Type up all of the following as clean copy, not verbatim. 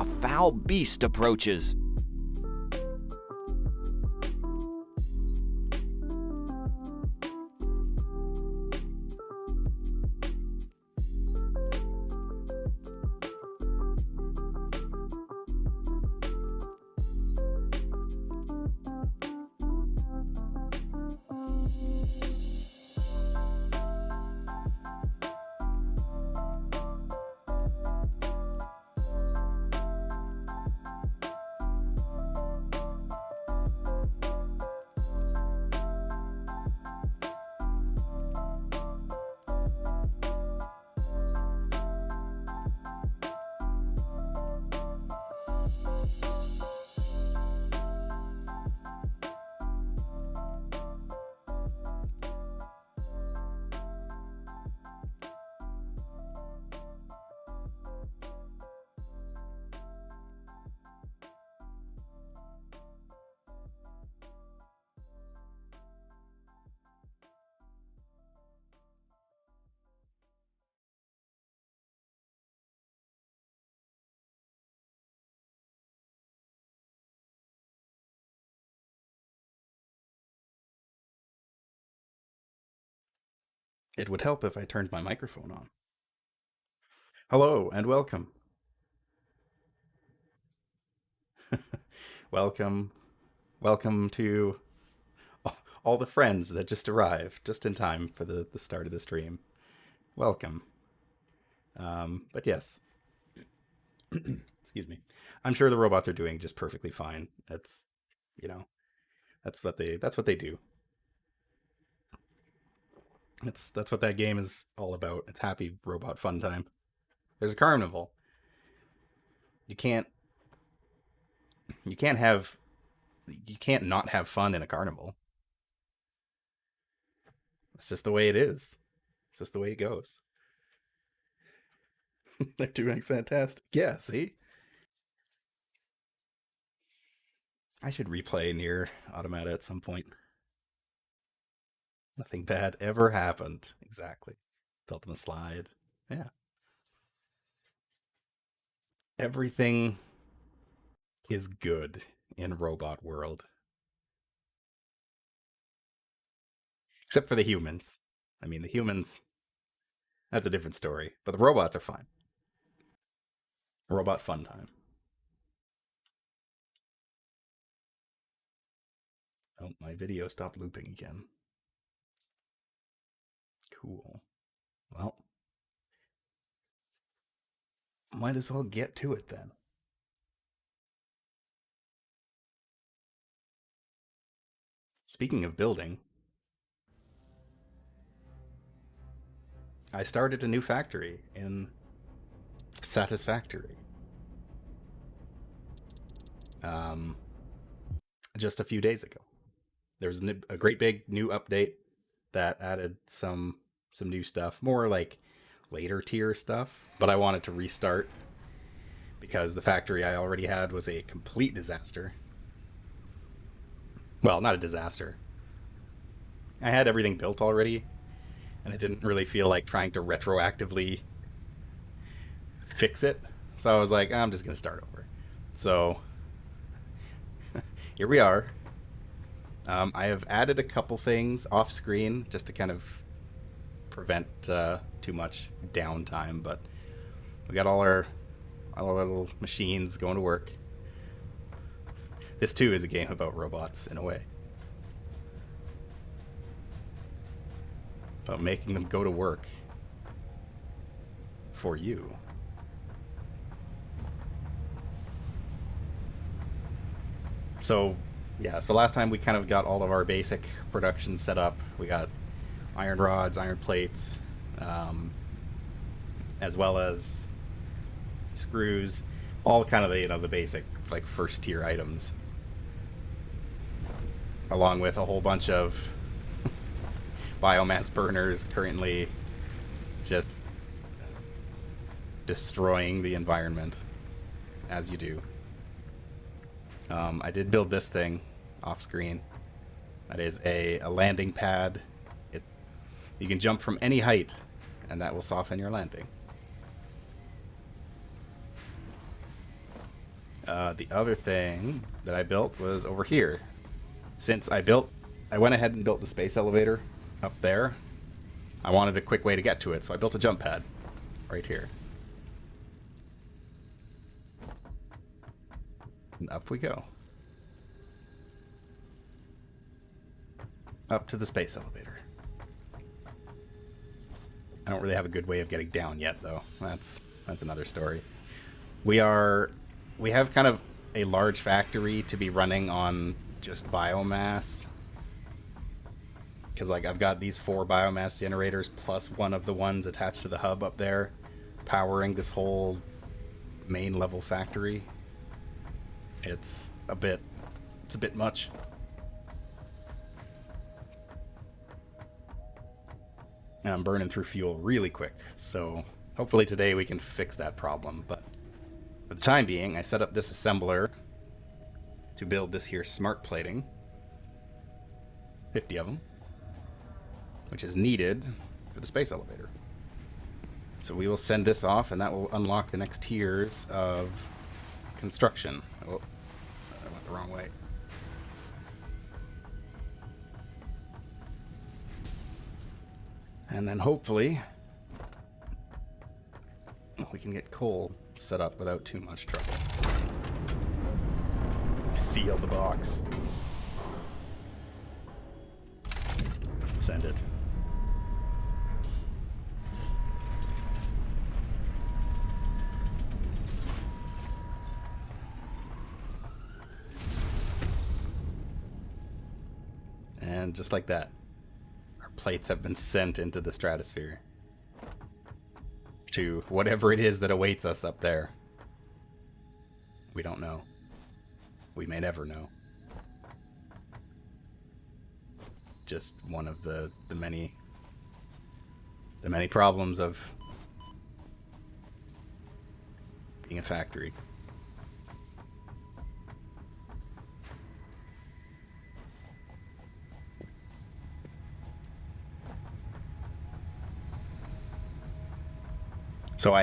A foul beast approaches. It would help if I turned my microphone on. Hello and welcome. Welcome. Welcome to all the friends that just arrived just in time for the start of the stream. Welcome. But yes, excuse me. I'm sure the robots are doing just perfectly fine. It's, you know, that's what they do. That's what that game is all about. It's happy robot fun time. There's a carnival. You can't you can't have you can't not have fun in a carnival. It's just the way it is. It's just the way it goes. They're doing fantastic. Yeah, see? I should replay Near Automata at some point. Nothing bad ever happened. Exactly. Felt them a slide. Yeah. Everything is good in Robot World, except for the humans. I mean, the humans, that's a different story, but the robots are fine. Robot fun time. Oh, my video stopped looping again. Cool. Well, might as well get to it then. Speaking of building, I started a new factory in Satisfactory. Um, just a few days ago. There was a great big new update that added some new stuff, more like later tier stuff. But I wanted to restart because the factory I already had was a complete disaster. Well, not a disaster. I had everything built already, and I didn't really feel like trying to retroactively fix it. So I was like, I'm just going to start over. So here we are. I have added a couple things off screen just to kind of prevent too much downtime, but we got all our little machines going to work. This too is a game about robots in a way, about making them go to work for you. So yeah, so last time we kind of got all of our basic production set up. We got iron rods, iron plates, as well as screws, all kind of the basic like first tier items, along with a whole bunch of biomass burners currently just destroying the environment, as you do. I did build this thing off screen. That is a landing pad. You can jump from any height, and that will soften your landing. The other thing that I built was over here. Since I went ahead and built the space elevator up there, I wanted a quick way to get to it, so I built a jump pad right here. And up we go. Up to the space elevator. I don't really have a good way of getting down yet, though. That's another story. We have kind of a large factory to be running on just biomass. Because like I've got these 4 biomass generators plus one of the ones attached to the hub up there, powering this whole main level factory. It's a bit much. And I'm burning through fuel really quick, so hopefully today we can fix that problem. But for the time being, I set up this assembler to build this here smart plating. 50 of them, which is needed for the space elevator. So we will send this off, and that will unlock the next tiers of construction. Oh, I went the wrong way. And then hopefully we can get coal set up without too much trouble. Seal the box. Send it. And just like that, our plates have been sent into the stratosphere. To whatever it is that awaits us up there. We don't know. We may never know. Just one of the many The many problems of being a factory. So I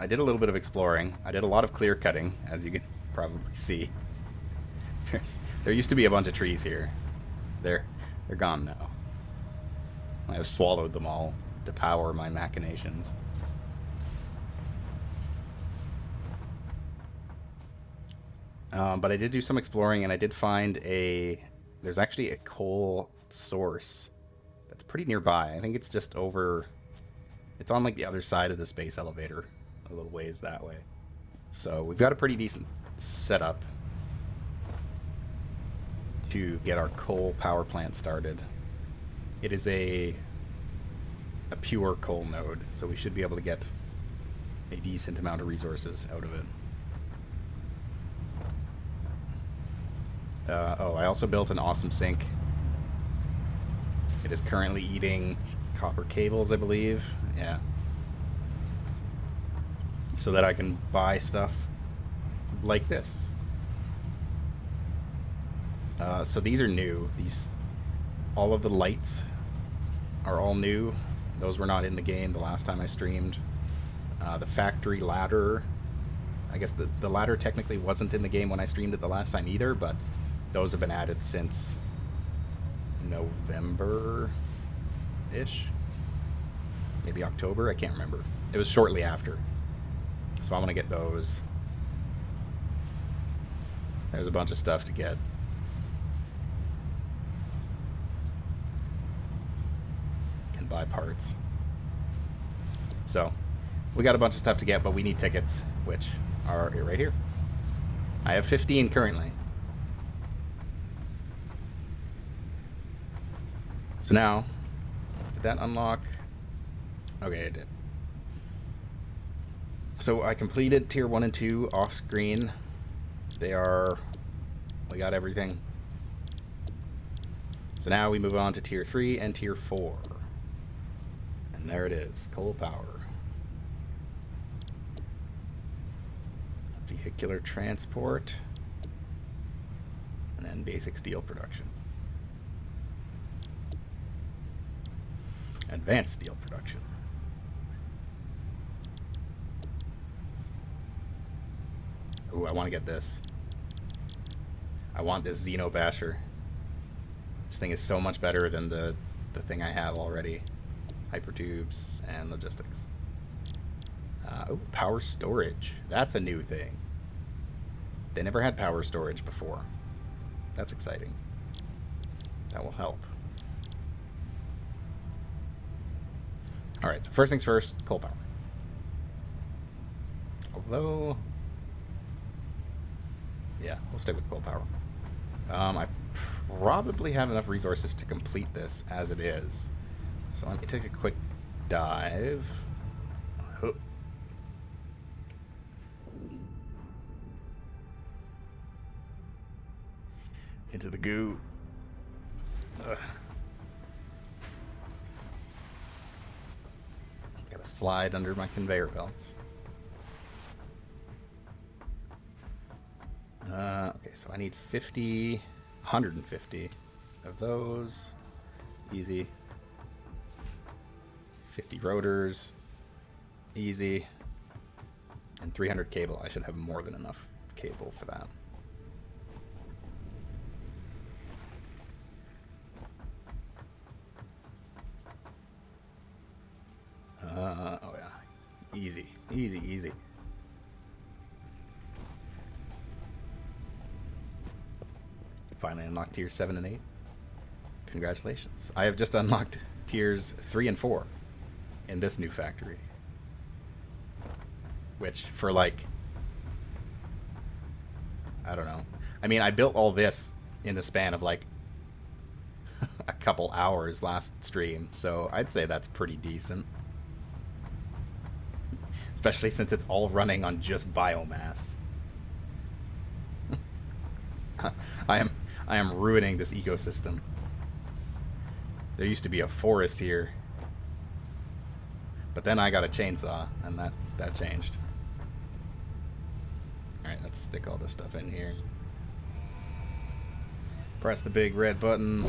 did a little bit of exploring. I did a lot of clear cutting, as you can probably see. There used to be a bunch of trees here. They're gone now. I have swallowed them all to power my machinations. But I did do some exploring, and I did find there's actually a coal source that's pretty nearby. I think it's just over... It's on like the other side of the space elevator, a little ways that way. So we've got a pretty decent setup to get our coal power plant started. It is a pure coal node, so we should be able to get a decent amount of resources out of it. I also built an awesome sink. It is currently eating copper cables, I believe. Yeah. So that I can buy stuff like this. So these are new. All of the lights are all new. Those were not in the game the last time I streamed. The factory ladder, I guess the ladder technically wasn't in the game when I streamed it the last time either, but those have been added since November-ish. Maybe October, I can't remember. It was shortly after. So I want to get those. There's a bunch of stuff to get. Can buy parts. So, we got a bunch of stuff to get, but we need tickets, which are right here. I have 15 currently. So now, did that unlock? Okay, it did. So I completed tier 1 and 2 off screen. We got everything. So now we move on to tier 3 and tier 4. And there it is, coal power. Vehicular transport. And then basic steel production. Advanced steel production. Ooh, I want to get this. I want this Xeno Basher. This thing is so much better than the thing I have already. Hypertubes and logistics. Oh, power storage. That's a new thing. They never had power storage before. That's exciting. That will help. Alright, so first things first, coal power. Although... yeah, we'll stick with coal power. I probably have enough resources to complete this as it is. So let me take a quick dive. Oh. Into the goo. Ugh. Gotta slide under my conveyor belts. Okay, so I need 150 of those. Easy. 50 rotors. Easy. And 300 cable. I should have more than enough cable for that. Oh yeah. Easy. Easy, easy. Finally unlocked tiers 7 and 8. Congratulations. I have just unlocked tiers 3 and 4 in this new factory. Which, for like... I don't know. I mean, I built all this in the span of like a couple hours last stream, so I'd say that's pretty decent. Especially since it's all running on just biomass. I am ruining this ecosystem. There used to be a forest here. But then I got a chainsaw, and that changed. Alright, let's stick all this stuff in here. Press the big red button.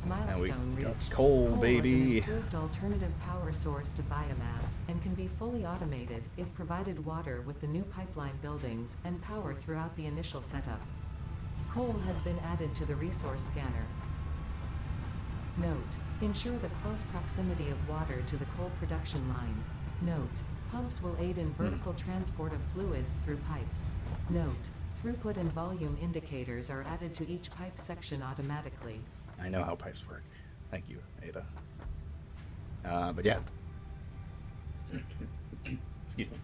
Milestone and we got reached. coal, baby. Is an improved alternative power source to biomass and can be fully automated if provided water with the new pipeline buildings and power throughout the initial setup. Coal has been added to the resource scanner. Note: ensure the close proximity of water to the coal production line. Note: pumps will aid in vertical transport of fluids through pipes. Note: throughput and volume indicators are added to each pipe section automatically. I know how pipes work. Thank you, Ava. But yeah. Excuse me.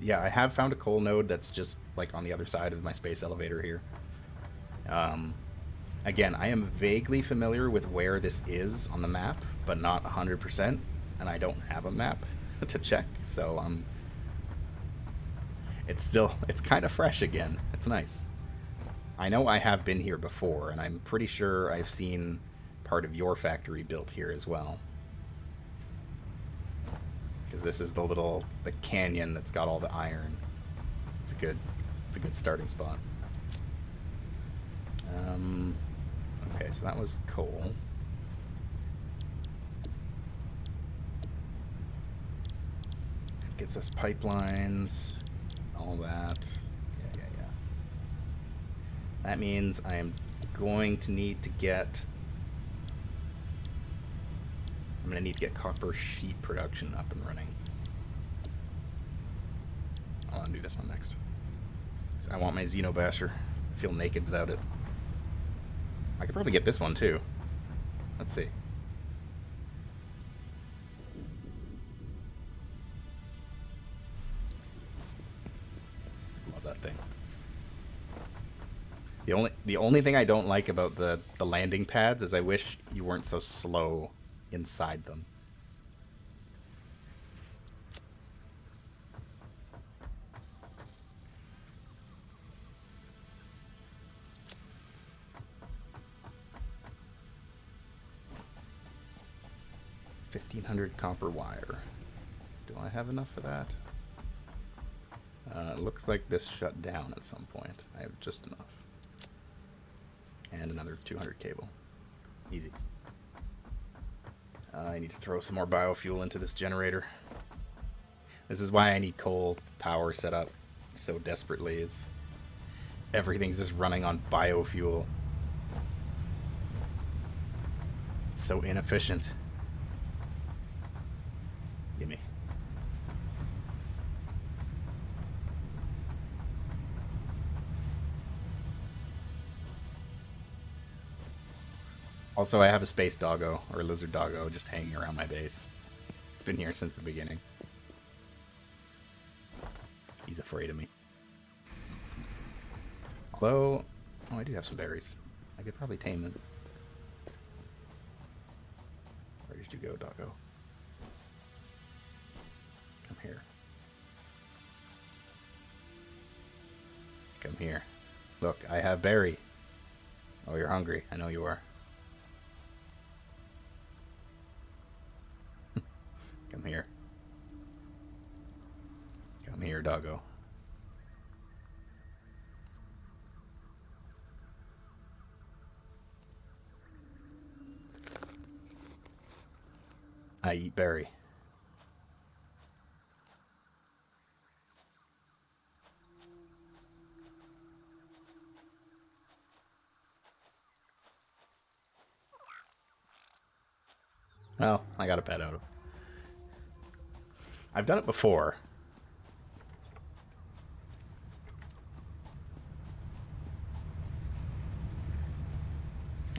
Yeah, I have found a coal node that's just like on the other side of my space elevator here. Again, I am vaguely familiar with where this is on the map, but not 100%, and I don't have a map to check, so it's kind of fresh again. It's nice. I know I have been here before, and I'm pretty sure I've seen part of your factory built here as well. Because this is the canyon that's got all the iron. It's a good starting spot. Okay, so that was coal. It gets us pipelines, all that. Yeah. That means I am going to need to get... I'm going to need to get copper sheet production up and running. I'll undo this one next. I want my Xenobasher. I feel naked without it. I could probably get this one too. Let's see. Love that thing. The only thing I don't like about the landing pads is I wish you weren't so slow inside them. $1,500 copper wire. Do I have enough for that? It looks like this shut down at some point. I have just enough. And another 200 cable. Easy. I need to throw some more biofuel into this generator. This is why I need coal power set up so desperately, is everything's just running on biofuel. It's so inefficient. Gimme. Also, I have a space doggo, or a lizard doggo, just hanging around my base. It's been here since the beginning. He's afraid of me. Although, oh, I do have some berries. I could probably tame them. Where did you go, doggo? Come here. Come here. Look, I have berry. Oh, you're hungry. I know you are. Come here. Come here, doggo. I eat berry. Well, I got a pet out of it. I've done it before.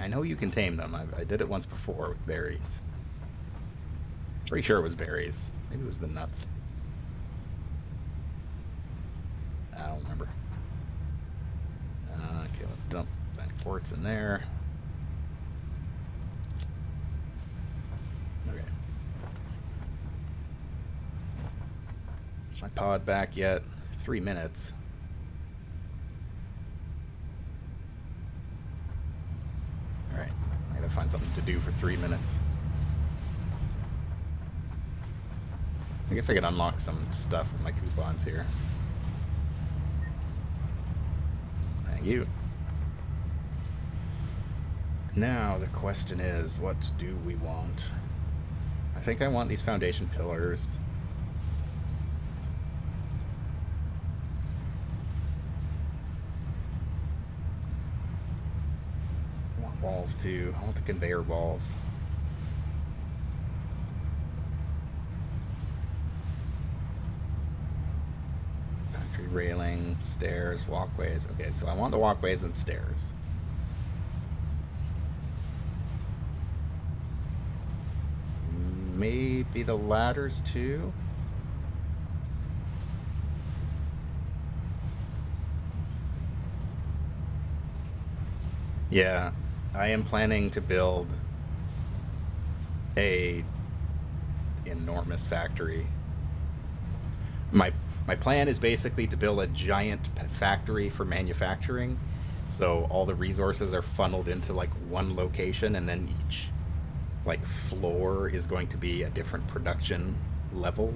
I know you can tame them. I did it once before with berries. Pretty sure it was berries. Maybe it was the nuts. I don't remember. Okay, let's dump that quartz in there. Okay. Is my pod back yet? 3 minutes. Alright. I gotta find something to do for 3 minutes. I guess I could unlock some stuff with my coupons here. Thank you. Now the question is, what do we want? I think I want these foundation pillars. I want walls too. I want the conveyor balls. Factory railing, stairs, walkways. Okay, so I want the walkways and stairs. Maybe the ladders too? Yeah, I am planning to build a enormous factory. My plan is basically to build a giant factory for manufacturing, so all the resources are funneled into like one location, and then each like floor is going to be a different production level.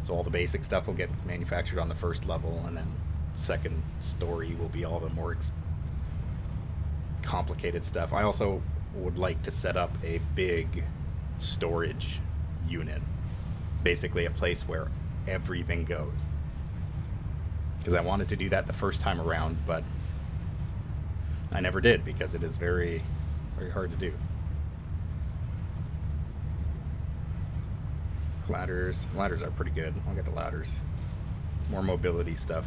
So all the basic stuff will get manufactured on the first level, and then second story will be all the more complicated stuff. I also would like to set up a big storage unit, basically a place where everything goes, because I wanted to do that the first time around, but I never did because it is very, very hard to do. Ladders are pretty good. I'll get the ladders. More mobility stuff.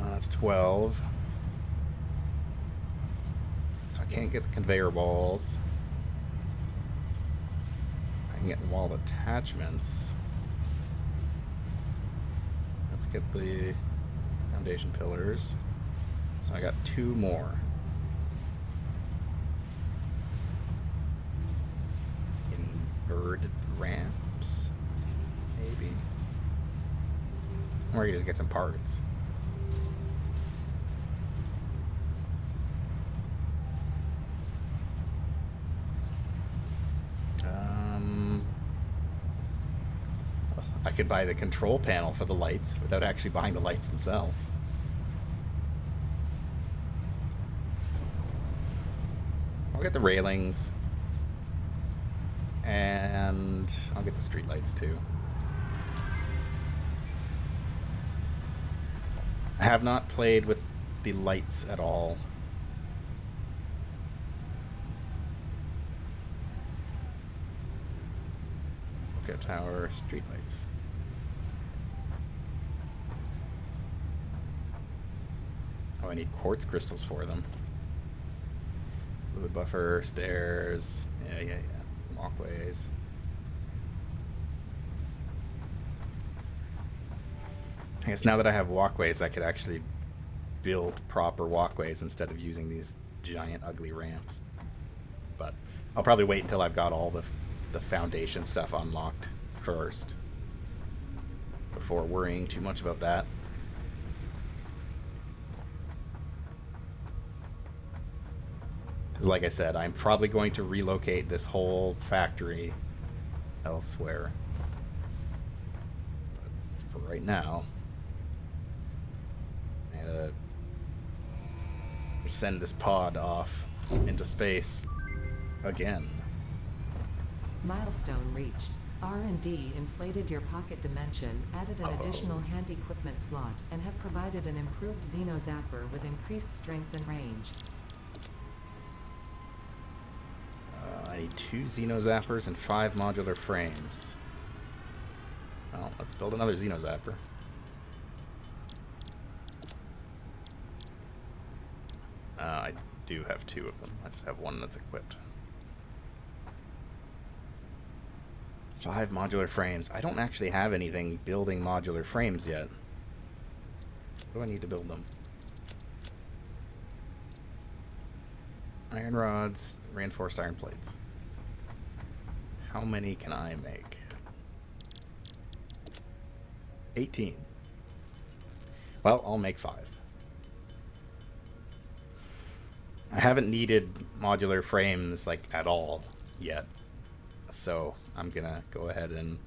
That's 12. So I can't get the conveyor balls. I can get wall attachments. Let's get the foundation pillars. So I got 2 more. Inverted ramps, maybe. Or you just get some parts. I could buy the control panel for the lights without actually buying the lights themselves. I'll get the railings. And I'll get the street lights too. I have not played with the lights at all. Okay, tower, street lights. Oh, I need quartz crystals for them. Fluid buffer, stairs. Yeah. Walkways. I guess now that I have walkways, I could actually build proper walkways instead of using these giant ugly ramps. But I'll probably wait until I've got all the foundation stuff unlocked first before worrying too much about that. Because like I said, I'm probably going to relocate this whole factory elsewhere. But for right now, I'm gonna send this pod off into space again. Milestone reached. R&D inflated your pocket dimension, added an additional hand equipment slot, and have provided an improved Xeno Zapper with increased strength and range. I need 2 Xeno Zappers and 5 modular frames. Well, let's build another Xeno Zapper. I do have 2 of them. I just have 1 that's equipped. 5 modular frames. I don't actually have anything building modular frames yet. What do I need to build them? Iron rods, reinforced iron plates. How many can I make? 18. Well, I'll make 5. I haven't needed modular frames, like, at all yet. So I'm gonna go ahead and...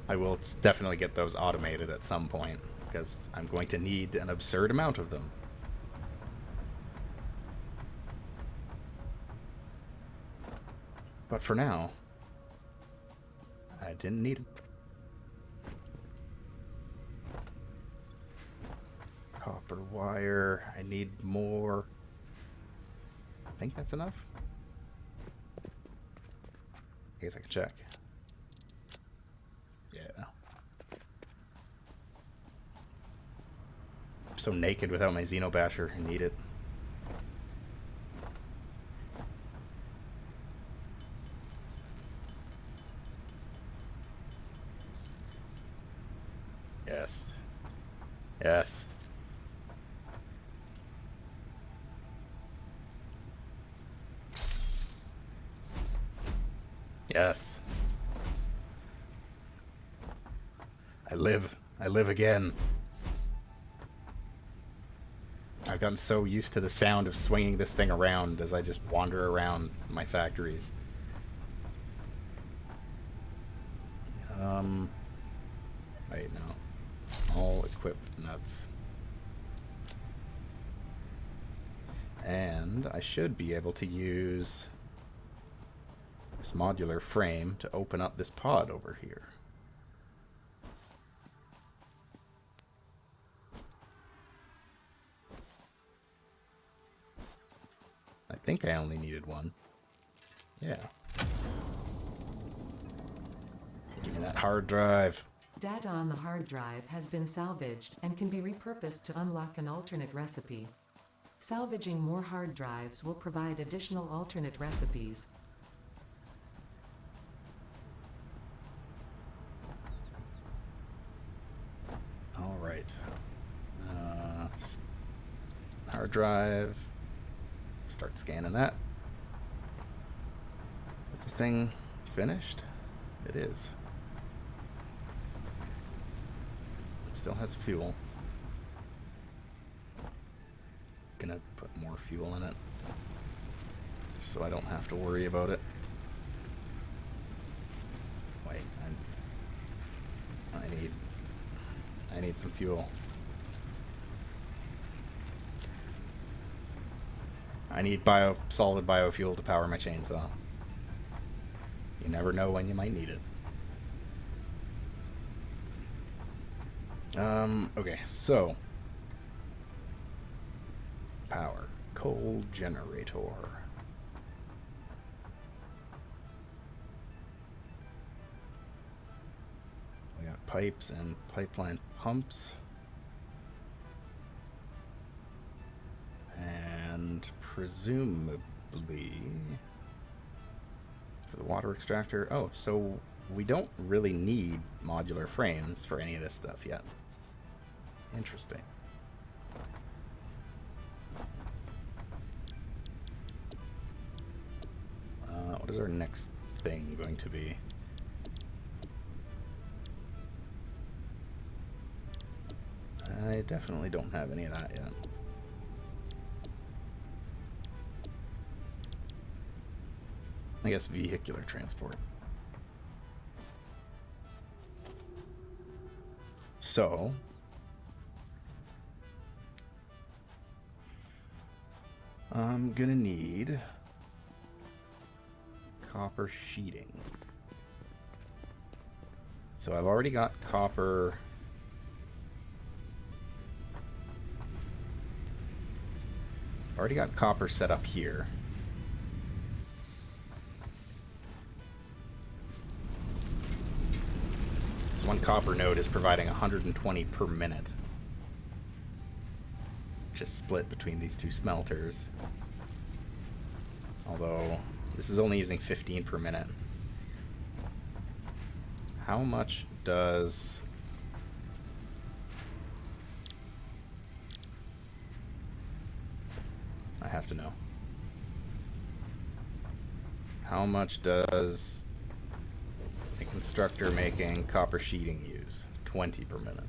I will definitely get those automated at some point, because I'm going to need an absurd amount of them. But for now, I didn't need them. Copper wire. I need more. I think that's enough. I guess I can check. Yeah. I'm so naked without my Xenobasher. I need it. Yes. Yes. Yes. I live. I live again. I've gotten so used to the sound of swinging this thing around as I just wander around my factories. Wait, no. All equipped nuts. And I should be able to use this modular frame to open up this pod over here. I think I only needed one. Yeah. Give me that hard drive. Data on the hard drive has been salvaged and can be repurposed to unlock an alternate recipe. Salvaging more hard drives will provide additional alternate recipes. All right. Hard drive. Start scanning that. Is this thing finished? It is. It still has fuel. Gonna put more fuel in it, so I don't have to worry about it. Wait, I need some fuel. I need solid biofuel to power my chainsaw. You never know when you might need it. Okay, so power. Coal generator. We got pipes and pipeline pumps. And presumably for the water extractor. Oh, so we don't really need modular frames for any of this stuff yet. Interesting. What is our next thing going to be? I definitely don't have any of that yet. I guess vehicular transport. So, I'm gonna need copper sheeting. So I've already got copper. Already got copper set up here. This one copper node is providing 120 per minute. Which is split between these two smelters. Although this is only using 15 per minute. How much does... I have to know. How much does a constructor making copper sheeting use? 20 per minute.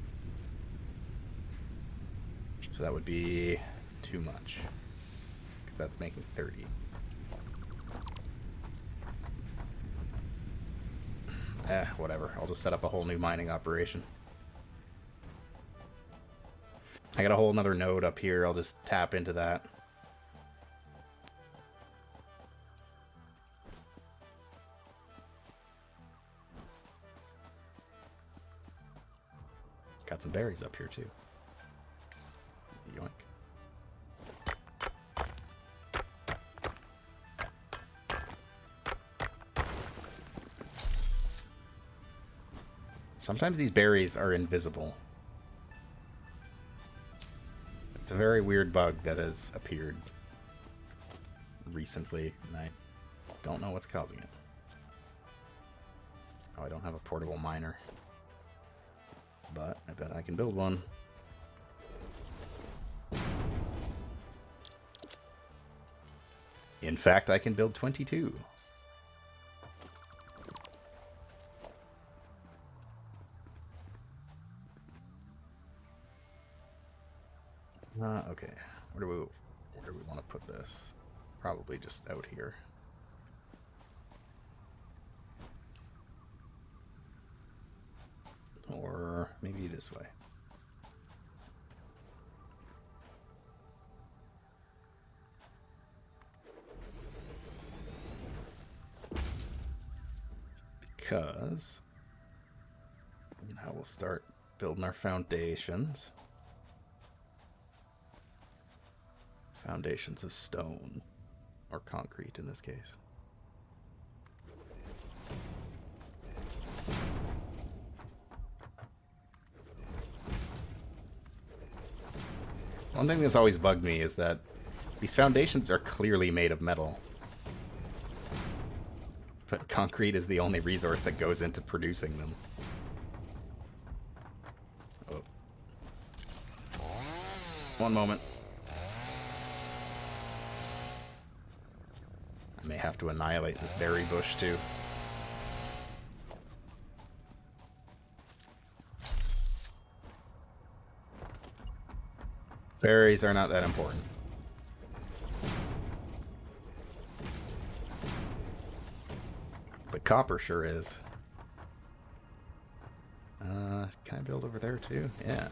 So that would be too much. Because that's making 30. Whatever. I'll just set up a whole new mining operation. I got a whole nother node up here. I'll just tap into that. Got some berries up here too. Yoink. Sometimes these berries are invisible. It's a very weird bug that has appeared recently, and I don't know what's causing it. Oh, I don't have a portable miner. But I bet I can build one. In fact, I can build 22. Okay. Where do we want to put this? Probably just out here. Or maybe this way. Because now we'll start building our foundations. Foundations of stone, or concrete in this case. One thing that's always bugged me is that these foundations are clearly made of metal. But concrete is the only resource that goes into producing them. Oh. One moment. I may have to annihilate this berry bush too. Berries are not that important. But copper sure is. Can I build over there too? Yeah.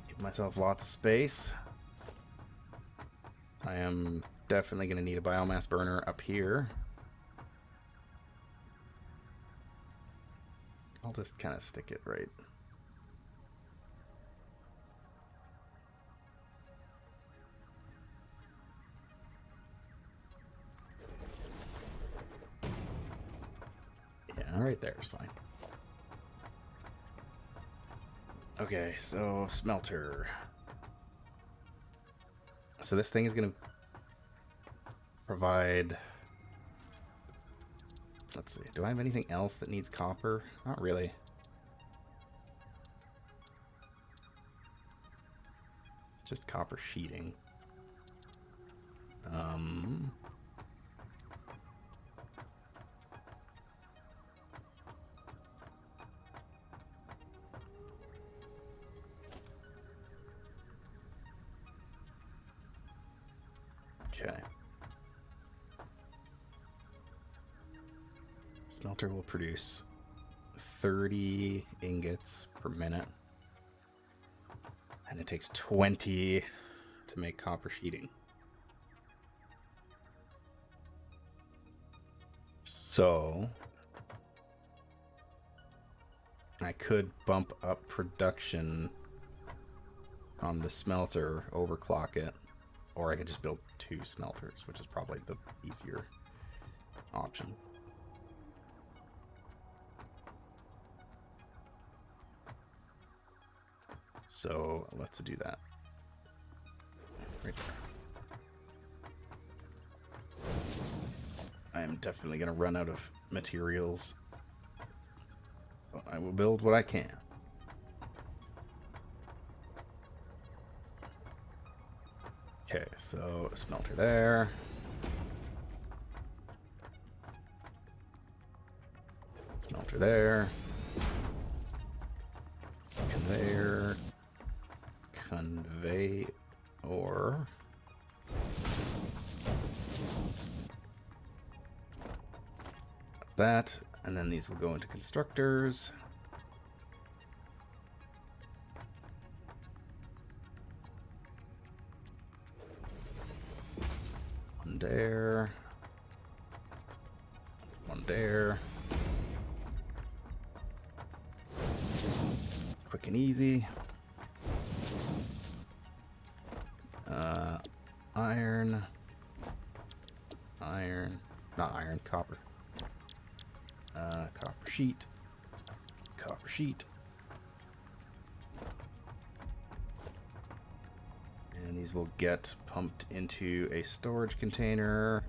Give myself lots of space. I am definitely going to need a biomass burner up here. I'll just kind of stick it right. Yeah, right there is fine. Okay, so smelter. So this thing is going to provide... Let's see. Do I have anything else that needs copper? Not really. Just copper sheeting. Okay. Smelter will produce 30 ingots per minute. And it takes 20 to make copper sheeting. So I could bump up production on the smelter, overclock it, or I could just build 2 smelters, which is probably the easier option. So let's do that. Right there. I am definitely going to run out of materials, but I will build what I can. Okay, so a smelter there. Smelter there. Conveyor. Convey ore. That, and then these will go into constructors. One there. One there. Quick and easy. Iron. Iron. Not iron, copper. Copper sheet. Copper sheet. And these will get pumped into a storage container.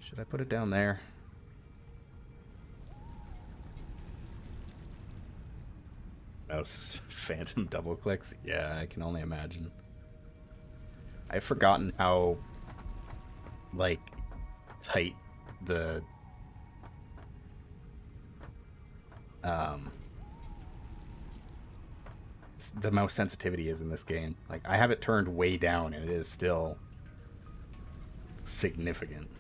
Should I put it down there? Mouse phantom double clicks? Yeah, I can only imagine. I've forgotten how, like, tight the mouse sensitivity is in this game. Like, I have it turned way down and it is still significant.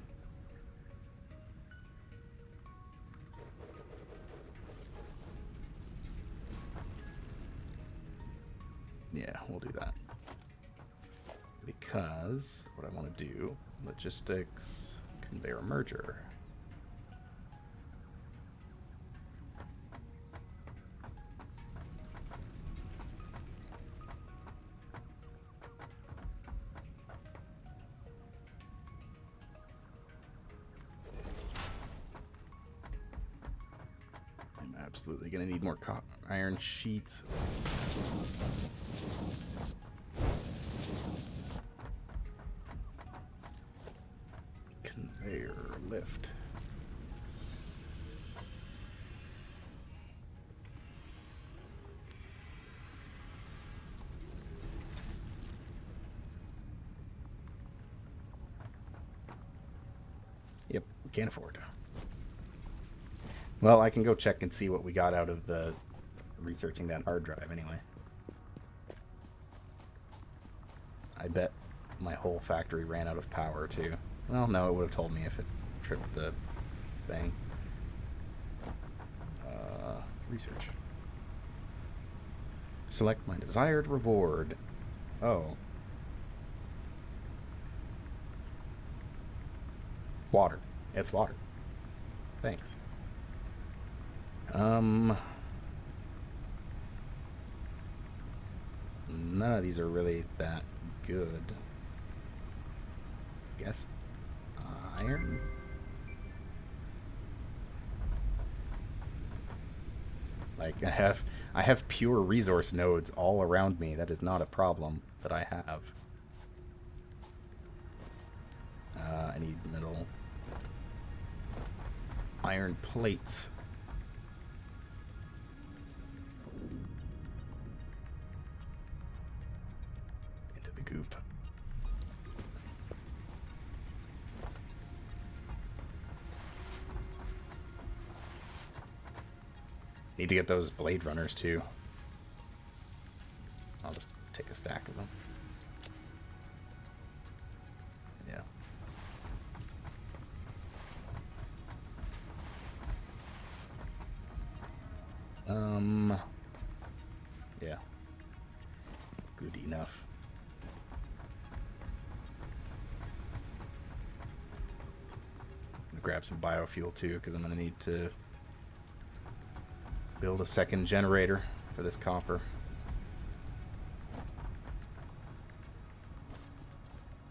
Yeah, we'll do that. Because what I want to do, logistics, conveyor merger. I'm absolutely going to need more iron sheets. Conveyor lift. Yep, we can't afford. Well, I can go check and see what we got out of researching that hard drive anyway. I bet my whole factory ran out of power too. Well, no, it would have told me if it tripped the thing. Research. Select my desired reward. Oh. Water. It's water. Thanks. None of these are really that good. Guess iron. Like I have pure resource nodes all around me. That is not a problem that I have. I need metal. Iron plates. Into the goop. Need to get those blade runners too. I'll just take a stack of them. Yeah. Yeah. Good enough. I'm gonna grab some biofuel too, because I'm gonna need to build a second generator for this copper.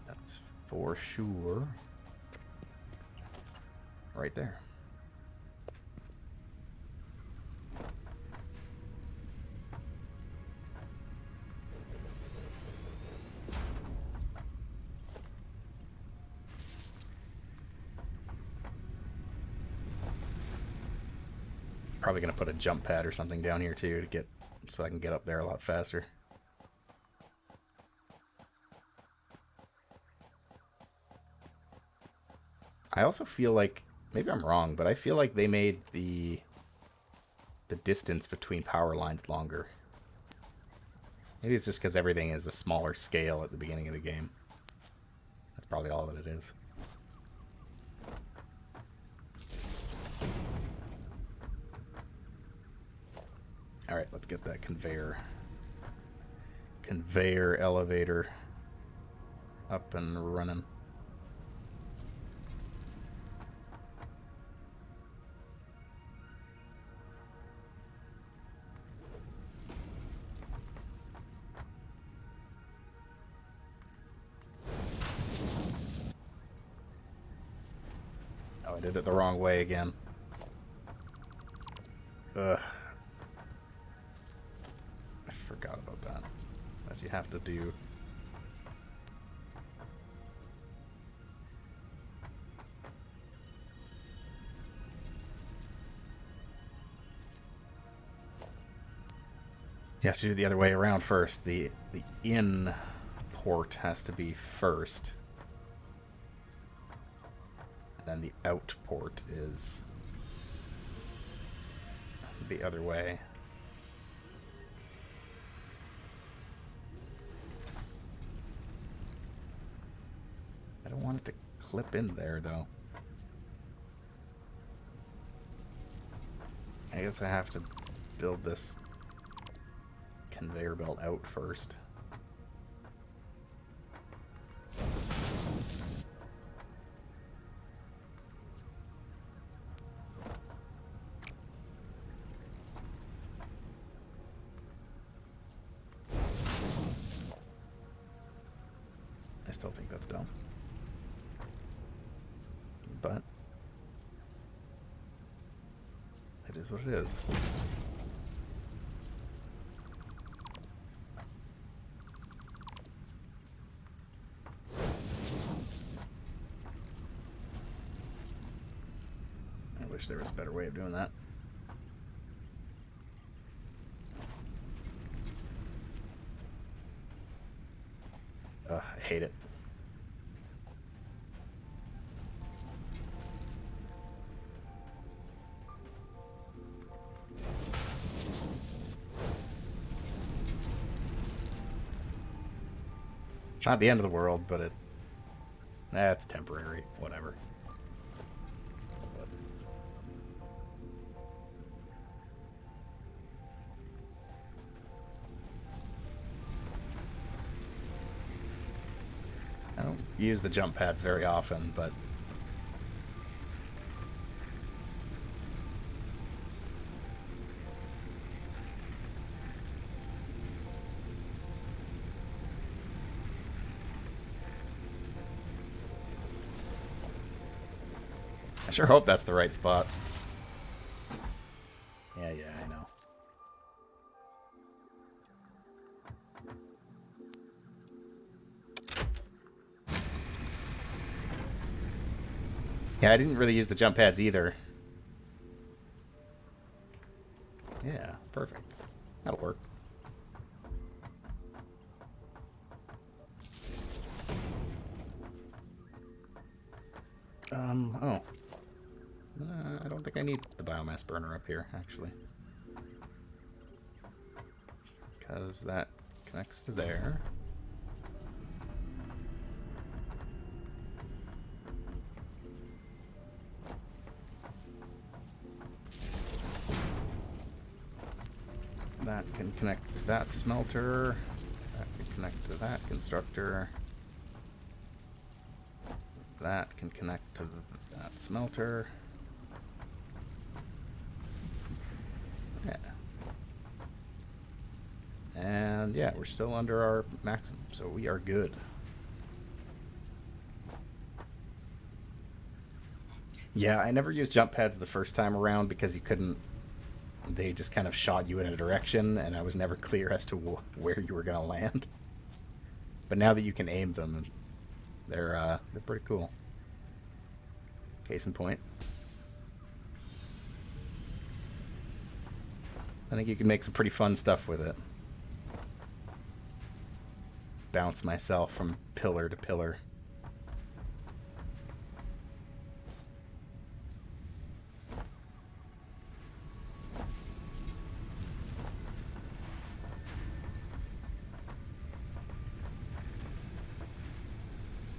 That's for sure. Right there. Probably gonna put a jump pad or something down here too to get so I can get up there a lot faster. I also feel like, maybe I'm wrong, but I feel like they made the distance between power lines longer. Maybe it's just because everything is a smaller scale at the beginning of the game. That's probably all that it is. Alright, let's get that conveyor elevator up and running. Oh, I did it the wrong way again. Ugh. I forgot about that. That you have to do. You have to do it the other way around first. The in port has to be first. And then the out port is the other way. I don't want it to clip in there, though. I guess I have to build this conveyor belt out first. I still think that's dumb. But it is what it is. I wish there was a better way of doing that. I hate it. It's not the end of the world, but it's temporary. Whatever. I don't use the jump pads very often, but I sure hope that's the right spot. Yeah, I know. Yeah, I didn't really use the jump pads either. Yeah, perfect. That'll work. Oh. I don't think I need the biomass burner up here, actually. Because that connects to there. That can connect to that smelter. That can connect to that constructor. That can connect to that smelter. Yeah. And yeah, we're still under our maximum, so we are good. Yeah, I never used jump pads the first time around because you couldn't. They just kind of shot you in a direction, and I was never clear as to where you were going to land. But now that you can aim them, they're pretty cool. Case in point. I think you can make some pretty fun stuff with it. Bounce myself from pillar to pillar.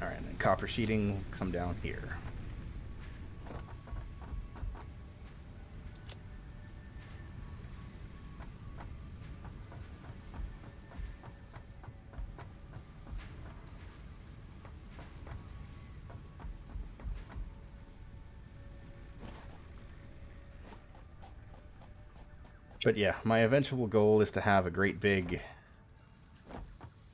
Alright, and then copper sheeting will come down here. But yeah, my eventual goal is to have a great big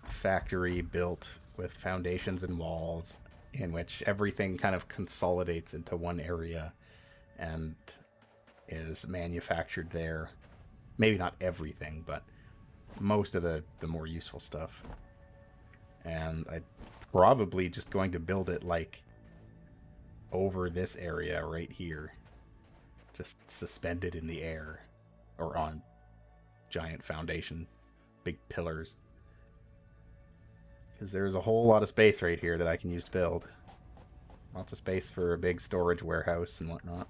factory built with foundations and walls in which everything kind of consolidates into one area and is manufactured there. Maybe not everything, but most of the more useful stuff. And I'm probably just going to build it like over this area right here. Just suspended in the air. Or on giant foundation, big pillars. Because there's a whole lot of space right here that I can use to build. Lots of space for a big storage warehouse and whatnot.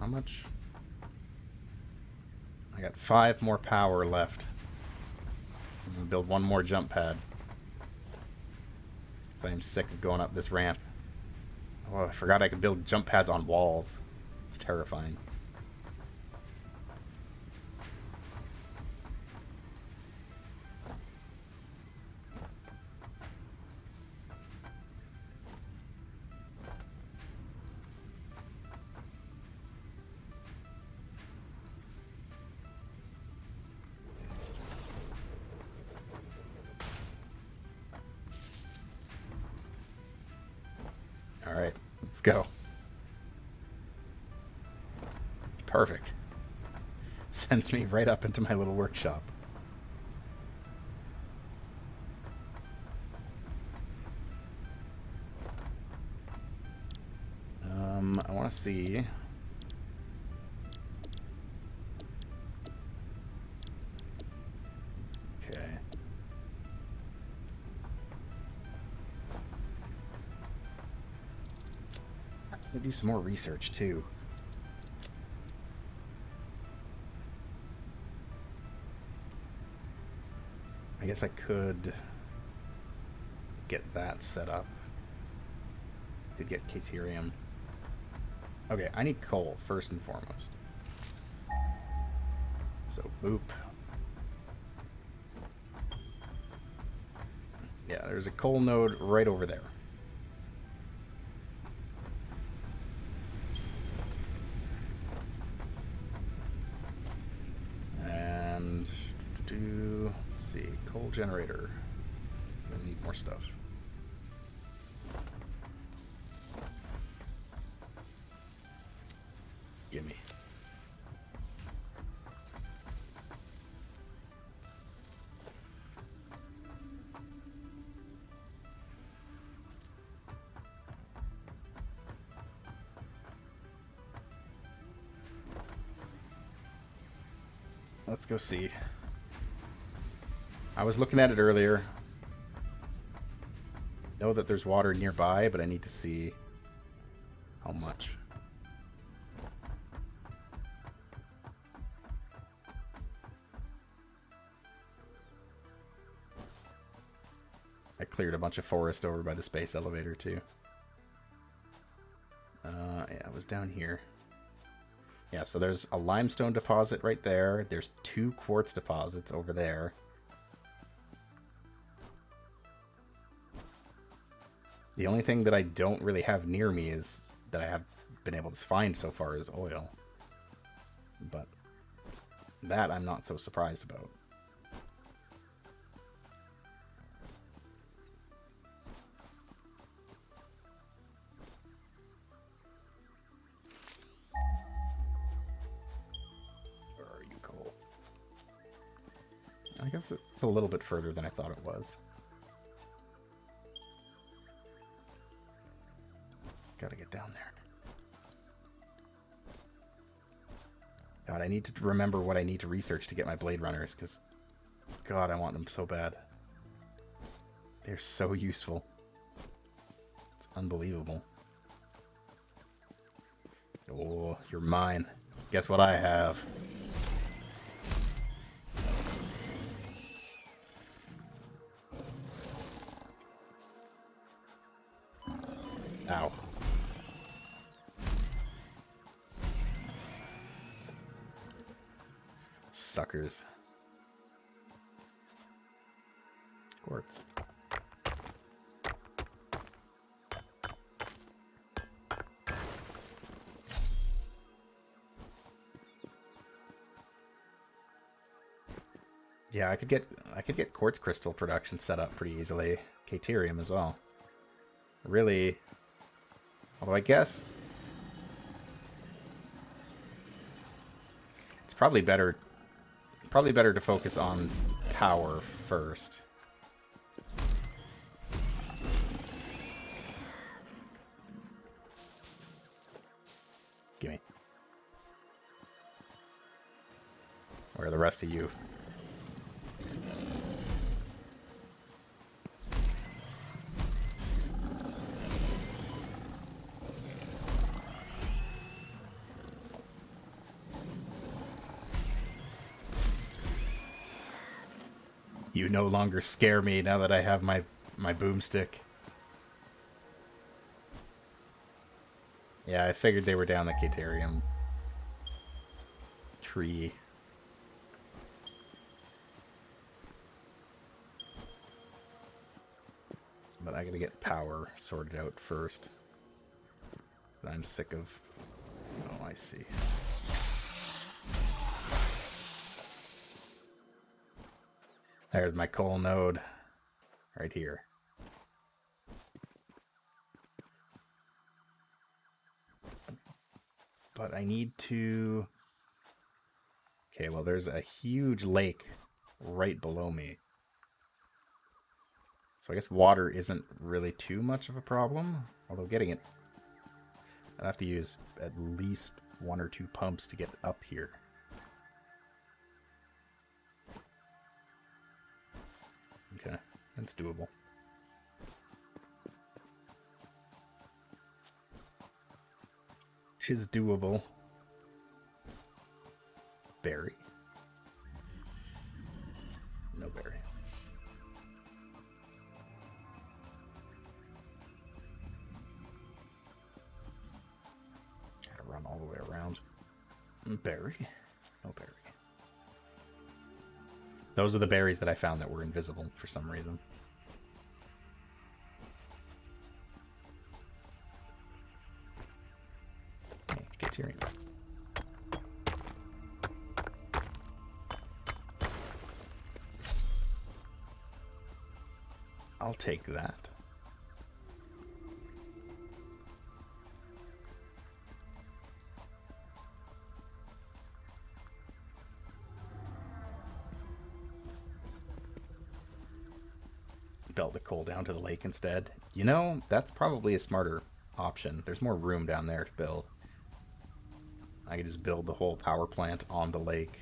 How much? I got 5 more power left. I'm gonna build 1 more jump pad. So I'm sick of going up this ramp. Oh, I forgot I could build jump pads on walls. It's terrifying. Alright, let's go. Perfect. Sends me right up into my little workshop. I want to see... Okay. I'm gonna do some more research too. I guess I could get that set up. Could get Caterium. Okay, I need coal first and foremost. So boop. Yeah, there's a coal node right over there. And let's see, coal generator. I need more stuff. Gimme. Let's go see. I was looking at it earlier. Know that there's water nearby, but I need to see how much. I cleared a bunch of forest over by the space elevator too. Yeah, it was down here. Yeah, so there's a limestone deposit right there. There's 2 quartz deposits over there. The only thing that I don't really have near me is that I have been able to find so far is oil. But that I'm not so surprised about. I guess it's a little bit further than I thought it was. Gotta get down there. God, I need to remember what I need to research to get my Blade Runners, because God, I want them so bad. They're so useful. It's unbelievable. Oh, you're mine. Guess what I have? Ow. Suckers. Quartz. Yeah, I could get quartz crystal production set up pretty easily. Caterium as well. Really, although I guess it's probably better to focus on power first. Gimme. Where are the rest of you? You no longer scare me now that I have my boomstick. Yeah, I figured they were down the Caterium tree. But I gotta get power sorted out first. I'm sick of... Oh, I see. There's my coal node. Right here. But I need to... Okay, well, there's a huge lake right below me. So I guess water isn't really too much of a problem. Although getting it... I'd have to use at least 1 or 2 pumps to get up here. Okay, that's doable. Tis doable. Berry. No berry. Gotta run all the way around. Berry. No berry. Those are the berries that I found that were invisible for some reason. Okay, get here. I'll take that. Belt the coal down to the lake instead. You know, that's probably a smarter option. There's more room down there to build. I could just build the whole power plant on the lake.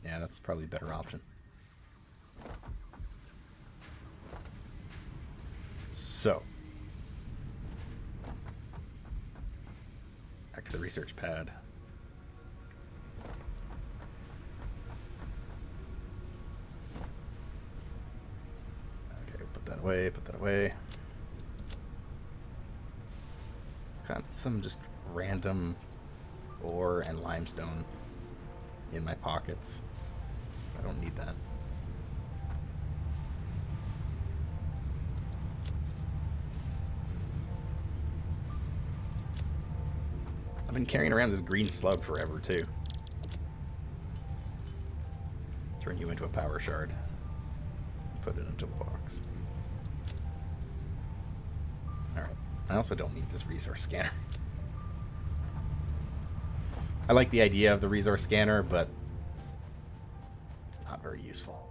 Yeah, that's probably a better option. So, back to the research pad. Okay, put that away, put that away. Got some just random ore and limestone in my pockets. I don't need that. I've been carrying around this green slug forever, too. Turn you into a power shard. Put it into a box. Alright. I also don't need this resource scanner. I like the idea of the resource scanner, but it's not very useful.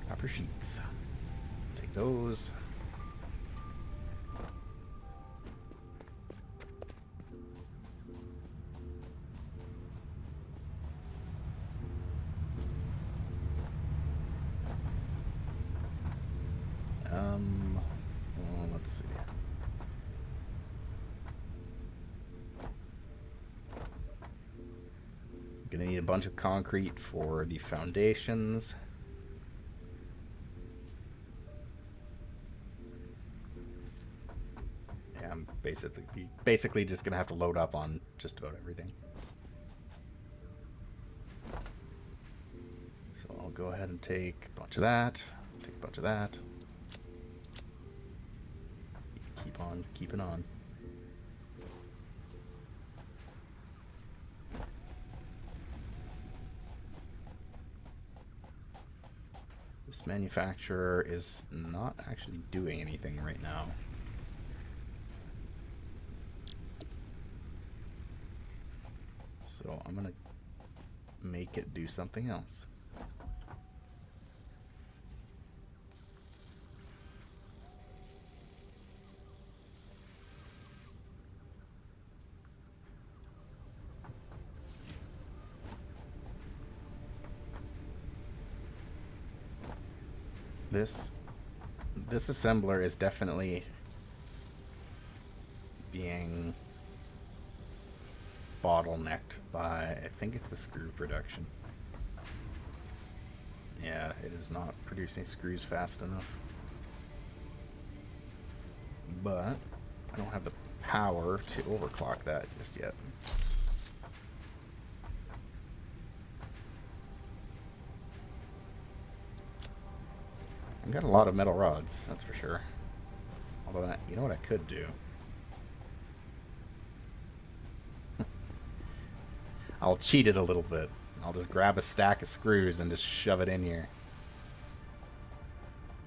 Copper sheets. Take those. Gonna need a bunch of concrete for the foundations. Yeah, I'm basically just gonna have to load up on just about everything. So I'll go ahead and take a bunch of that, take a bunch of that. Keep on keeping on. This manufacturer is not actually doing anything right now. So I'm gonna make it do something else. This assembler is definitely being bottlenecked by, I think it's the screw production. Yeah, it is not producing screws fast enough. But I don't have the power to overclock that just yet. I've got a lot of metal rods, that's for sure. Although, you know what I could do? I'll cheat it a little bit. I'll just grab a stack of screws and just shove it in here.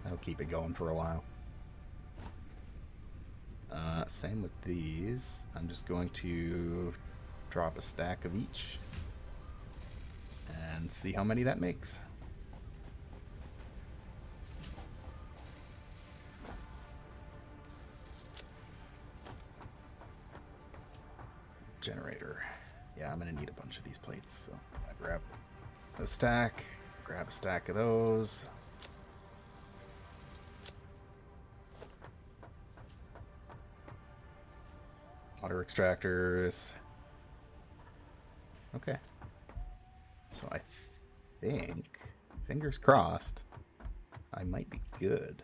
That'll keep it going for a while. Same with these. I'm just going to drop a stack of each and see how many that makes. Generator. Yeah, I'm gonna need a bunch of these plates, so I grab a stack, grab a stack of those. Water extractors. Okay. So I think, fingers crossed, I might be good.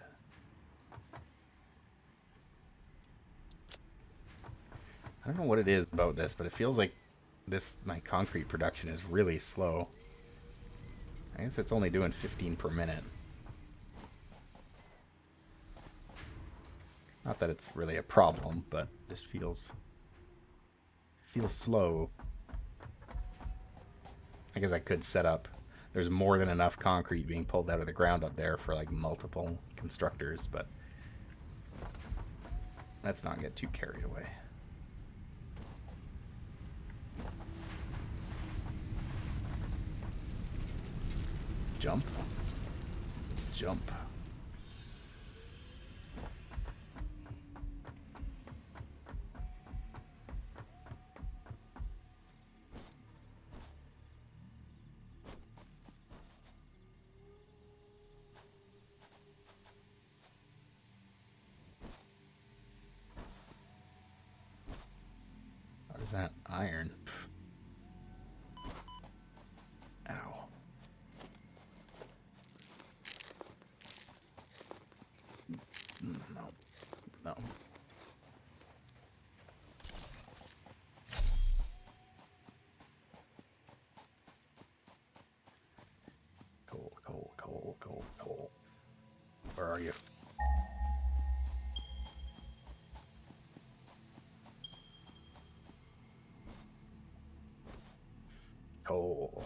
I don't know what it is about this, but it feels like my concrete production is really slow. I guess it's only doing 15 per minute. Not that it's really a problem, but just feels slow. I guess I could set up. There's more than enough concrete being pulled out of the ground up there for like multiple constructors, but let's not get too carried away. Jump. Jump. What is that? Iron. Pff. Ow. No. No. Coal. Where are you? Coal.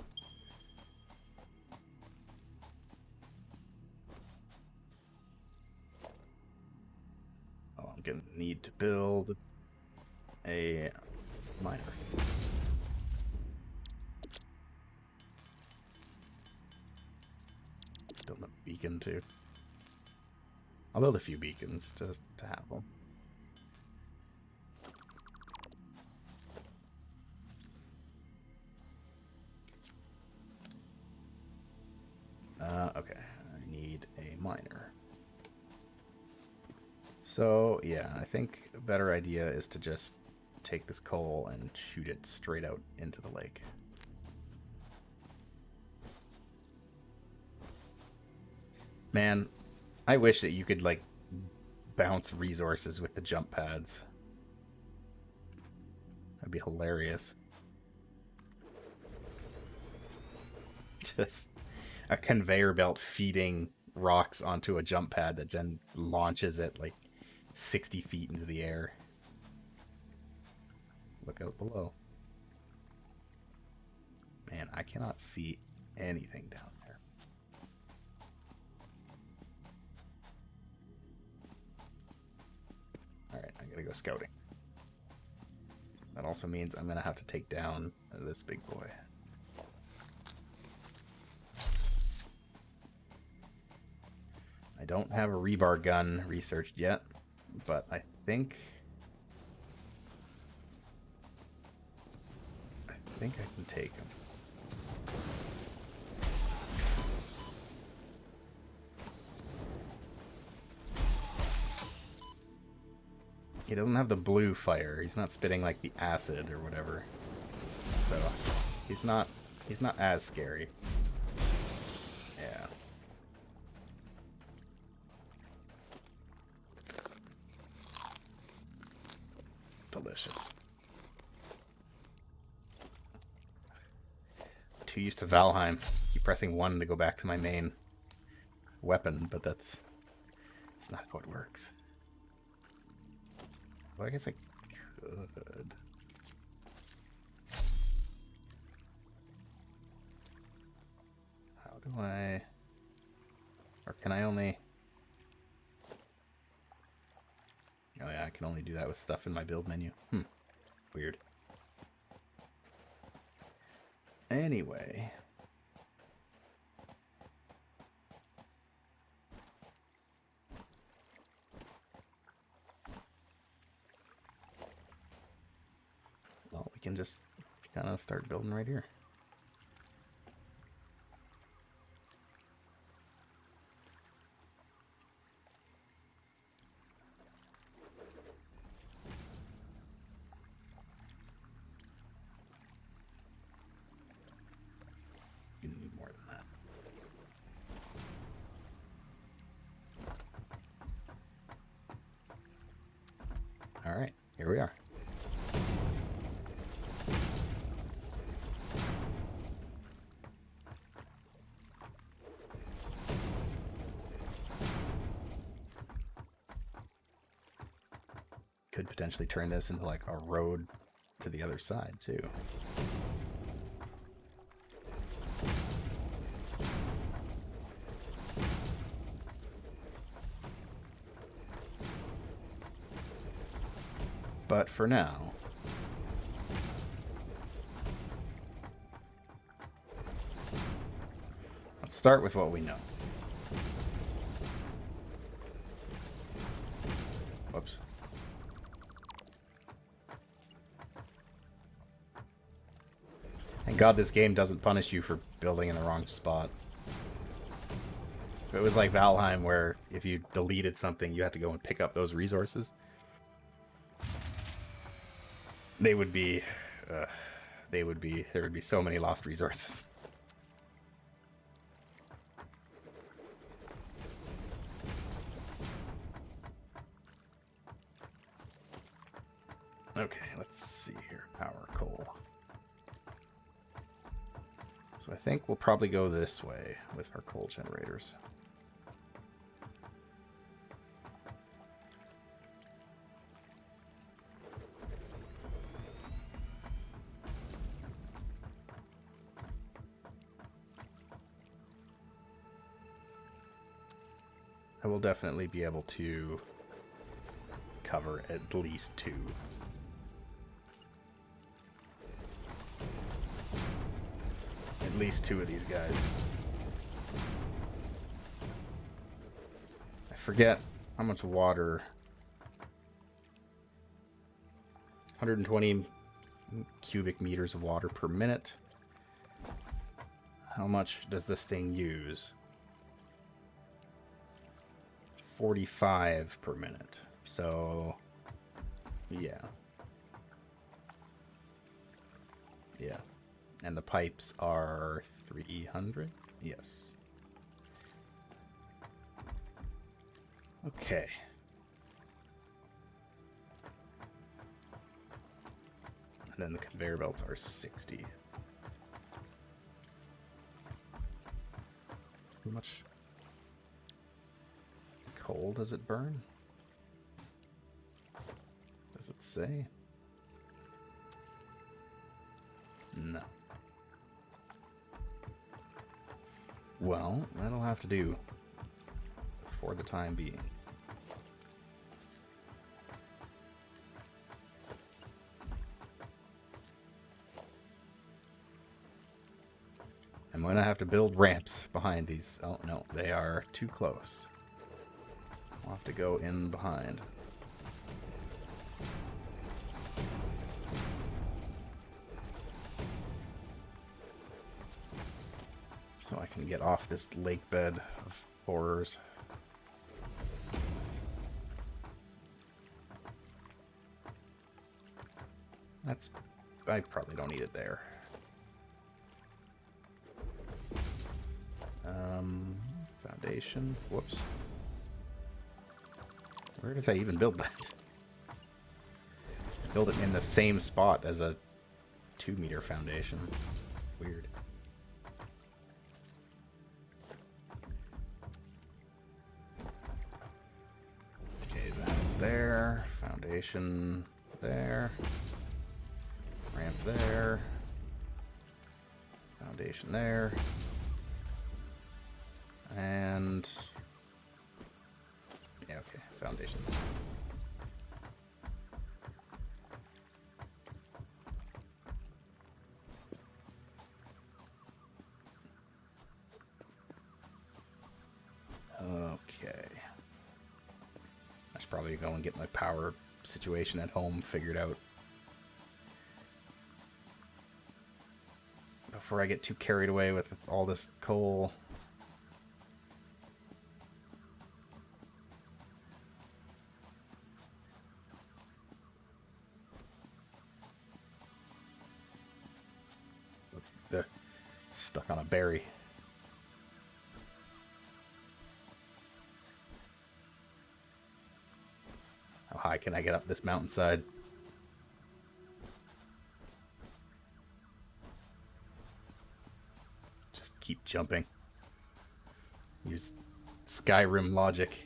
Oh, I'm gonna need to build a miner. Build a beacon too. I'll build a few beacons just to have them. Okay, I need a miner. So, yeah, I think a better idea is to just take this coal and shoot it straight out into the lake. Man, I wish that you could, like, bounce resources with the jump pads. That'd be hilarious. Just a conveyor belt feeding rocks onto a jump pad that then launches it like 60 feet into the air. Look out below. Man, I cannot see anything down there. Alright, I gotta go scouting. That also means I'm gonna have to take down this big boy. I don't have a rebar gun researched yet, but I think I can take him. He doesn't have the blue fire. He's not spitting like the acid or whatever. So he's not as scary. Yeah. Delicious. Too used to Valheim. Keep pressing 1 to go back to my main weapon, but it's not how it works. Well, I guess I could. How do I... Or can I only... Oh yeah, I can only do that with stuff in my build menu. Weird. Anyway... Well, we can just kind of start building right here. You need more than that. All right, here we are. Could potentially turn this into like a road to the other side too. But for now, let's start with what we know. Whoops. Thank God this game doesn't punish you for building in the wrong spot. If it was like Valheim, where if you deleted something, you had to go and pick up those resources, there would be so many lost resources. Okay, let's see here. Power coal. So I think we'll probably go this way with our coal generators. I will definitely be able to cover at least 2. At least 2 of these guys. I forget how much water. 120 cubic meters of water per minute. How much does this thing use? 45 per minute. So, yeah. Yeah. And the pipes are 300? Yes. Okay. And then the conveyor belts are 60. How much coal does it burn? Does it say? No. Well, that'll have to do for the time being. I'm going to have to build ramps behind these. Oh, no, they are too close. I'll have to go in behind. So I can get off this lake bed of horrors. That's... I probably don't need it there. Foundation. Whoops. Where did I even build that? I built it in the same spot as a 2-meter foundation. Weird. Okay, that there. Foundation there. Ramp there. Foundation there. And... yeah, okay. Foundation. Okay. I should probably go and get my power situation at home figured out before I get too carried away with all this coal. Stuck on a berry. How high can I get up this mountainside? Just keep jumping. Use Skyrim logic.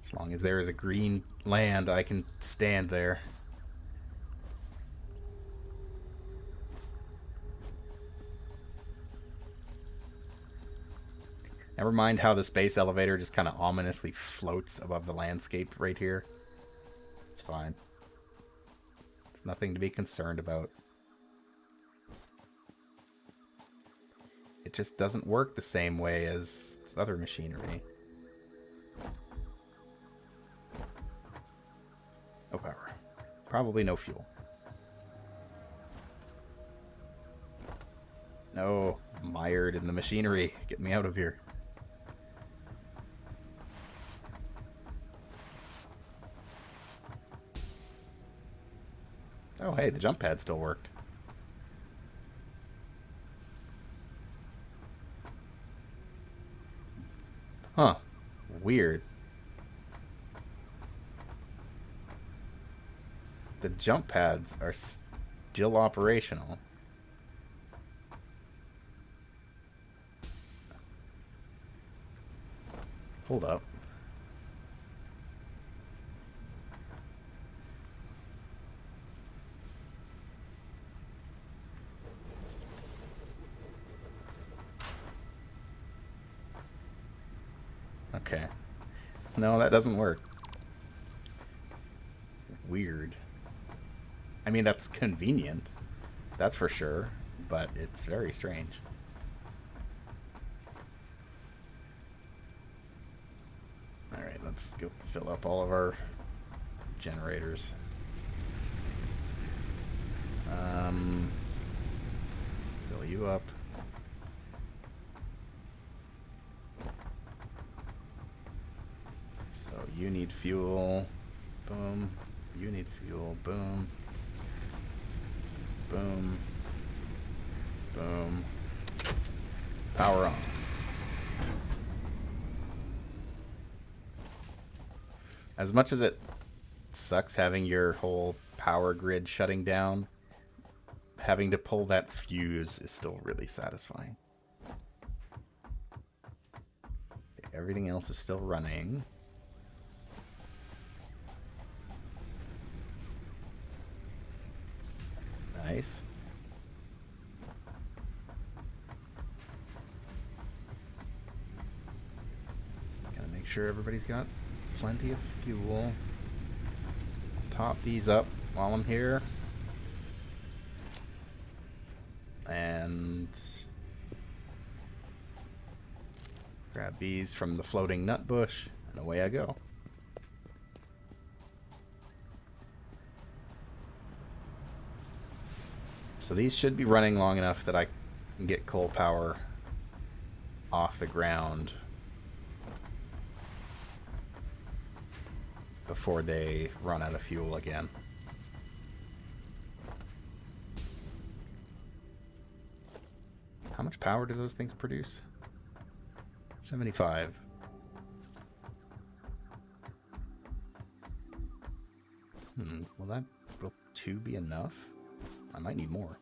As long as there is a green land, I can stand there. Never mind how the space elevator just kind of ominously floats above the landscape right here. It's fine. It's nothing to be concerned about. It just doesn't work the same way as other machinery. No power. Probably no fuel. No, mired in the machinery. Get me out of here. Oh, hey, the jump pad still worked. Huh. Weird. The jump pads are still operational. Hold up. Okay. No, that doesn't work. Weird. I mean, that's convenient. That's for sure. But it's very strange. Alright, let's go fill up all of our generators. Fill you up. So you need fuel. Boom. You need fuel. Boom. Boom. Boom. Power on. As much as it sucks having your whole power grid shutting down, having to pull that fuse is still really satisfying. Okay, everything else is still running. Nice. Just gotta make sure everybody's got plenty of fuel. Top these up while I'm here. And grab these from the floating nut bush, and away I go. So these should be running long enough that I can get coal power off the ground before they run out of fuel again. How much power do those things produce? 75. Will 2 be enough? I might need more.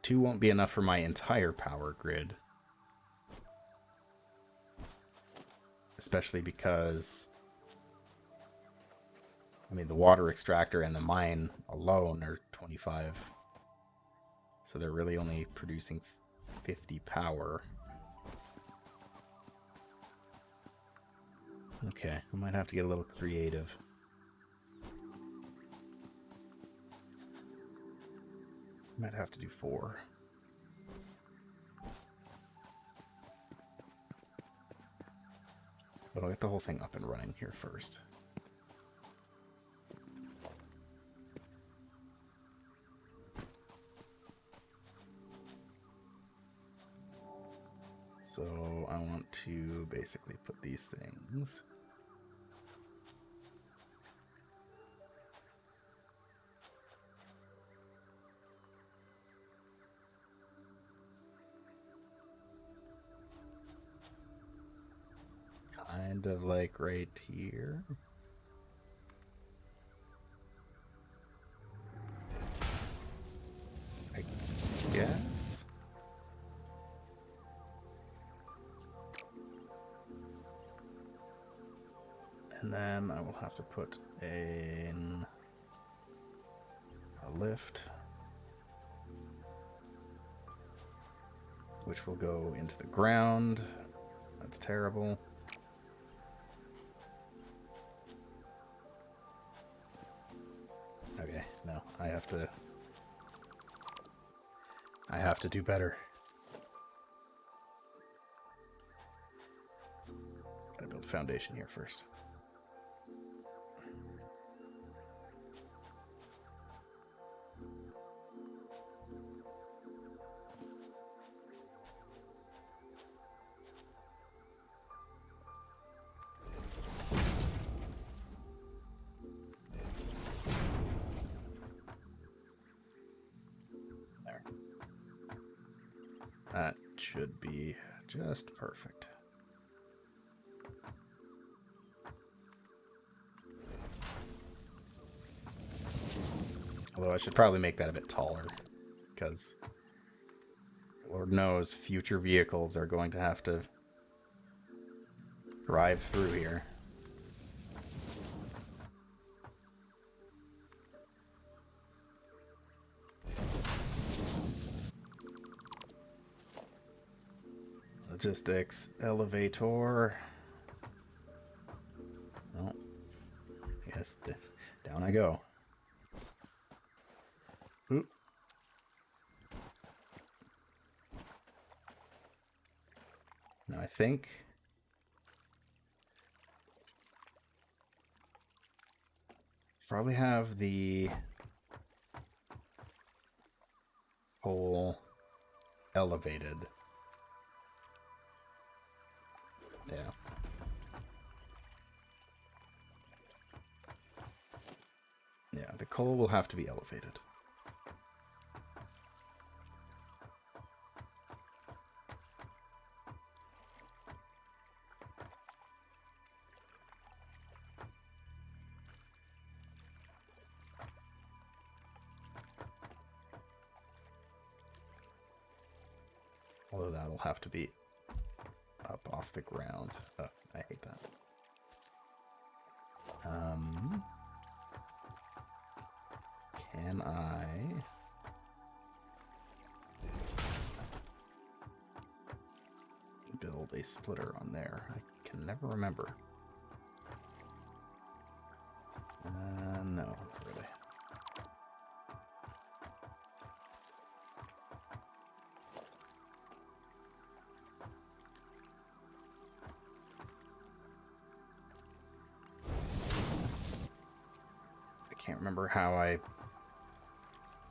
Two won't be enough for my entire power grid. Especially because, I mean, the water extractor and the mine alone are 25. So they're really only producing 50 power. Okay, I might have to get a little creative. Might have to do 4. But I'll get the whole thing up and running here first. So I want to basically put these things kind of like right here. I guess. And then I will have to put in a lift, which will go into the ground. That's terrible. Okay, no, I have to do better. Gotta build a foundation here first. There. That should be just perfect. Although I should probably make that a bit taller, because Lord knows future vehicles are going to have to drive through here. Logistics elevator. Oh, yes, down I go. Oop. Now I think probably have the whole elevated. Yeah. Yeah, the coal will have to be elevated. Although that'll have to be up off the ground. Oh, I hate that. Can I build a splitter on there? I can never remember. No, not really. I can't remember how I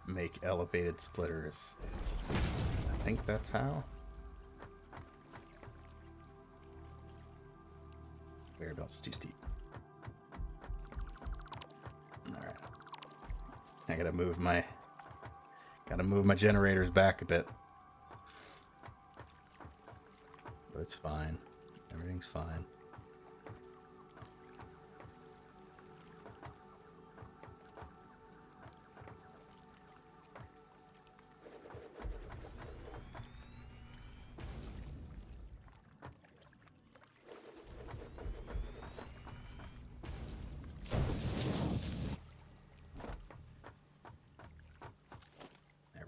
make elevated splitters. I think that's how. Variable's too steep. Alright. I gotta move my generators back a bit. But it's fine. Everything's fine.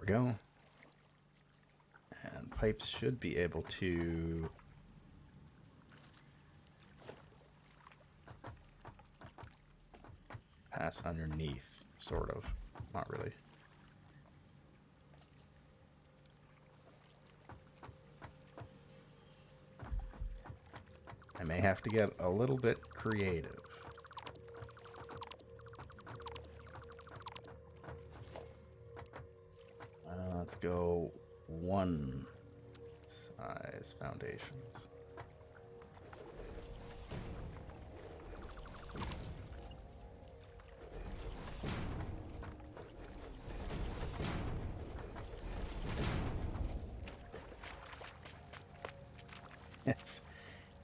Go. And pipes should be able to pass underneath, sort of. Not really. I may have to get a little bit creative. Let's go one size foundations.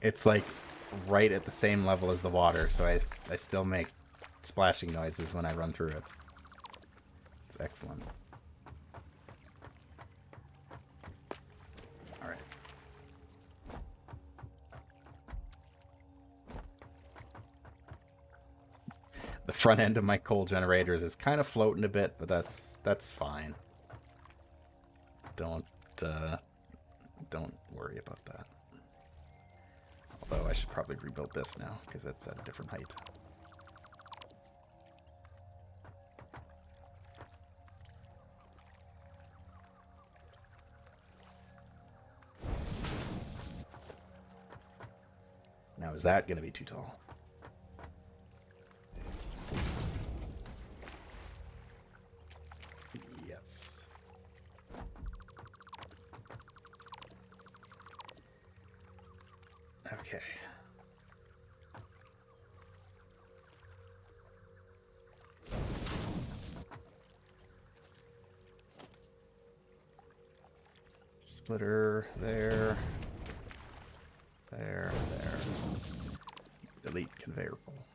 It's like right at the same level as the water, so I still make splashing noises when I run through it. It's excellent. The front end of my coal generators is kind of floating a bit, but that's fine. Don't worry about that. Although I should probably rebuild this now because it's at a different height. Now is that going to be too tall? Yes. Okay. Splitter there. There. Delete conveyor pole.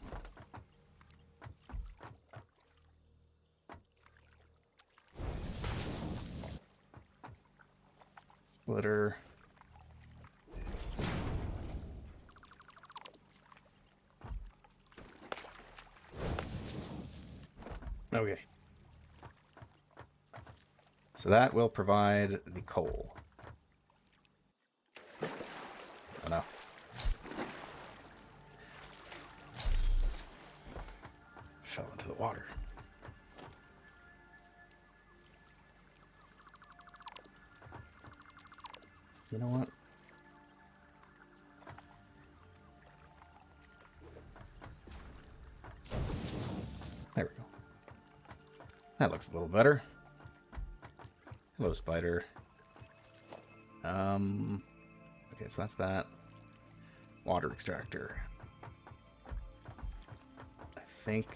Splitter. Okay. So that will provide the coal. Oh no. Fell into the water. You know what? There we go. That looks a little better. Hello, spider. Okay, so that's that. Water extractor. I think...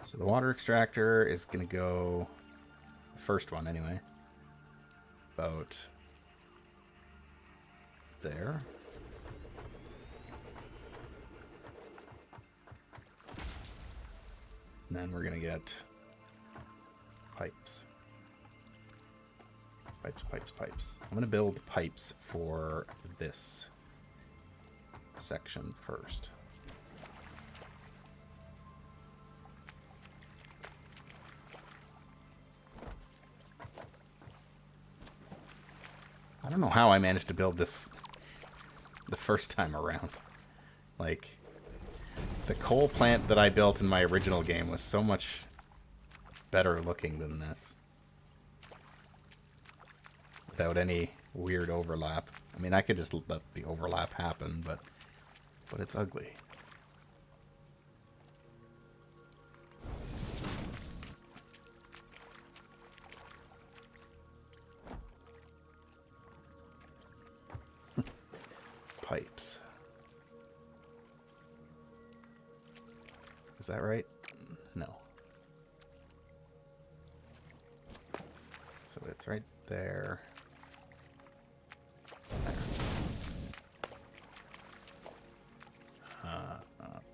So the water extractor is going to go... The first one, anyway. About... there. And then we're going to get... pipes. Pipes. I'm going to build pipes for this section first. I don't know how I managed to build this the first time around. Like, the coal plant that I built in my original game was so much better looking than this. Without any weird overlap. I mean, I could just let the overlap happen, but it's ugly. Pipes. Is that right? No. So it's right there.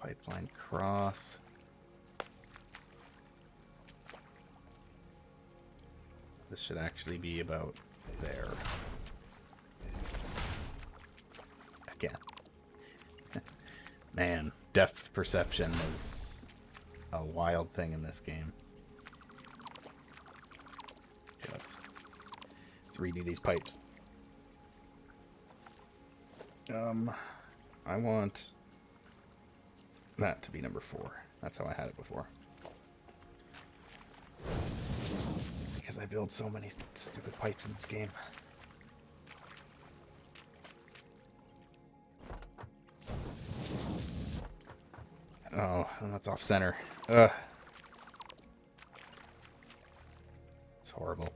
Pipeline cross. This should actually be about there. Again. Man, depth perception is a wild thing in this game. Okay, let's redo these pipes. I want that to be number 4. That's how I had it before. Because I build so many stupid pipes in this game. Oh, and that's off center. Ugh. It's horrible.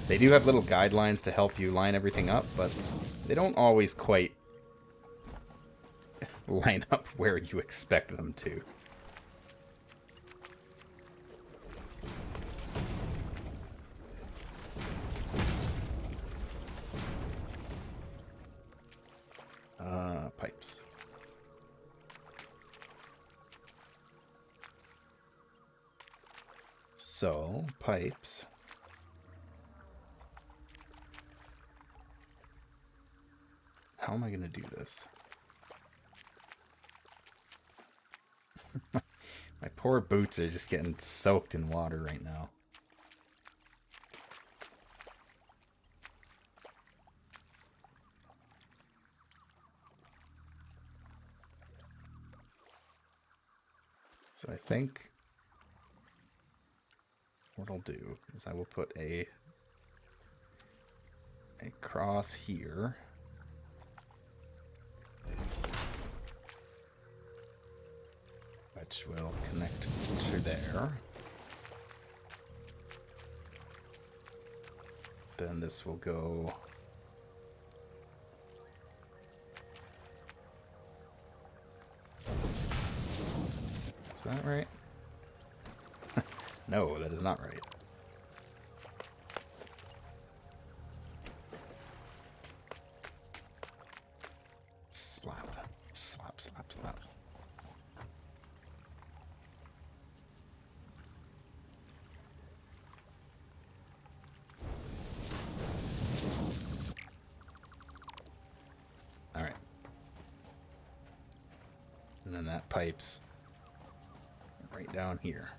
They do have little guidelines to help you line everything up, but they don't always quite line up where you expect them to. Pipes. So, pipes. How am I going to do this? My poor boots are just getting soaked in water right now. So I think what I'll do is I will put a cross here. Which will connect to there. Then this will go Is that right? No, that is not right. Slap. Slap, slap, slap. Alright. And then that pipes right down here.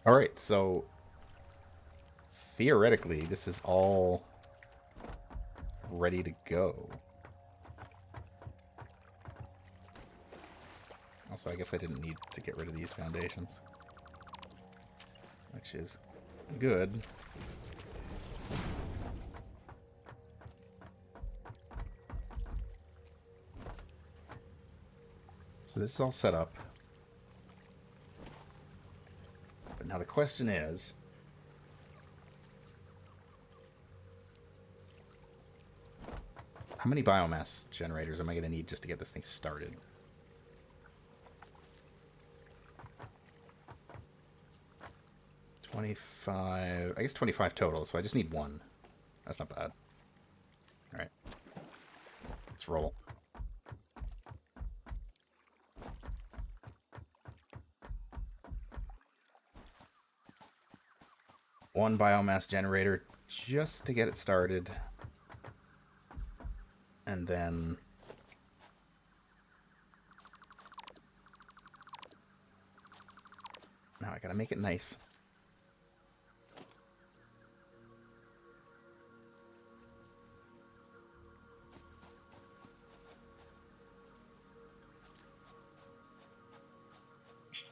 Alright, so theoretically this is all ready to go. Also, I guess I didn't need to get rid of these foundations, which is good. So this is all set up. But now the question is... how many biomass generators am I going to need just to get this thing started? 25... I guess 25 total, so I just need one. That's not bad. Alright. Let's roll. One biomass generator just to get it started. And then... now I gotta make it nice.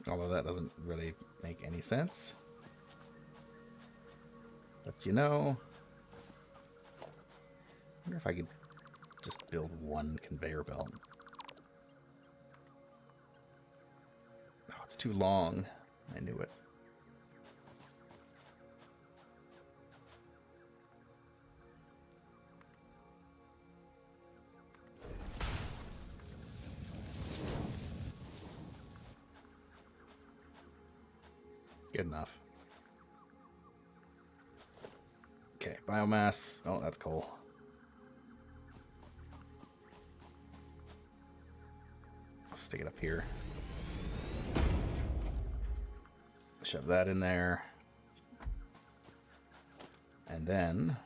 Although that doesn't really make any sense. But you know... I wonder if I could just build one conveyor belt. Oh, it's too long. I knew it. Good enough. Okay, biomass. Oh, that's coal. I'll stick it up here. Shove that in there. And then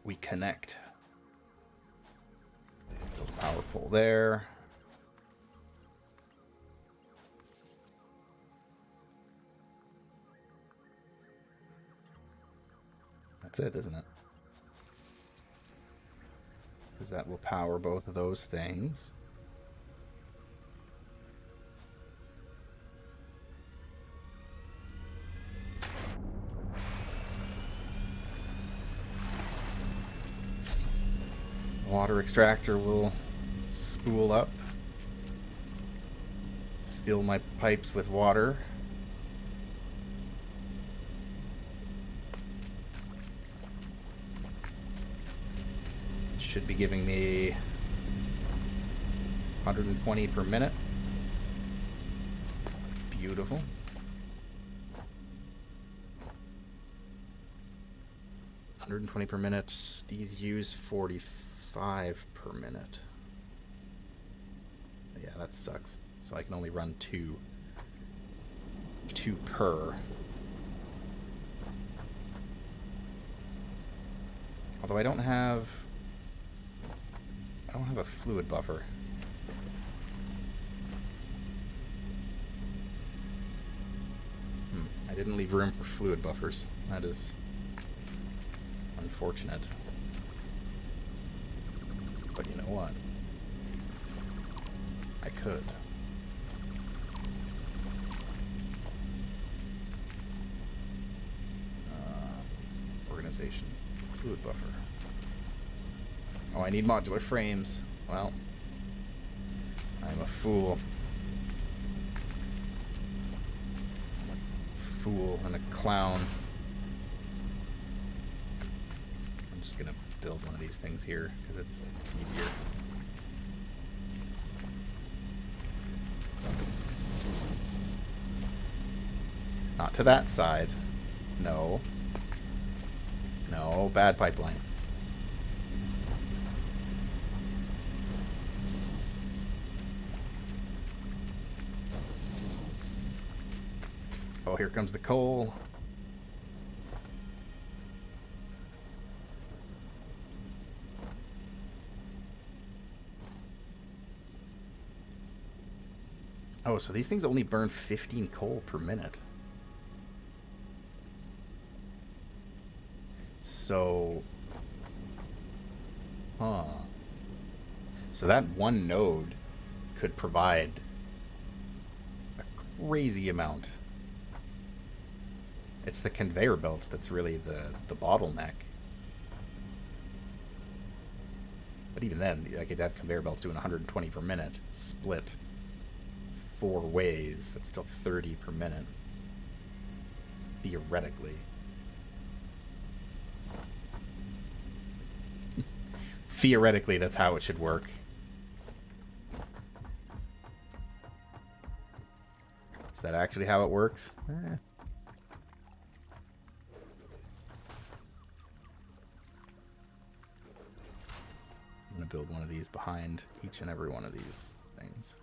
we connect. Build a power pole there. That's it, isn't it? Because that will power both of those things. Water extractor will spool up. Fill my pipes with water. Should be giving me 120 per minute. Beautiful. $120 per minute. These use 45 per minute. Yeah, that sucks. So I can only run two per. Although I don't have a fluid buffer. I didn't leave room for fluid buffers. That is unfortunate. But you know what? I could. Organization. Fluid buffer. Oh, I need modular frames. Well, I'm a fool. Fool and a clown. I'm just gonna build one of these things here because it's easier. Not to that side. No. No, bad pipeline. Oh, here comes the coal. Oh, so these things only burn 15 coal per minute. So... huh. So that one node could provide a crazy amount. It's the conveyor belts that's really the bottleneck. But even then, I could have conveyor belts doing 120 per minute, split 4 ways. That's still 30 per minute. Theoretically. Theoretically, that's how it should work. Is that actually how it works? Eh. I'm going to build one of these behind each and every one of these things.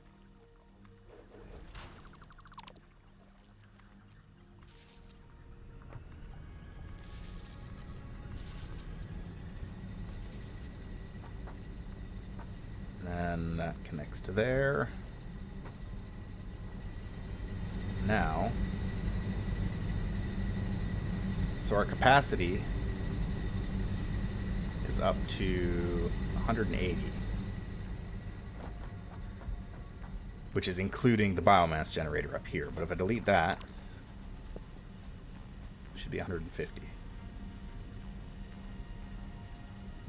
And that connects to there. Now, so our capacity is up to 180, which is including the biomass generator up here. But if I delete that, it should be 150.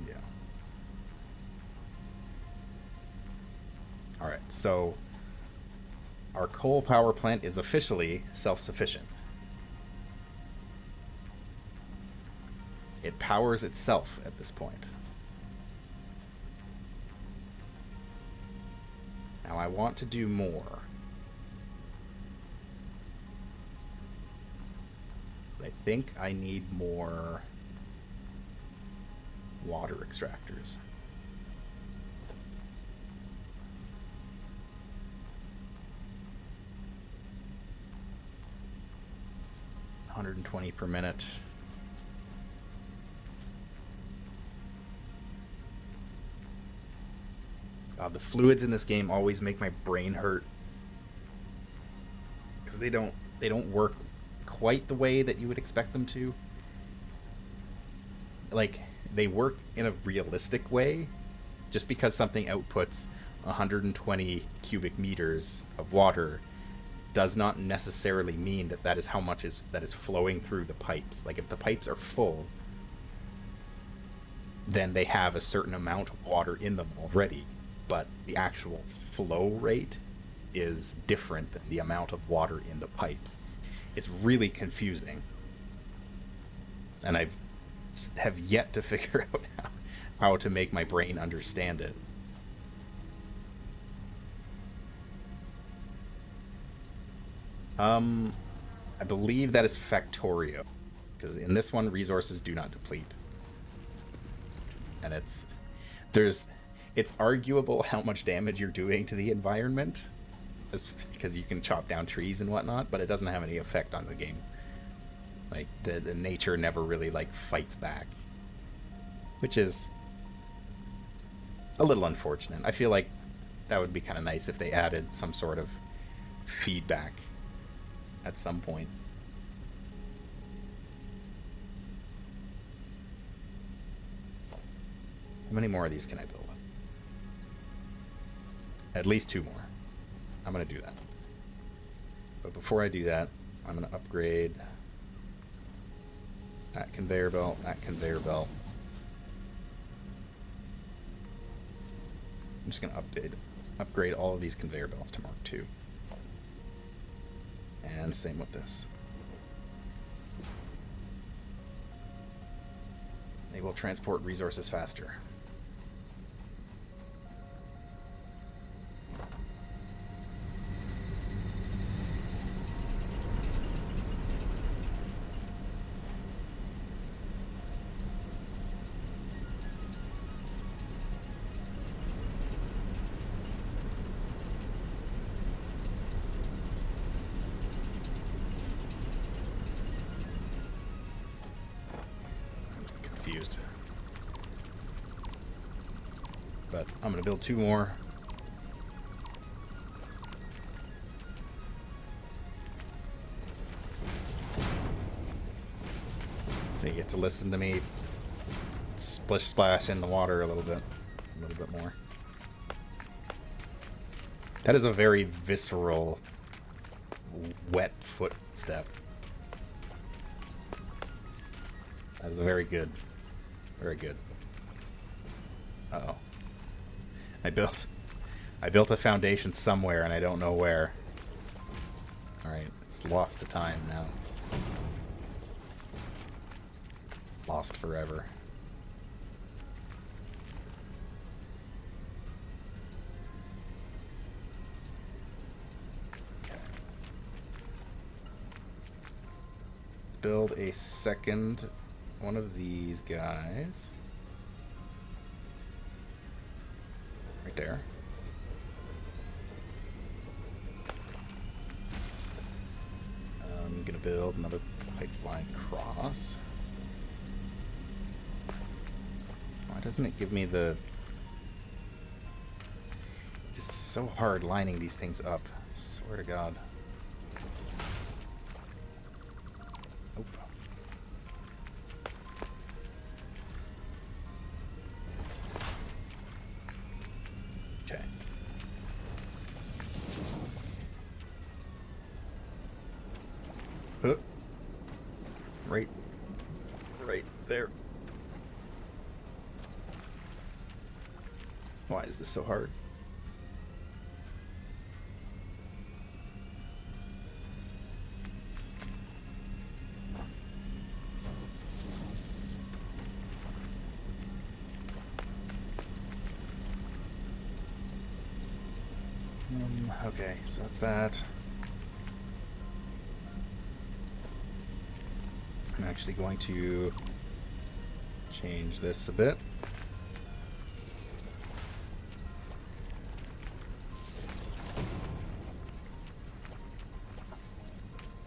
Yeah. All right, so our coal power plant is officially self-sufficient. It powers itself at this point. Now I want to do more. But I think I need more water extractors. $120 per minute. The fluids in this game always make my brain hurt because they don't work quite the way that you would expect them to. Like, they work in a realistic way. Just because something outputs 120 cubic meters of water does not necessarily mean that that is how much that is flowing through the pipes. Like, if the pipes are full, then they have a certain amount of water in them already. But the actual flow rate is different than the amount of water in the pipes. It's really confusing. And I have yet to figure out how to make my brain understand it. I believe that is Factorio, because in this one, resources do not deplete. And it's arguable how much damage you're doing to the environment, because you can chop down trees and whatnot, but it doesn't have any effect on the game. Like, the nature never really, like, fights back, which is a little unfortunate. I feel like that would be kind of nice if they added some sort of feedback at some point. How many more of these can I build? At least 2 more. I'm going to do that. But before I do that, I'm going to upgrade that conveyor belt, that conveyor belt. I'm just going to upgrade all of these conveyor belts to Mark II. And same with this. They will transport resources faster. But I'm going to build 2 more. So you get to listen to me splish splash in the water a little bit more. That is a very visceral, wet footstep. That is very good. Very good. Uh-oh. I built a foundation somewhere and I don't know where. Alright, it's lost to time now. Lost forever. Okay. Let's build a second one of these guys. Right there. I'm gonna build another pipeline cross. Why doesn't it give me the... It's so hard lining these things up. I swear to God. Nope. Okay. Right there. Why is this so hard? Okay, so that's that. I'm actually going to change this a bit.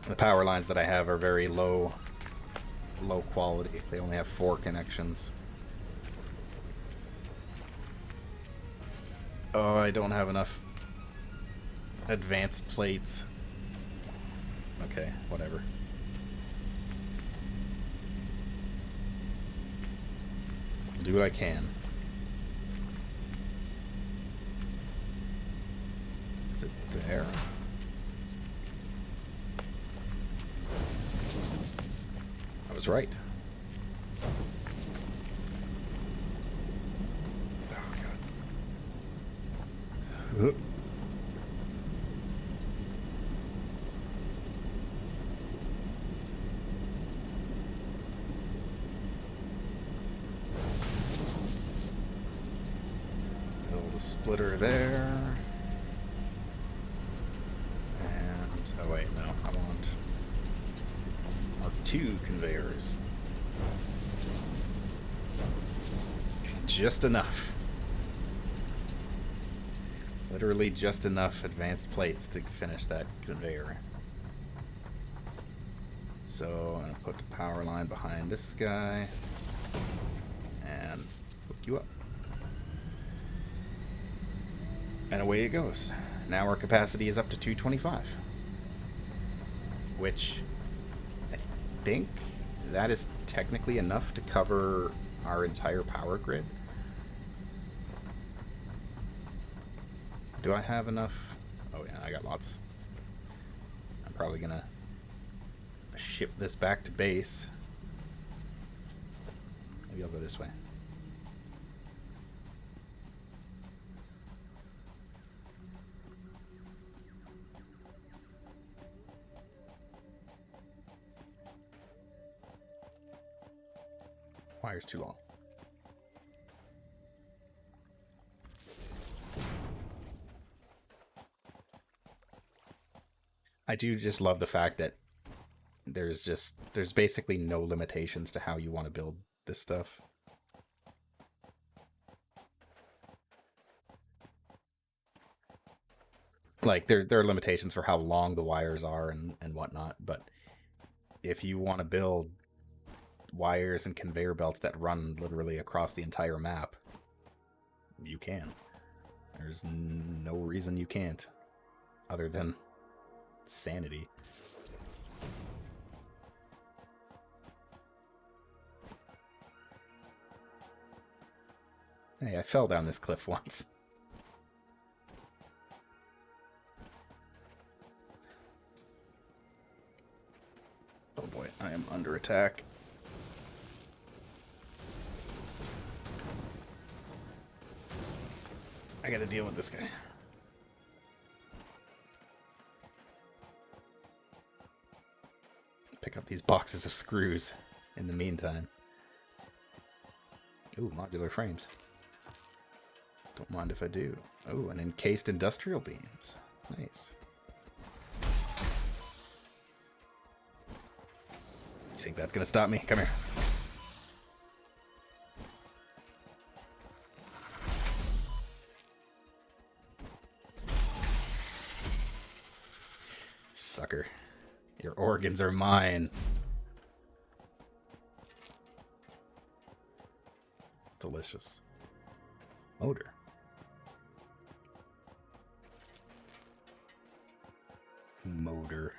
The power lines that I have are very low quality. They only have 4 connections. Oh, I don't have enough advanced plates. Okay, whatever. I'll do what I can. Is it there? I was right. Oh, God. Oop. Build a splitter there. And, oh wait, no, I want Mark II conveyors. Just enough. Literally just enough advanced plates to finish that conveyor. So I'm going to put the power line behind this guy and hook you up. And away it goes. Now our capacity is up to 225. Which I think that is technically enough to cover our entire power grid. Do I have enough? Oh yeah, I got lots. I'm probably gonna ship this back to base. Maybe I'll go this way. Wire's too long. I do just love the fact that there's basically no limitations to how you want to build this stuff. Like there are limitations for how long the wires are and whatnot, but if you want to build wires and conveyor belts that run literally across the entire map, you can. There's no reason you can't, other than sanity. Hey, I fell down this cliff once. Oh boy, I am under attack. I gotta deal with this guy. these boxes of screws in the meantime. Ooh, modular frames. Don't mind if I do. Oh, and encased industrial beams. Nice. You think that's gonna stop me? Come here. Sucker. Your organs are mine. Delicious. Odor. Motor.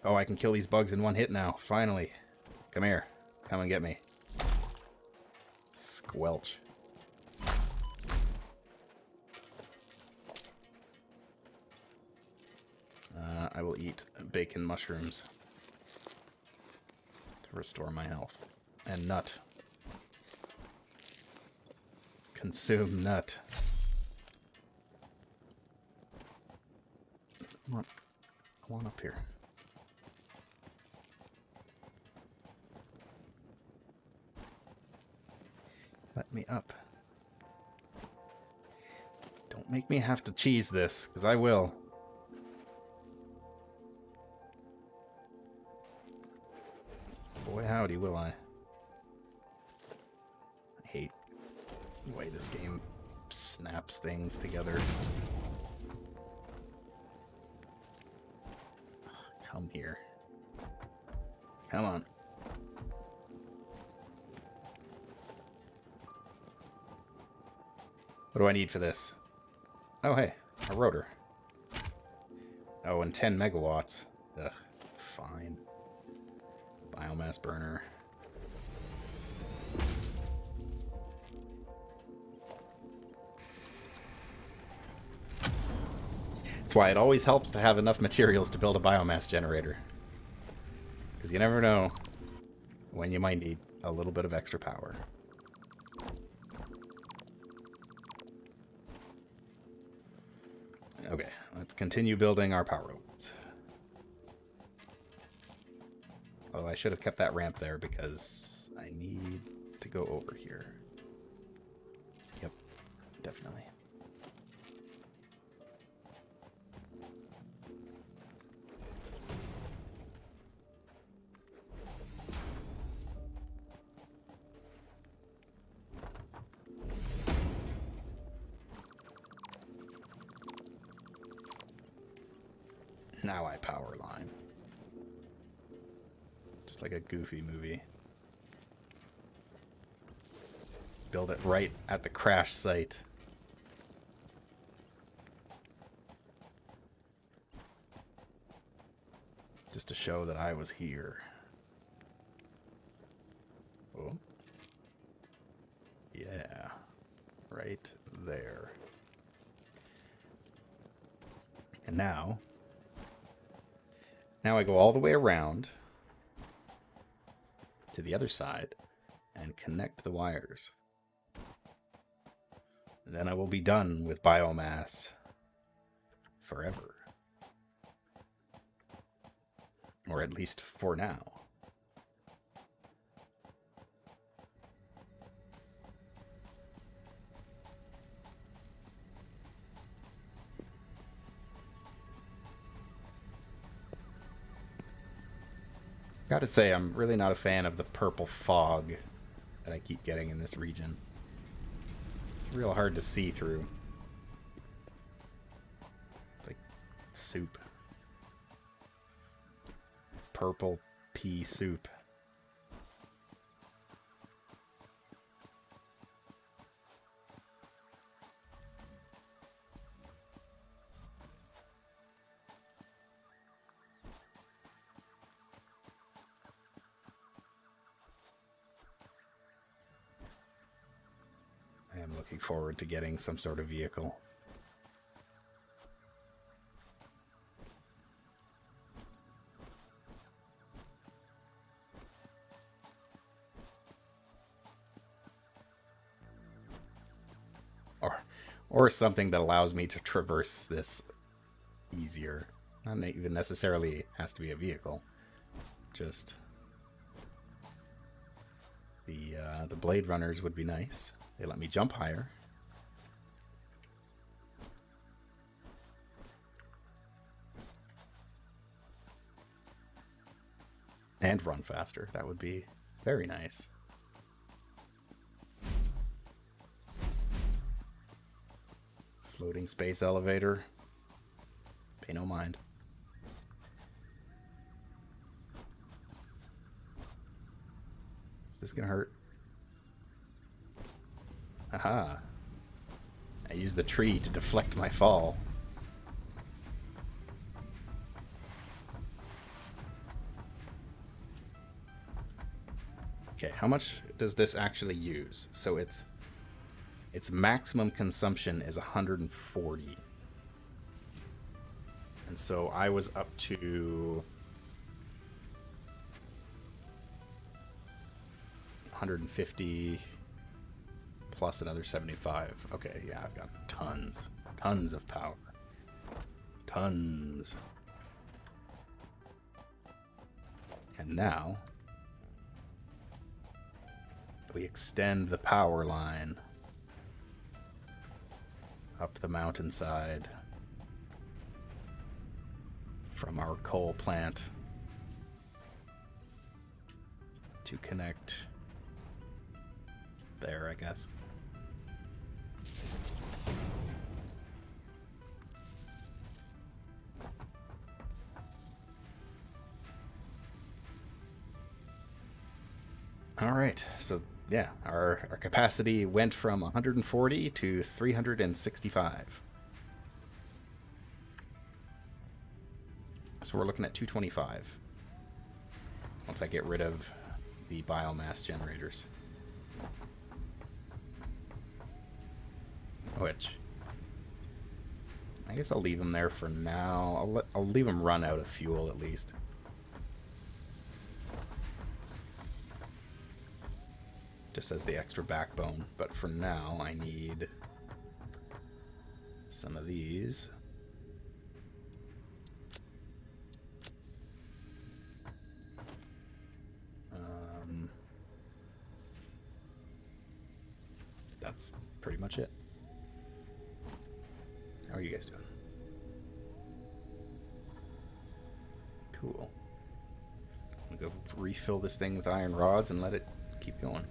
Oh, I can kill these bugs in one hit now. Finally. Come here. Come and get me. Squelch. I will eat bacon mushrooms to restore my health. And nut. Consume nut. Come on up here. Let me up. Don't make me have to cheese this, because I will. Boy, howdy, will I. I hate the way this game snaps things together. Come here. Come on. What do I need for this? Oh, hey, a rotor. Oh, and 10 megawatts. Ugh, fine. Biomass burner. That's why it always helps to have enough materials to build a biomass generator. Because you never know when you might need a little bit of extra power. Okay, let's continue building our power lines. Oh, I should have kept that ramp there because I need to go over here. Yep, definitely. Now I power line. Just like a Goofy movie. Build it right at the crash site. Just to show that I was here. Oh. Yeah. Right there. And now I go all the way around to the other side and connect the wires. And then I will be done with biomass forever. Or at least for now. Gotta say, I'm really not a fan of the purple fog that I keep getting in this region. It's real hard to see through. It's like soup. Purple pea soup. I am looking forward to getting some sort of vehicle. Or something that allows me to traverse this easier. Not even necessarily has to be a vehicle. Just the Blade Runners would be nice. They let me jump higher. And run faster. That would be very nice. Floating space elevator. Pay no mind. Is this gonna hurt? Aha. I used the tree to deflect my fall. Okay, how much does this actually use? So its maximum consumption is 140. And so I was up to 150 plus another 75. Okay, yeah, I've got tons of power. Tons. And now we extend the power line up the mountainside from our coal plant to connect there, I guess. All right, so yeah, our capacity went from 140 to 365. So we're looking at 225 once I get rid of the biomass generators. Which, I guess I'll leave them there for now. I'll leave them run out of fuel at least. Just as the extra backbone. But for now, I need some of these. That's pretty much it. How are you guys doing? Cool. I'm gonna go refill this thing with iron rods and let it keep going.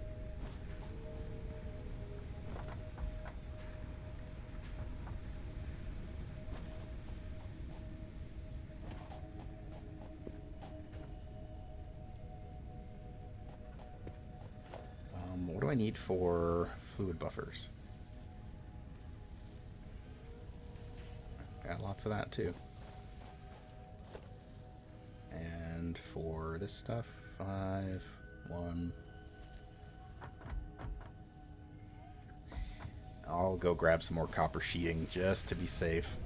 What do I need for fluid buffers? Got lots of that too. And for this stuff, 5, 1. I'll go grab some more copper sheeting just to be safe,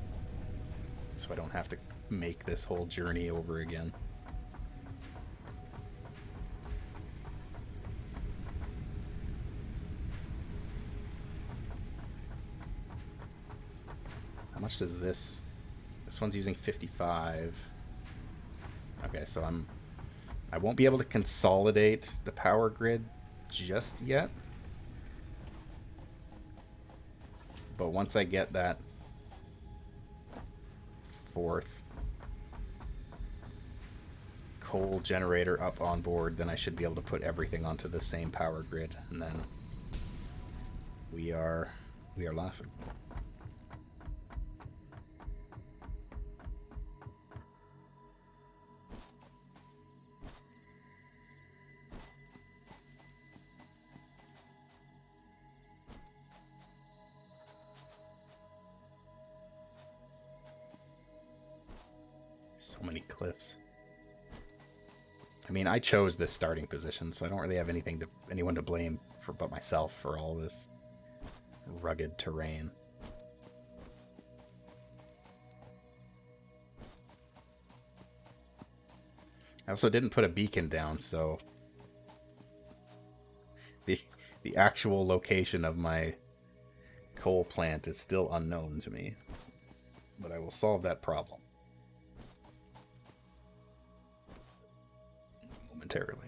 so I don't have to make this whole journey over again. How much does this one's using 55. Okay, so I won't be able to consolidate the power grid just yet. But once I get that fourth coal generator up on board, then I should be able to put everything onto the same power grid, and then we are laughing. So many cliffs. I mean, I chose this starting position, so I don't really have anyone to blame for but myself for all this rugged terrain. I also didn't put a beacon down, so the actual location of my coal plant is still unknown to me. But I will solve that problem momentarily.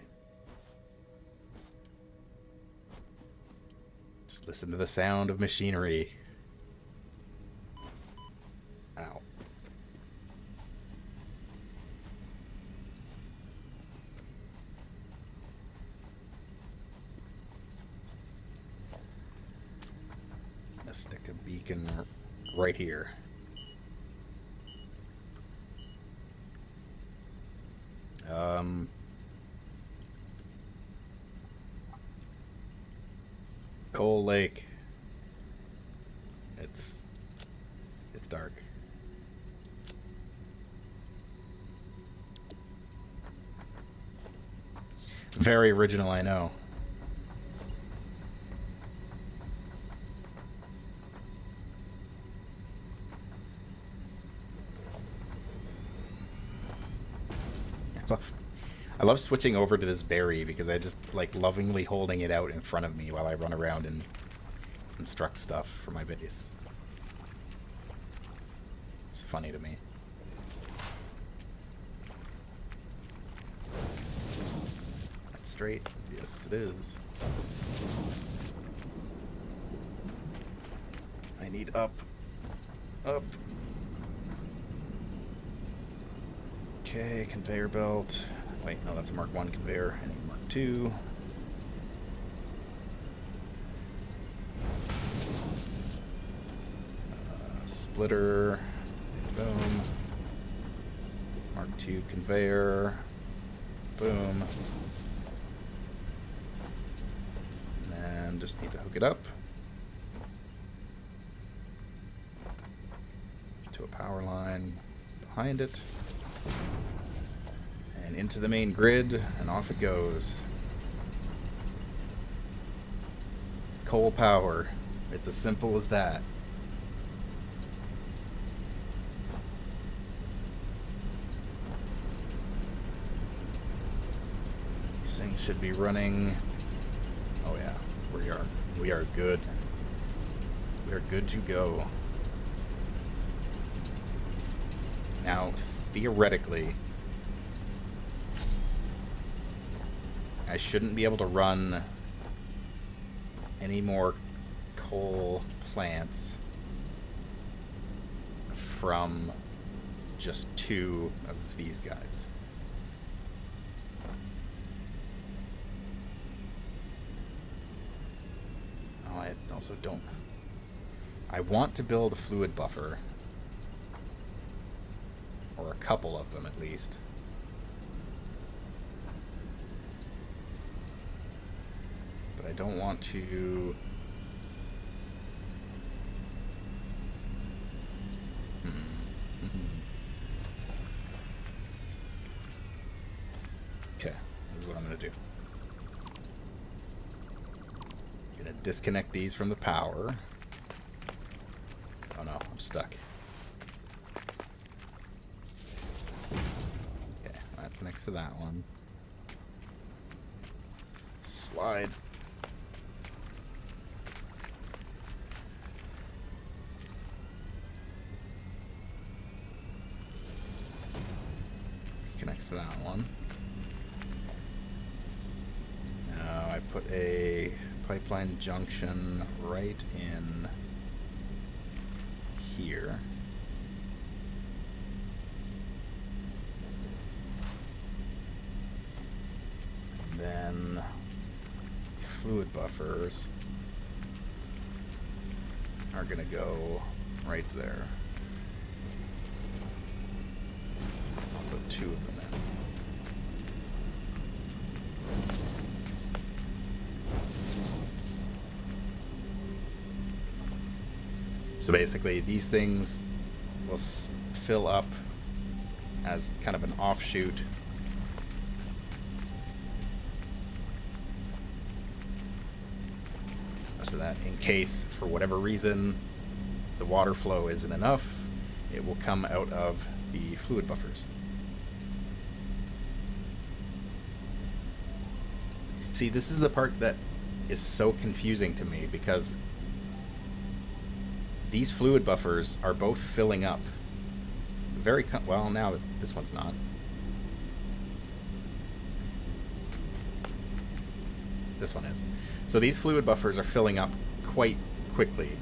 Just listen to the sound of machinery. Ow. I'm gonna stick a beacon right here. Coal Lake. It's dark. Very original, I know. I love switching over to this berry because I just like lovingly holding it out in front of me while I run around and construct stuff for my base. It's funny to me. That's straight. Yes, it is. I need up. Up. Okay, conveyor belt. Wait, no, that's a Mark 1 conveyor. I need Mark 2. Splitter. Boom. Mark 2 conveyor. Boom. And then just need to hook it up to a power line behind it. And into the main grid, and off it goes. Coal power. It's as simple as that. This thing should be running. Oh yeah, we are good. We are good to go. Now, theoretically, I shouldn't be able to run any more coal plants from just 2 of these guys. Oh, I also don't... I want to build a fluid buffer. Or a couple of them, at least. But I don't want to... Okay, this is what I'm going to do. I'm going to disconnect these from the power. Oh no, I'm stuck. Okay, that connects to that one. Slide. Connects to that one. Now I put a pipeline junction right in here. And then fluid buffers are gonna go right there. I'll put 2 of them in. So basically, these things will fill up as kind of an offshoot. So that in case, for whatever reason, the water flow isn't enough, it will come out of the fluid buffers. See, this is the part that is so confusing to me, because these fluid buffers are both filling up. Well, now this one's not. This one is. So these fluid buffers are filling up quite quickly.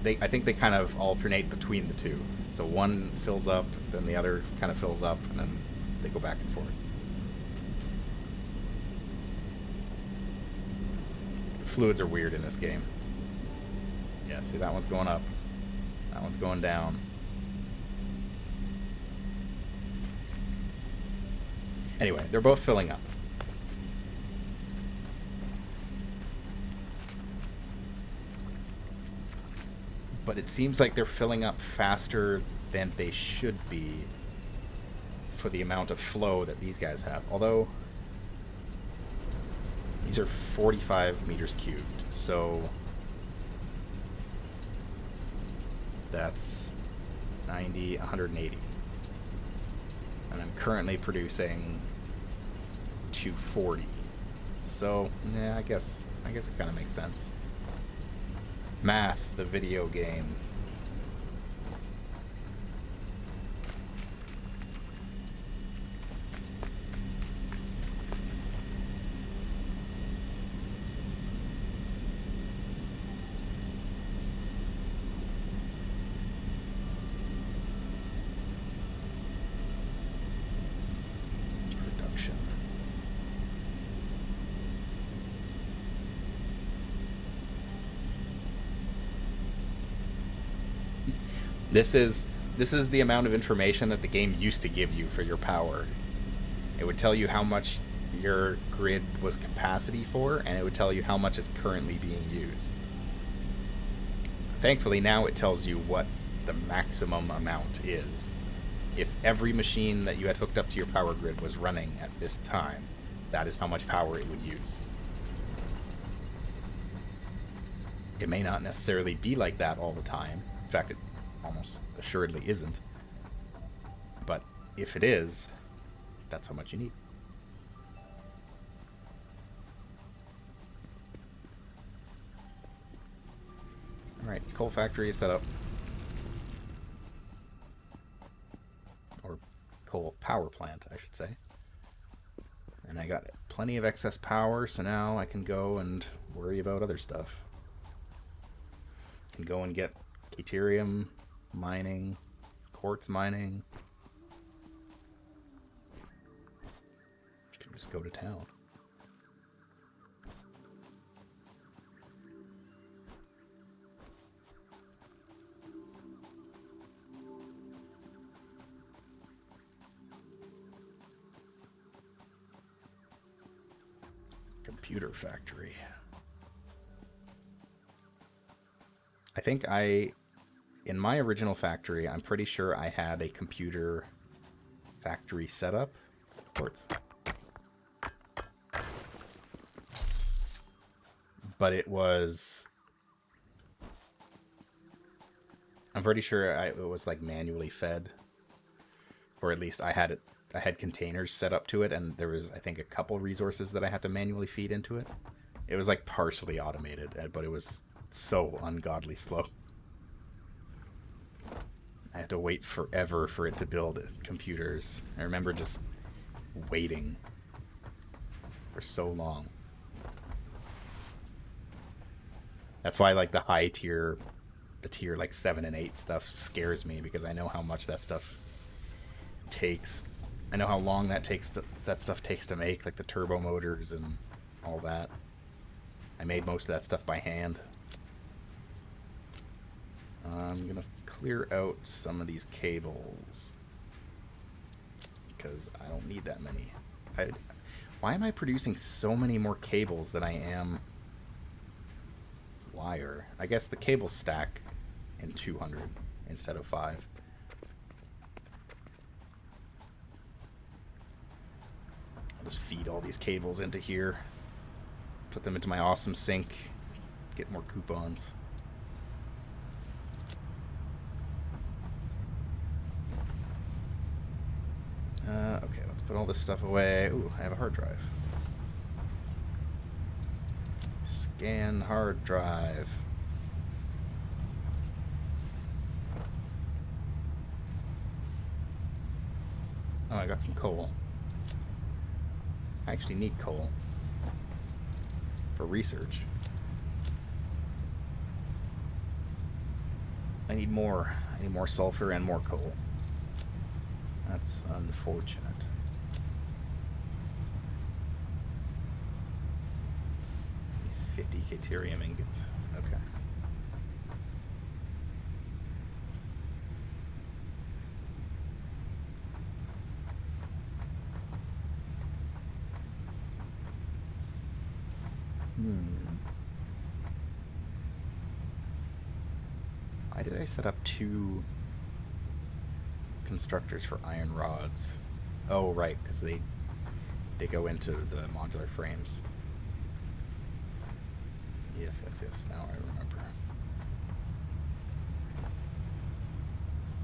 I think they kind of alternate between the two. So one fills up, then the other kind of fills up, and then they go back and forth. The fluids are weird in this game. Yeah, see, that one's going up. That one's going down. Anyway, they're both filling up. But it seems like they're filling up faster than they should be for the amount of flow that these guys have. Although, these are 45 meters cubed, so that's 90, 180. And I'm currently producing 240. So, yeah, I guess it kind of makes sense. Math, the video game. Production. This is the amount of information that the game used to give you for your power. It would tell you how much your grid was capacity for, and it would tell you how much is currently being used. Thankfully, now it tells you what the maximum amount is. If every machine that you had hooked up to your power grid was running at this time, that is how much power it would use. It may not necessarily be like that all the time. In fact, it almost assuredly isn't. But if it is, that's how much you need. Alright, coal factory is set up. Or coal power plant, I should say. And I got plenty of excess power, so now I can go and worry about other stuff. I can go and get Deuterium mining, quartz mining. You can just go to town. Computer factory. I think in my original factory, I'm pretty sure I had a computer factory setup. Quartz. But it was... I'm pretty sure it was like manually fed. Or at least I had containers set up to it, and there was, I think, a couple resources that I had to manually feed into it. It was like partially automated, but it was so ungodly slow. I had to wait forever for it to build computers. I remember just waiting for so long. That's why like the high tier, the tier like 7 and 8 stuff scares me, because I know how much that stuff takes. I know how long that stuff takes to make, like the turbo motors and all that. I made most of that stuff by hand. I'm gonna clear out some of these cables because I don't need that many. Why am I producing so many more cables than I am wire? I guess the cables stack in 200 instead of 5. I'll just feed all these cables into here, put them into my awesome sink, get more coupons. Okay, let's put all this stuff away. Ooh, I have a hard drive. Scan hard drive. Oh, I got some coal. I actually need coal for research. I need more. I need more sulfur and more coal. That's unfortunate. Need 50 caterium ingots. Okay. Why did I set up 2 constructors for iron rods? Oh, right, because they go into the modular frames. Yes, now I remember.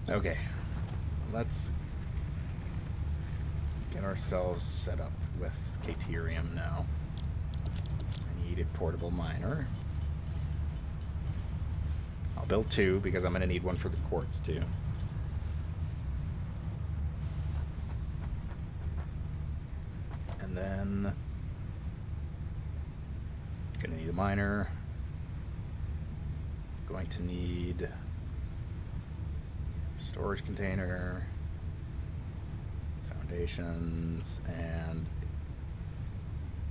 Okay, let's get ourselves set up with caterium now. I need a portable miner. I'll build 2 because I'm going to need one for the quartz too. And then gonna need a miner. Going to need storage container, foundations, and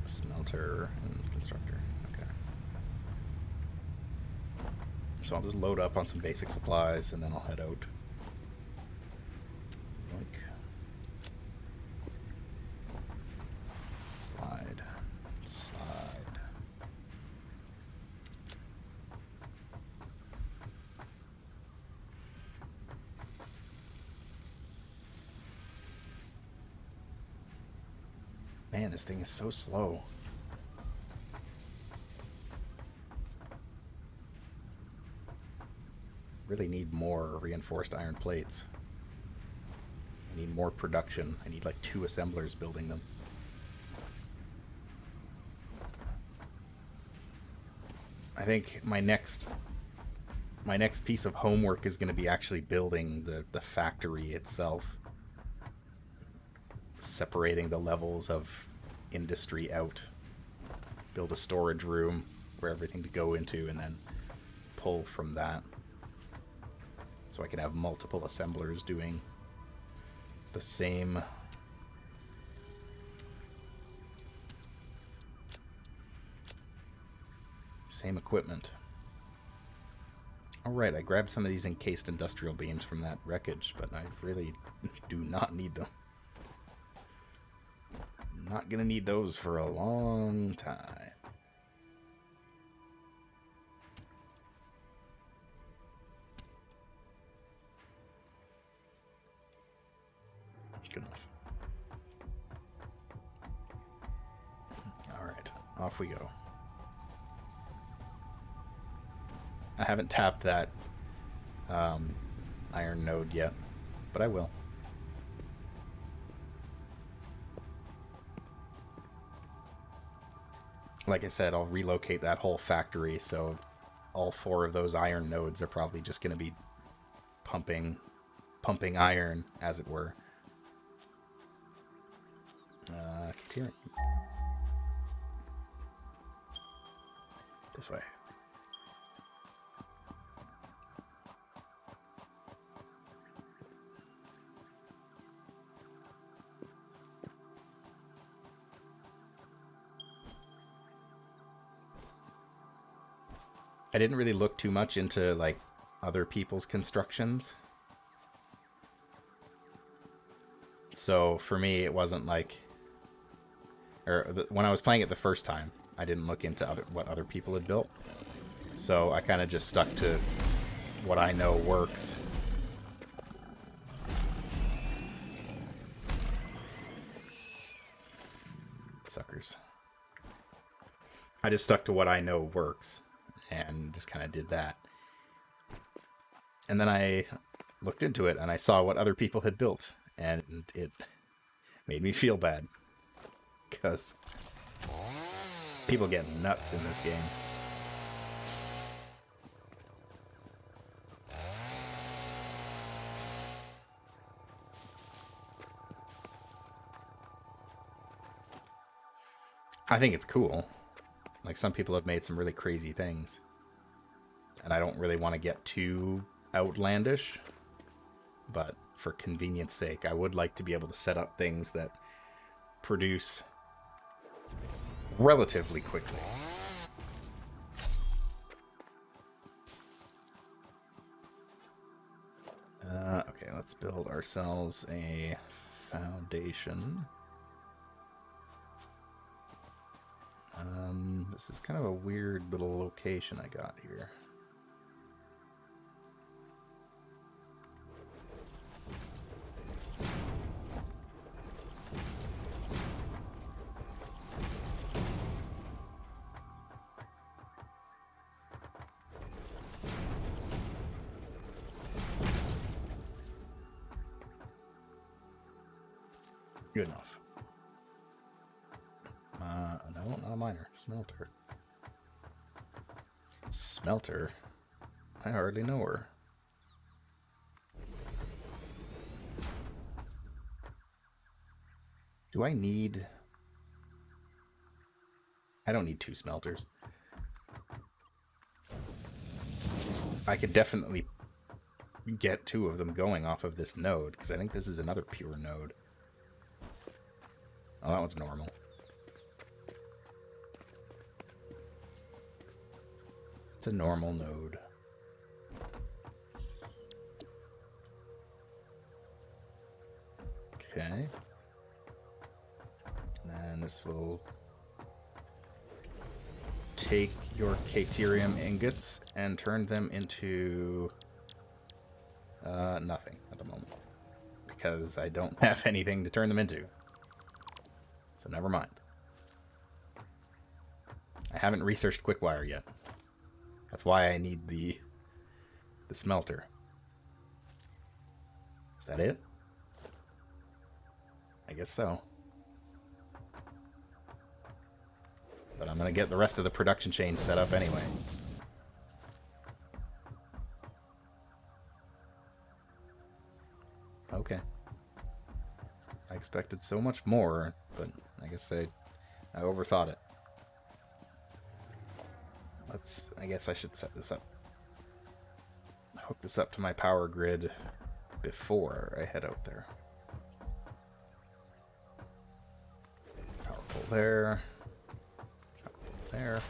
smelter and constructor. Okay. So I'll just load up on some basic supplies and then I'll head out. Slide. Man, this thing is so slow. Really need more reinforced iron plates. I need more production. I need like 2 assemblers building them. I think my next piece of homework is going to be actually building the factory itself. Separating the levels of industry out. Build a storage room for everything to go into and then pull from that. So I can have multiple assemblers doing the same equipment. Alright, I grabbed some of these encased industrial beams from that wreckage, but I really do not need them. Not gonna need those for a long time. Good enough. Alright, off we go. I haven't tapped that iron node yet, but I will. Like I said, I'll relocate that whole factory, so all 4 of those iron nodes are probably just going to be pumping iron, as it were. This way. I didn't really look too much into like other people's constructions. So for me, it wasn't like, when I was playing it the first time, I didn't look into what other people had built. So I kind of just stuck to what I know works. Suckers. I just stuck to what I know works and just kind of did that. And then I looked into it and I saw what other people had built, and it made me feel bad because people get nuts in this game. I think it's cool. Like, some people have made some really crazy things. And I don't really want to get too outlandish. But for convenience sake, I would like to be able to set up things that produce relatively quickly. Okay, let's build ourselves a foundation. This is kind of a weird little location I got here. Good enough. No, not a miner. Smelter. Smelter? I hardly know her. Do I need... I don't need 2 smelters. I could definitely get 2 of them going off of this node, because I think this is another pure node. Oh, that one's normal. It's a normal node. Okay. And then this will take your Caterium ingots and turn them into nothing at the moment. Because I don't have anything to turn them into. So never mind. I haven't researched Quickwire yet. That's why I need the smelter. Is that it? I guess so. But I'm going to get the rest of the production chain set up anyway. Okay. I expected so much more, but I guess I overthought it. I guess I should set this up. Hook this up to my power grid before I head out there. Power pole there. Power pole there.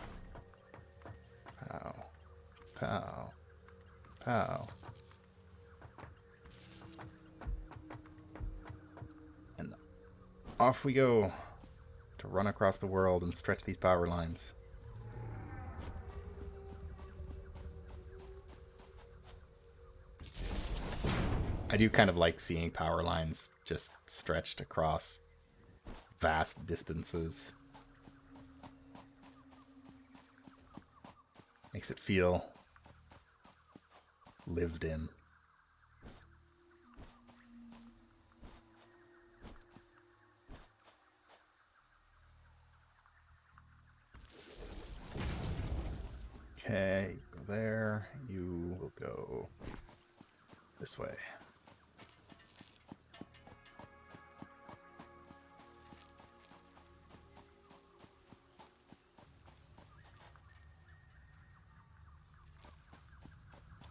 Pow. Pow. Pow. And off we go to run across the world and stretch these power lines. I do kind of like seeing power lines just stretched across vast distances. Makes it feel lived in. Okay, go there. You will go this way.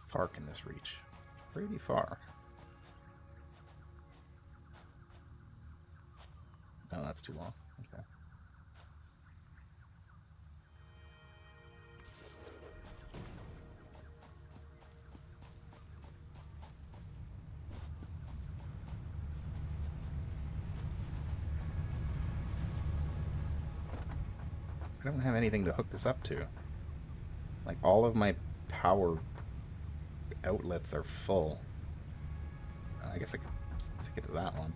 Far can this reach? Pretty far. No, that's too long. Okay. I don't have anything to hook this up to. Like, all of my power outlets are full. I guess I could stick it to that one.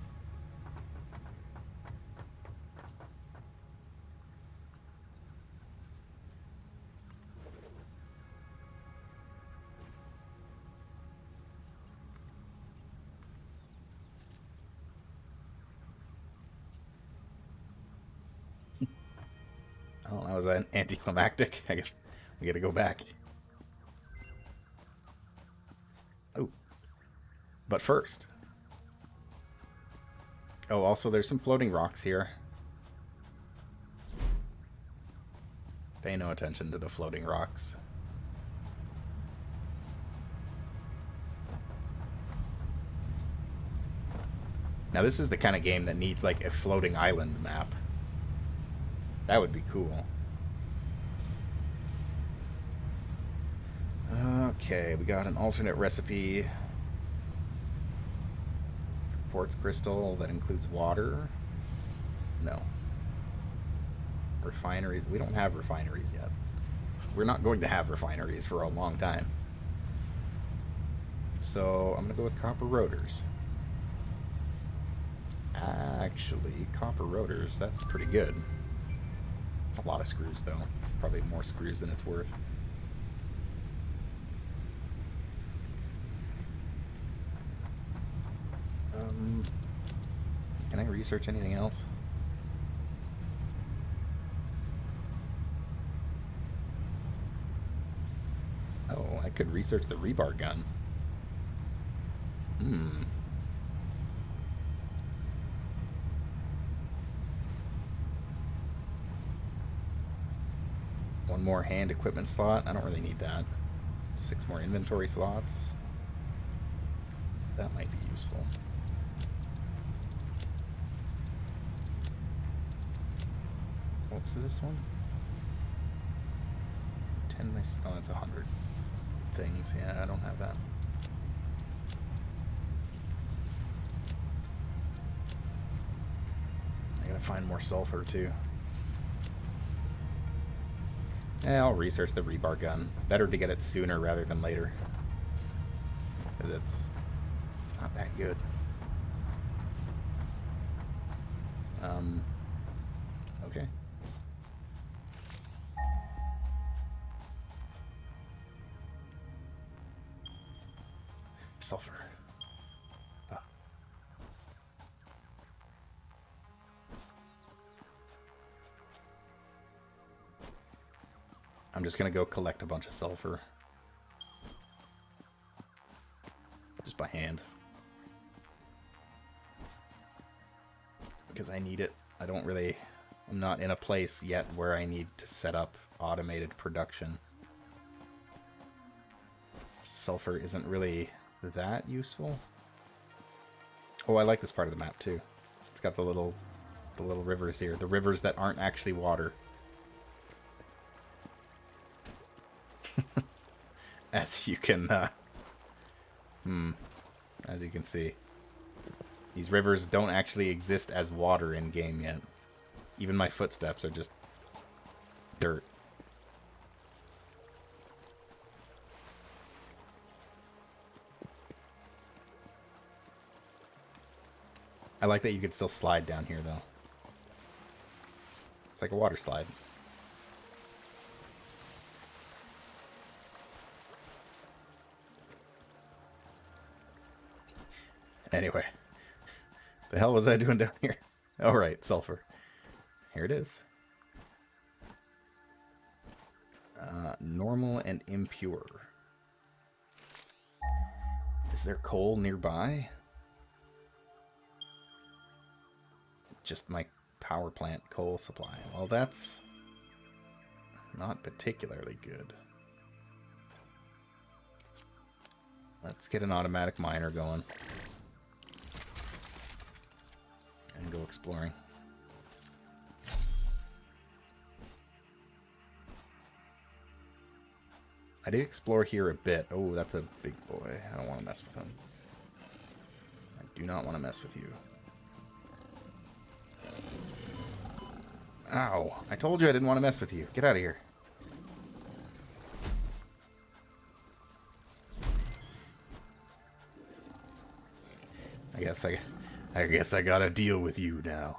Oh, that was an anticlimactic. I guess we gotta go back. Oh. But first. Oh, also there's some floating rocks here. Pay no attention to the floating rocks. Now this is the kind of game that needs like a floating island map. That would be cool. Okay, we got an alternate recipe. Quartz crystal that includes water. No. Refineries. We don't have refineries yet. We're not going to have refineries for a long time. So I'm going to go with copper rotors. Actually, copper rotors, that's pretty good. It's a lot of screws, though. It's probably more screws than it's worth. Can I research anything else? Oh, I could research the rebar gun. One more hand equipment slot. I don't really need that. 6 more inventory slots. That might be useful. What's this one? 10 nice. Oh, that's 100 things. Yeah, I don't have that. I gotta find more sulfur too. I'll research the rebar gun. Better to get it sooner rather than later. Because it's not that good. Okay. Sulfur. Ah. I'm just gonna go collect a bunch of sulfur. Just by hand. Because I need it. I'm not in a place yet where I need to set up automated production. Sulfur isn't really that useful. Oh, I like this part of the map too. It's got the little rivers here. The rivers that aren't actually water. As you can as you can see. These rivers don't actually exist as water in game yet. Even my footsteps are just dirt. I like that you could still slide down here, though. It's like a water slide. Anyway. The hell was I doing down here? All right, sulfur. Here it is. Normal and impure. Is there coal nearby? Just my power plant coal supply. Well, that's not particularly good. Let's get an automatic miner going. And go exploring. I did explore here a bit. Oh, that's a big boy. I don't want to mess with him. I do not want to mess with you. Ow. I told you I didn't want to mess with you. Get out of here. I guess I gotta deal with you now.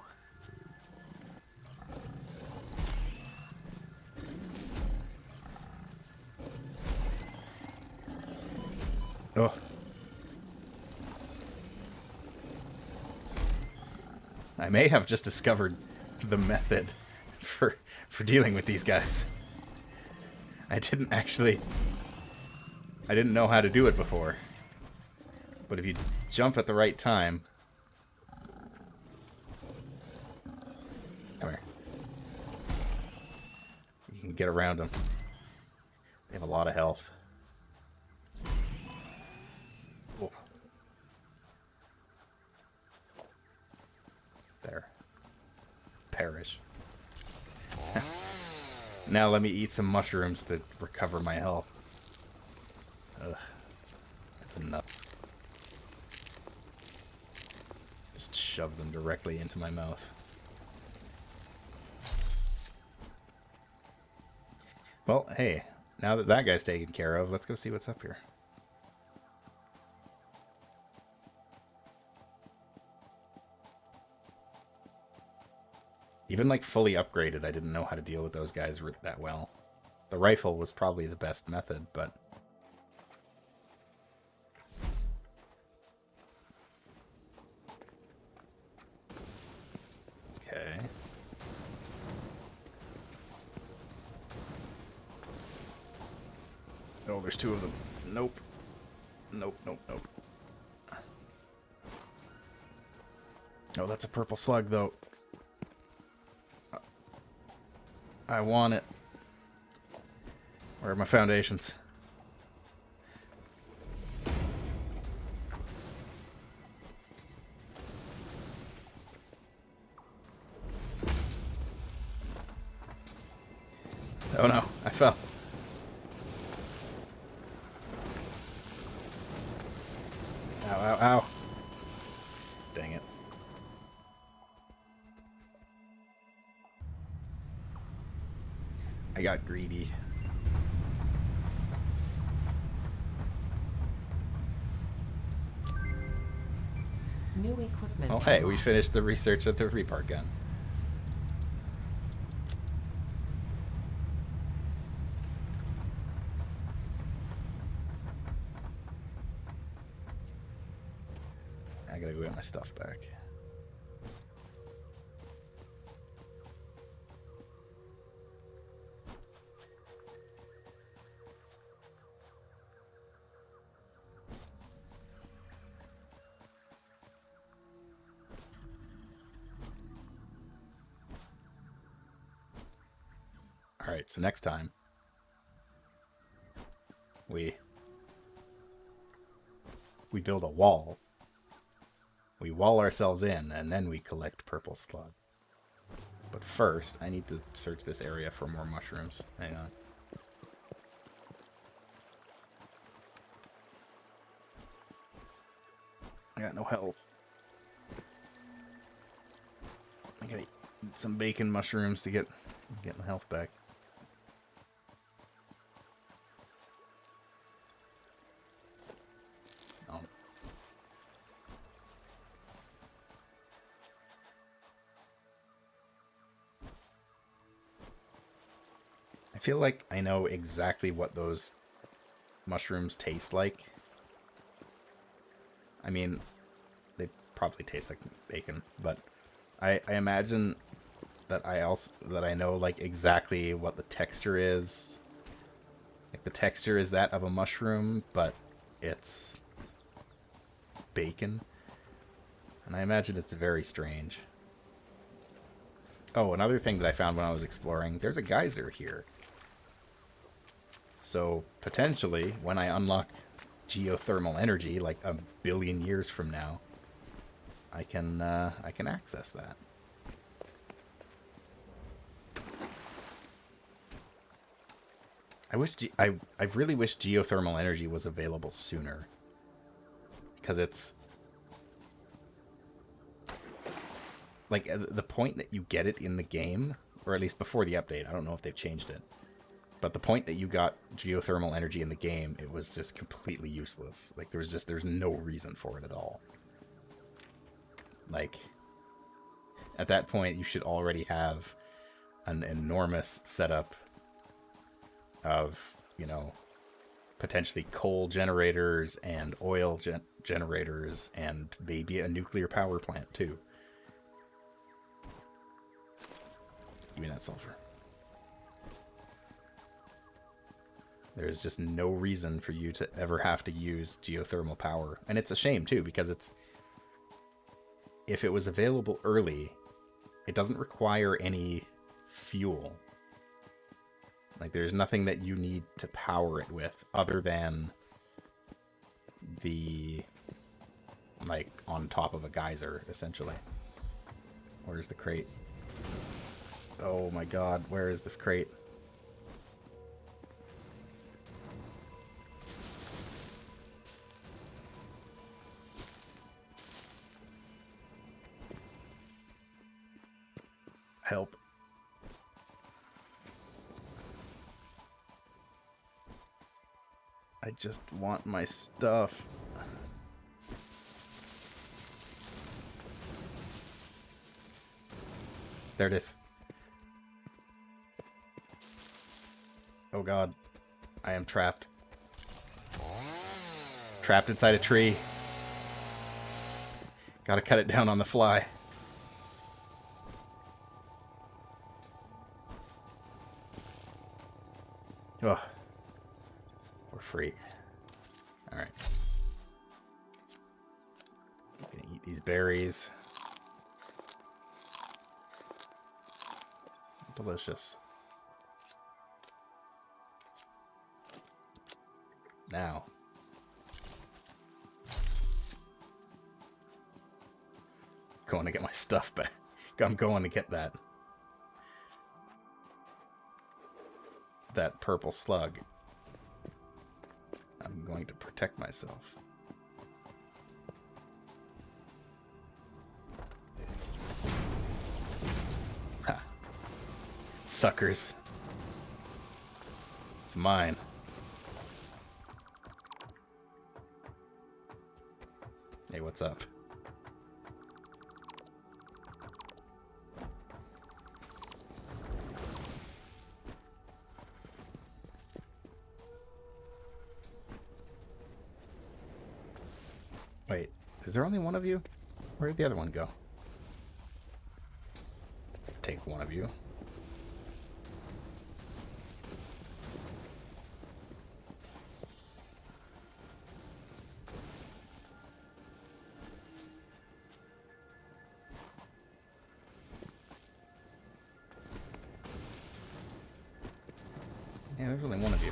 Oh. I may have just discovered the method for dealing with these guys. I didn't know how to do it before. But if you jump at the right time... Come here. You can get around them. They have a lot of health. Oh. There. Perish. Now let me eat some mushrooms to recover my health. Ugh. That's nuts. Just shove them directly into my mouth. Well, hey, now that that guy's taken care of, let's go see what's up here. Even like fully upgraded, I didn't know how to deal with those guys that well. The rifle was probably the best method, but... Okay. Oh, there's two of them. Nope. Nope, nope, nope. Oh, that's a purple slug, though. I want it. Where are my foundations? Oh no, I fell. Ow, ow, ow. Dang it. I got greedy. New equipment. Well, hey, we finished the research of the repart gun. I gotta go get my stuff back. Alright, so next time we build a wall. We wall ourselves in, and then we collect purple slug. But first, I need to search this area for more mushrooms. Hang on. I got no health. I gotta eat some bacon mushrooms to get my health back. Oh. I feel like I know exactly what those mushrooms taste like. I mean, they probably taste like bacon, but I imagine that I know like exactly what the texture is. Like the texture is that of a mushroom, but it's bacon. And I imagine it's very strange. Oh, another thing that I found when I was exploring, there's a geyser here. So potentially, when I unlock geothermal energy, like a billion years from now, I can access that. I really wish geothermal energy was available sooner, because it's like the point that you get it in the game, or at least before the update. I don't know if they've changed it. But the point that you got geothermal energy in the game, it was just completely useless. Like, there's no reason for it at all. Like, at that point, you should already have an enormous setup of, you know, potentially coal generators and oil generators and maybe a nuclear power plant, too. Give me that sulfur. There's just no reason for you to ever have to use geothermal power. And it's a shame, too, because if it was available early, it doesn't require any fuel. Like, there's nothing that you need to power it with other than the, like, on top of a geyser, essentially. Where's the crate? Oh my god, where is this crate? Help. I just want my stuff. There it is. Oh god. I am trapped. Trapped inside a tree. Gotta cut it down on the fly. Oh. We're free. Alright. Gonna eat these berries. Delicious. Now. Going to get my stuff back. I'm going to get that. That purple slug. I'm going to protect myself. Ha. Suckers. It's mine. Hey, what's up? Wait, is there only one of you? Where did the other one go? Take one of you. Yeah, there's only one of you.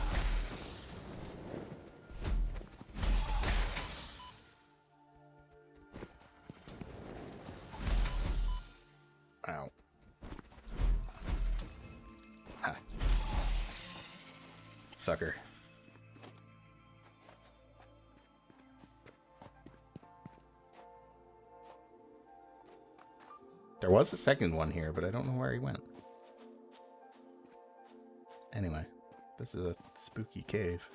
Ow. Ha. Sucker. There was a second one here, but I don't know where he went. Anyway, this is a spooky cave.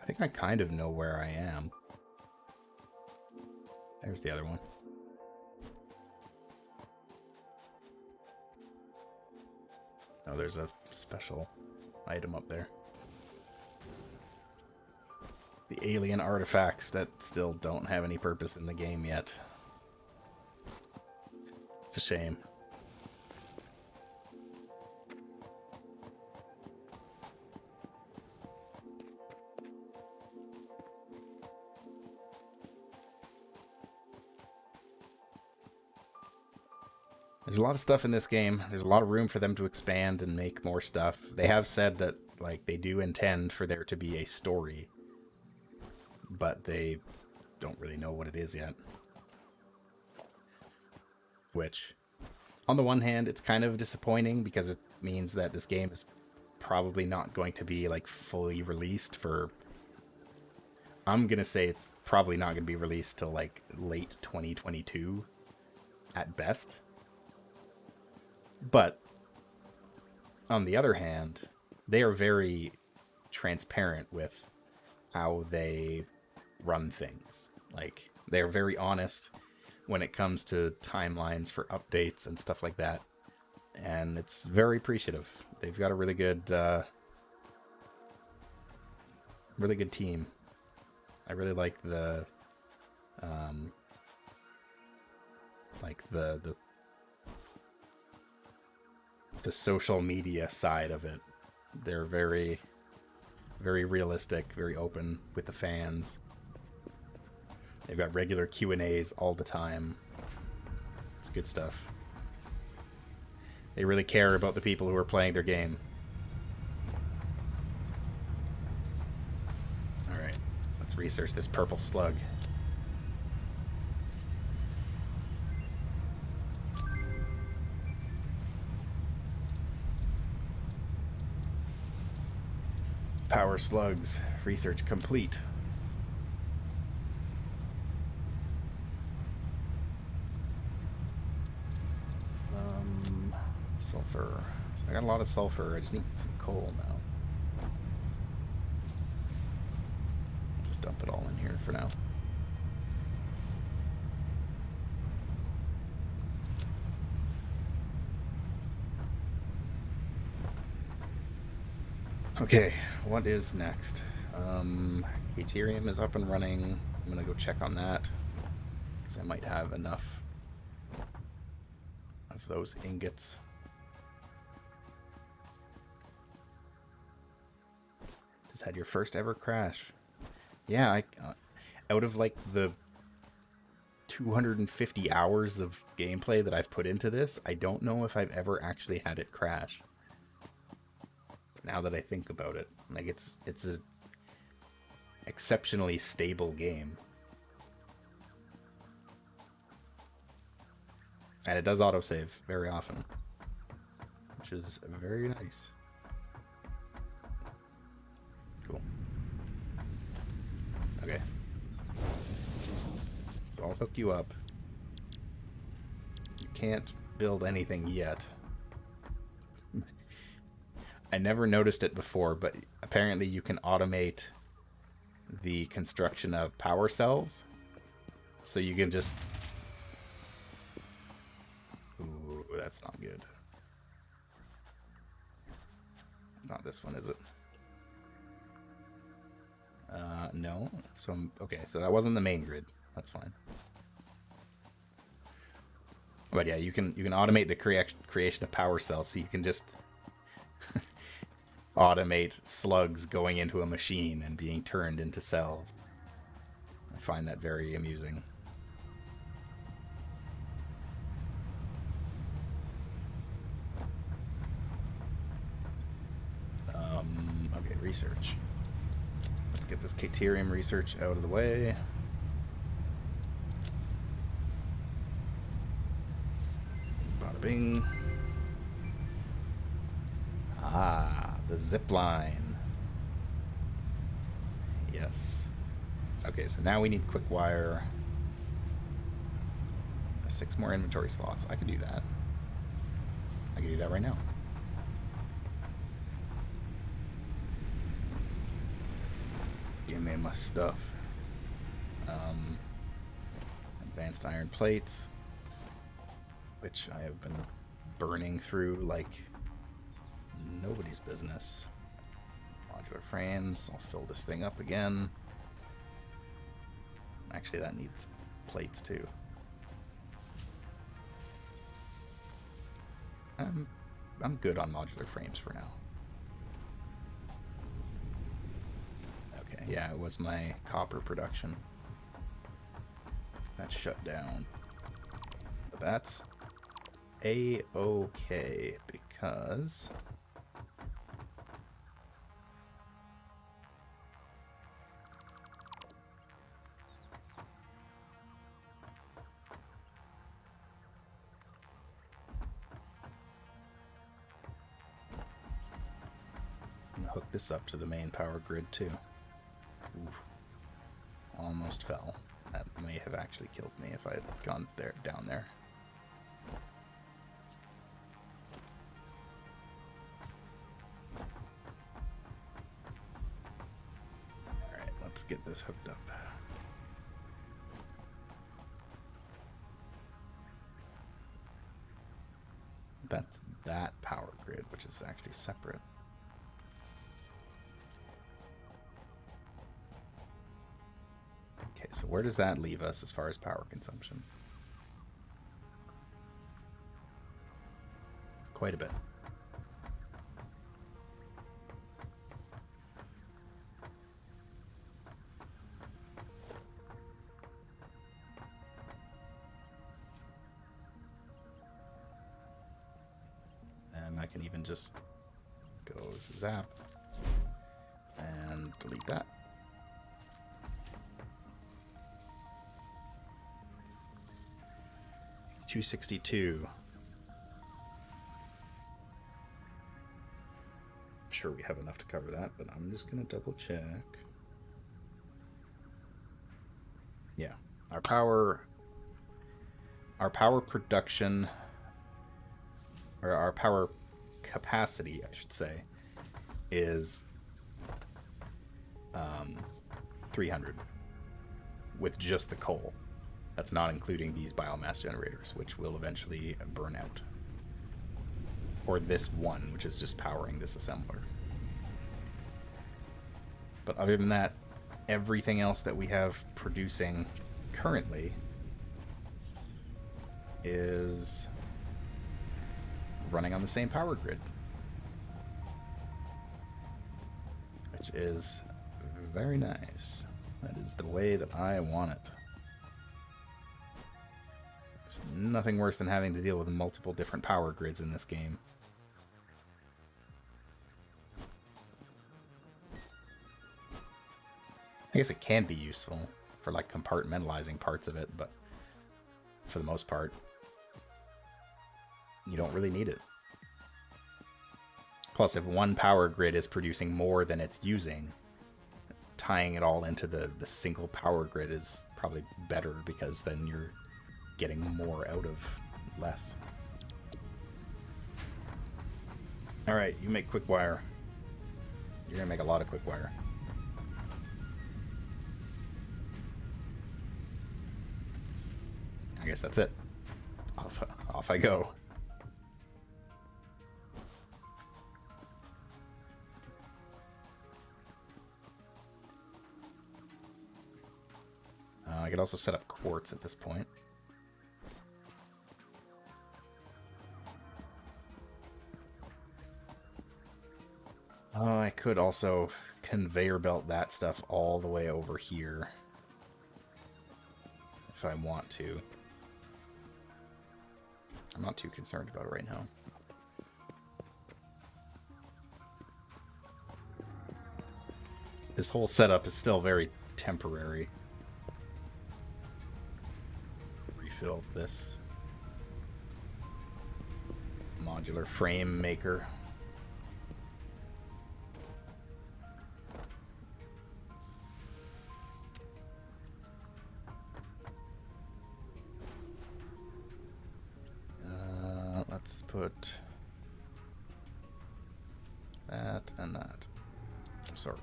I think I kind of know where I am. There's the other one. Oh, there's a special item up there. The alien artifacts that still don't have any purpose in the game yet. It's a shame. There's a lot of stuff in this game. There's a lot of room for them to expand and make more stuff. They have said that, like, they do intend for there to be a story, but they don't really know what it is yet. Which, on the one hand, it's kind of disappointing because it means that this game is probably not going to be, like, fully released for... I'm gonna say it's probably not gonna be released till, like, late 2022 at best. But, on the other hand, they are very transparent with how they run things. Like, they're very honest when it comes to timelines for updates and stuff like that. And it's very appreciative. They've got a really good team. I really like the social media side of it. They're very, very realistic, very open with the fans. They've got regular Q&As all the time. It's good stuff. They really care about the people who are playing their game. Alright, let's research this purple slug. Power slugs. Research complete. Sulfur. So I got a lot of sulfur. I just need some coal now. Just dump it all in here for now. Okay, what is next? Deuterium is up and running. I'm gonna go check on that, because I might have enough of those ingots. Just had your first ever crash. Yeah, out of like the 250 hours of gameplay that I've put into this, I don't know if I've ever actually had it crash. Now that I think about it, like it's a exceptionally stable game, and it does autosave very often, which is very nice. Cool. Okay, so I'll hook you up. You can't build anything yet. I never noticed it before, but apparently you can automate the construction of power cells. So you can just... Ooh, that's not good. It's not this one, is it? No. So, okay, so that wasn't the main grid. That's fine. But yeah, you can automate the creation of power cells, so you can just... automate slugs going into a machine and being turned into cells. I find that very amusing. Okay, research. Let's get this Deuterium research out of the way. Bada bing. Ah, the zip line. Yes. Okay, so now we need quick wire. 6 more inventory slots. I can do that. I can do that right now. Give me my stuff. Advanced iron plates, which I have been burning through like nobody's business. Modular frames. I'll fill this thing up again. Actually, that needs plates too. I'm good on modular frames for now. Okay, yeah, it was my copper production that shut down. But that's a-okay, because I'm gonna hook this up to the main power grid too. Oof. Almost fell. That may have actually killed me if I had gone down there. Alright, let's get this hooked up. That's that power grid, which is actually separate. Okay, so where does that leave us as far as power consumption? Quite a bit. I can even just go zap and delete that. $262. I'm sure we have enough to cover that, but I'm just gonna double check. Yeah, our power production, or our power capacity, I should say, is 300 with just the coal. That's not including these biomass generators, which will eventually burn out. Or this one, which is just powering this assembler. But other than that, everything else that we have producing currently is running on the same power grid. Which is very nice. That is the way that I want it. There's nothing worse than having to deal with multiple different power grids in this game. I guess it can be useful for like compartmentalizing parts of it, but for the most part, you don't really need it. Plus, if one power grid is producing more than it's using, tying it all into the single power grid is probably better, because then you're getting more out of less. Alright, you make quick wire. You're gonna make a lot of quick wire. I guess that's it. Off I go. I could also set up quartz at this point. Oh, I could also conveyor belt that stuff all the way over here if I want to. I'm not too concerned about it right now. This whole setup is still very temporary. Refill this modular frame maker. Let's put that and that. Sorry.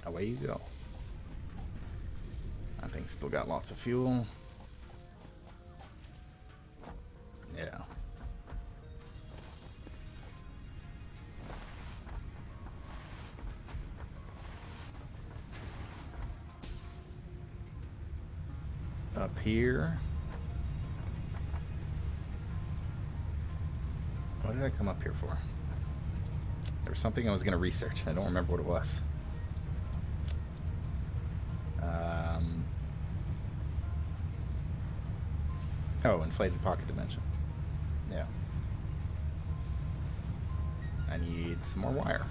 Away you go. That thing's still got lots of fuel. Yeah. Up here. What did I come up here for? There was something I was going to research. I don't remember what it was. Oh, inflated pocket dimension. Yeah. I need some more wire.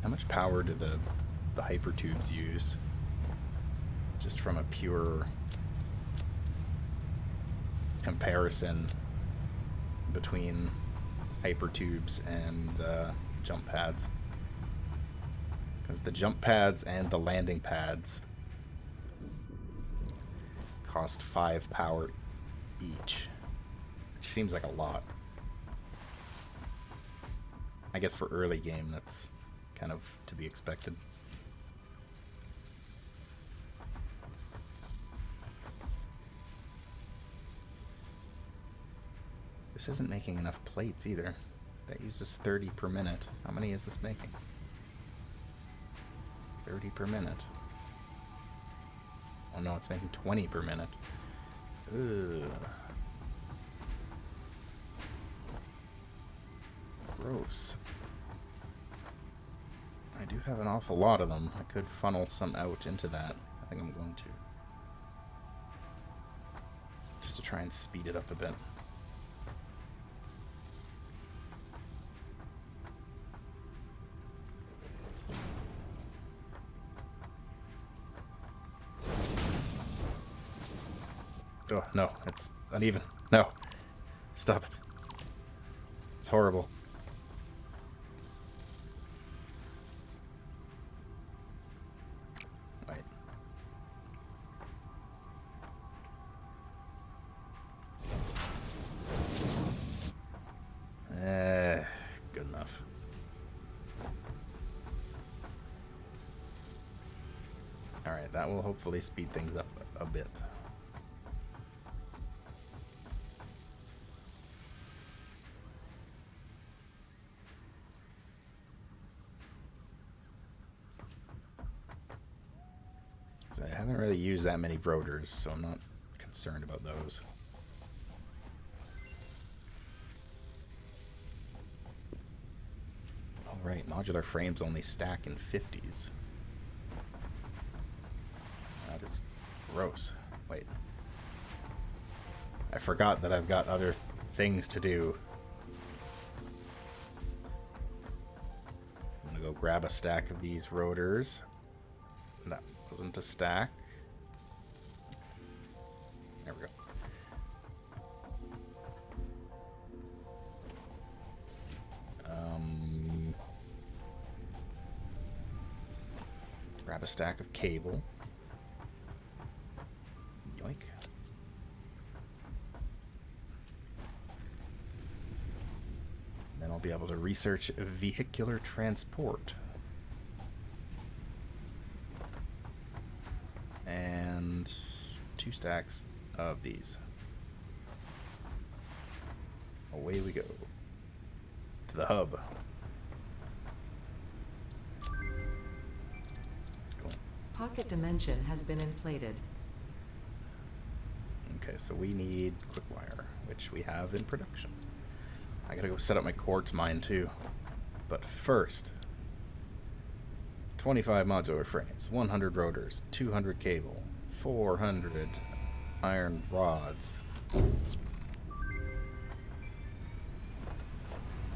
How much power do the hypertubes use? Just from a pure comparison between hypertubes and jump pads. Because the jump pads and the landing pads cost 5 power each, which seems like a lot. I guess for early game that's kind of to be expected. This isn't making enough plates either. That uses 30 per minute. How many is this making? 30 per minute. Oh no, it's making 20 per minute. Ugh. Gross. I do have an awful lot of them. I could funnel some out into that. I think I'm going to. Just to try and speed it up a bit. Oh, no, it's uneven. No. Stop it. It's horrible. Wait. Good enough. Alright, that will hopefully speed things up a bit. I haven't really used that many rotors, so I'm not concerned about those. Alright, modular frames only stack in 50s. That is gross. Wait. I forgot that I've got other things to do. I'm gonna go grab a stack of these rotors. That wasn't a stack. There we go. Grab a stack of cable. Yoink. Then I'll be able to research vehicular transport. And 2 stacks of these. Away we go. To the hub. Pocket dimension has been inflated. Okay, so we need quick wire, which we have in production. I gotta go set up my quartz mine too. But first, 25 modular frames, 100 rotors, 200 cable, 400 iron rods.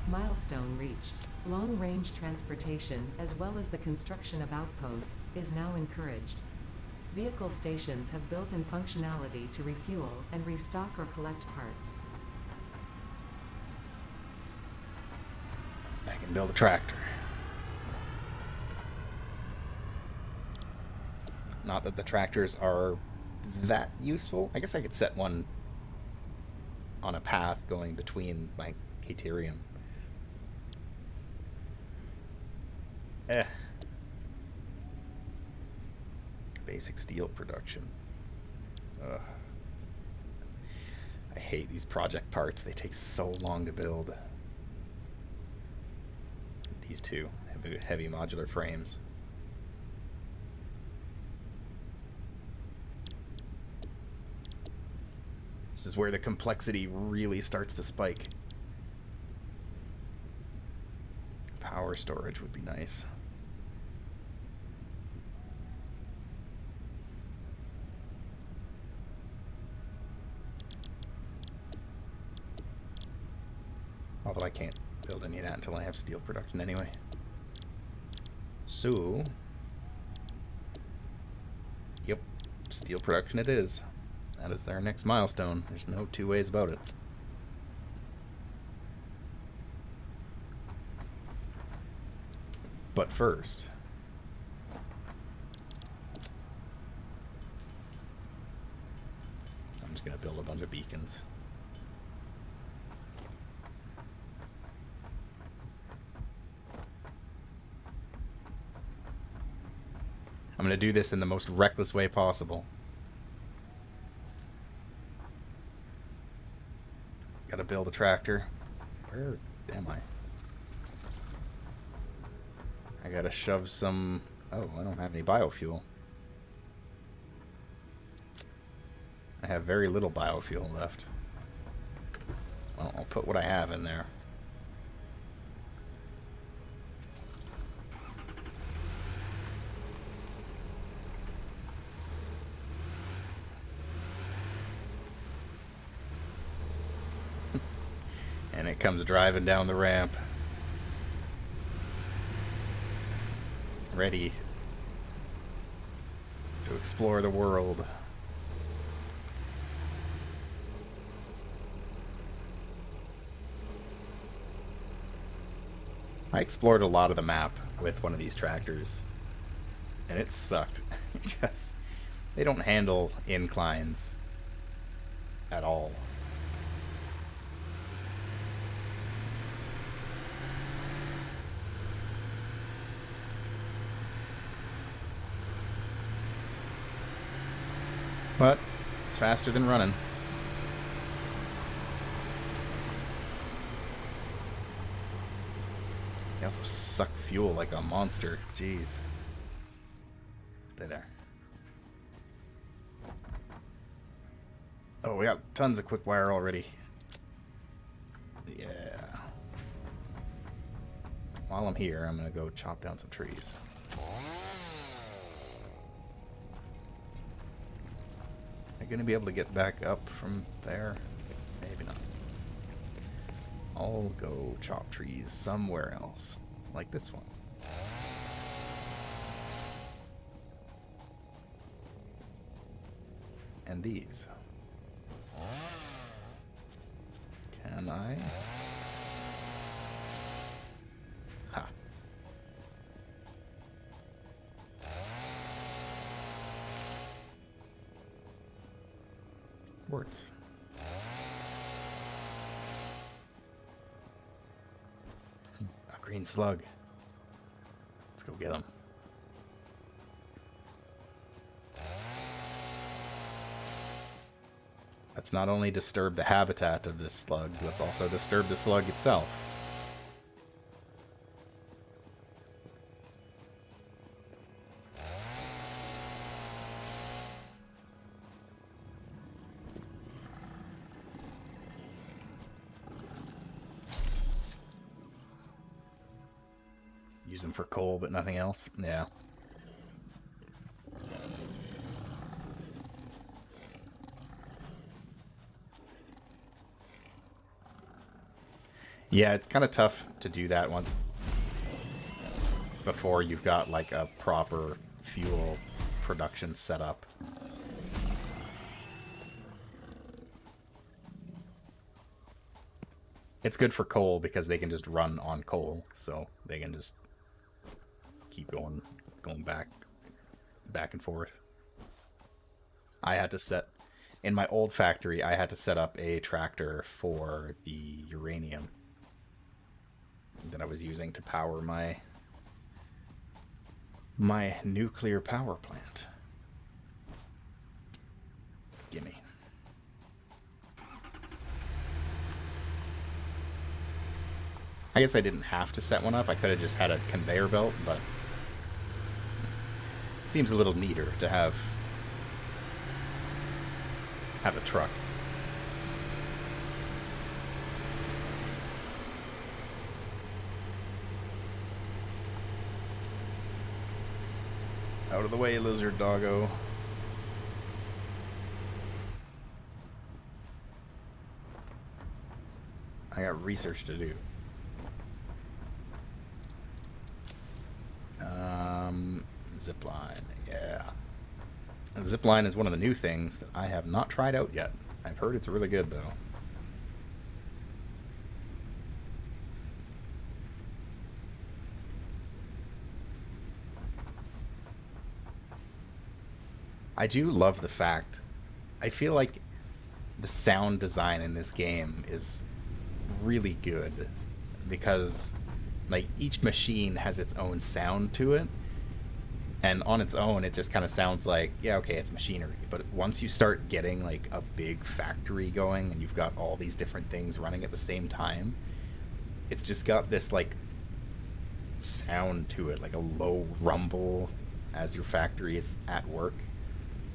Milestone reached. Long-range transportation, as well as the construction of outposts, is now encouraged. Vehicle stations have built-in functionality to refuel and restock or collect parts. I can build a tractor. Not that the tractors are that useful. I guess I could set one on a path going between my Caterium. Basic steel production. Ugh. I hate these project parts. They take so long to build. These two heavy modular frames. This is where the complexity really starts to spike. Power storage would be nice. Although I can't build any of that until I have steel production anyway. So, yep, steel production it is. That is our next milestone. There's no two ways about it. But first, I'm just going to build a bunch of beacons. I'm going to do this in the most reckless way possible. Got to build a tractor. Where am I? I got to shove some... Oh, I don't have any biofuel. I have very little biofuel left. Well, I'll put what I have in there. And it comes driving down the ramp. Ready to explore the world. I explored a lot of the map with one of these tractors, and it sucked because they don't handle inclines at all. But it's faster than running. They also suck fuel like a monster. Jeez. Stay there. Oh, we got tons of quick wire already. Yeah. While I'm here, I'm gonna go chop down some trees. Am I gonna be able to get back up from there? Maybe not. I'll go chop trees somewhere else, like this one. And these. Can I? Ha. Words. A green slug. Let's go get him. Let's not only disturb the habitat of this slug, let's also disturb the slug itself. Use them for coal, but nothing else? Yeah. Yeah, it's kind of tough to do that once before you've got like a proper fuel production set up. It's good for coal because they can just run on coal, so they can just keep going back and forth. I had to set in my old factory, I had to set up a tractor for the uranium that I was using to power my nuclear power plant. Gimme. I guess I didn't have to set one up. I could have just had a conveyor belt, but it seems a little neater to have a truck. Out of the way, lizard doggo. I got research to do. Zipline, yeah. Zipline is one of the new things that I have not tried out yet. I've heard it's really good, though. I do love the fact, I feel like the sound design in this game is really good because like each machine has its own sound to it, and on its own it just kind of sounds like, yeah, okay, it's machinery. But once you start getting like a big factory going and you've got all these different things running at the same time, it's just got this like sound to it, like a low rumble as your factory is at work.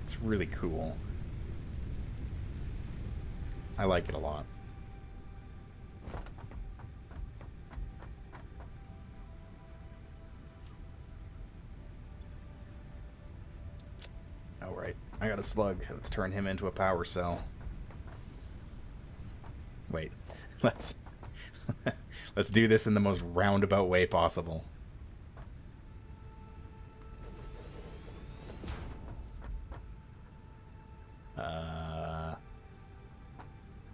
It's really cool. I like it a lot. Oh, right. I got a slug. Let's turn him into a power cell. Wait. Let's let's do this in the most roundabout way possible.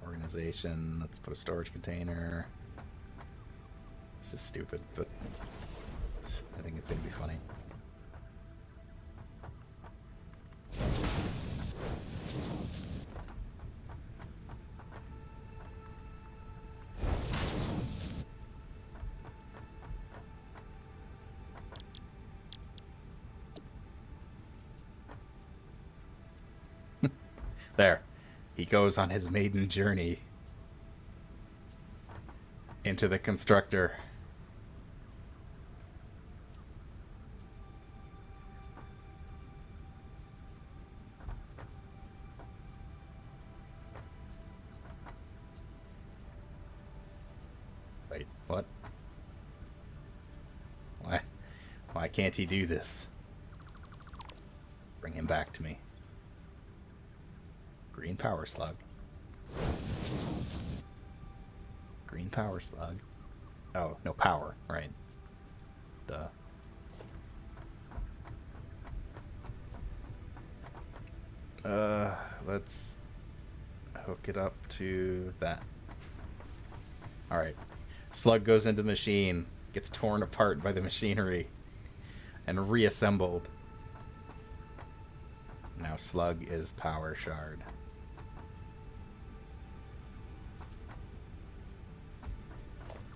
Organization. Let's put a storage container. This is stupid, but I think it's gonna be funny. There. He goes on his maiden journey into the constructor. Wait, what? Why can't he do this? Bring him back to me. Green power slug. Green power slug. Oh, no power, right. Duh. Let's hook it up to that. Alright. Slug goes into the machine, gets torn apart by the machinery, and reassembled. Now Slug is power shard.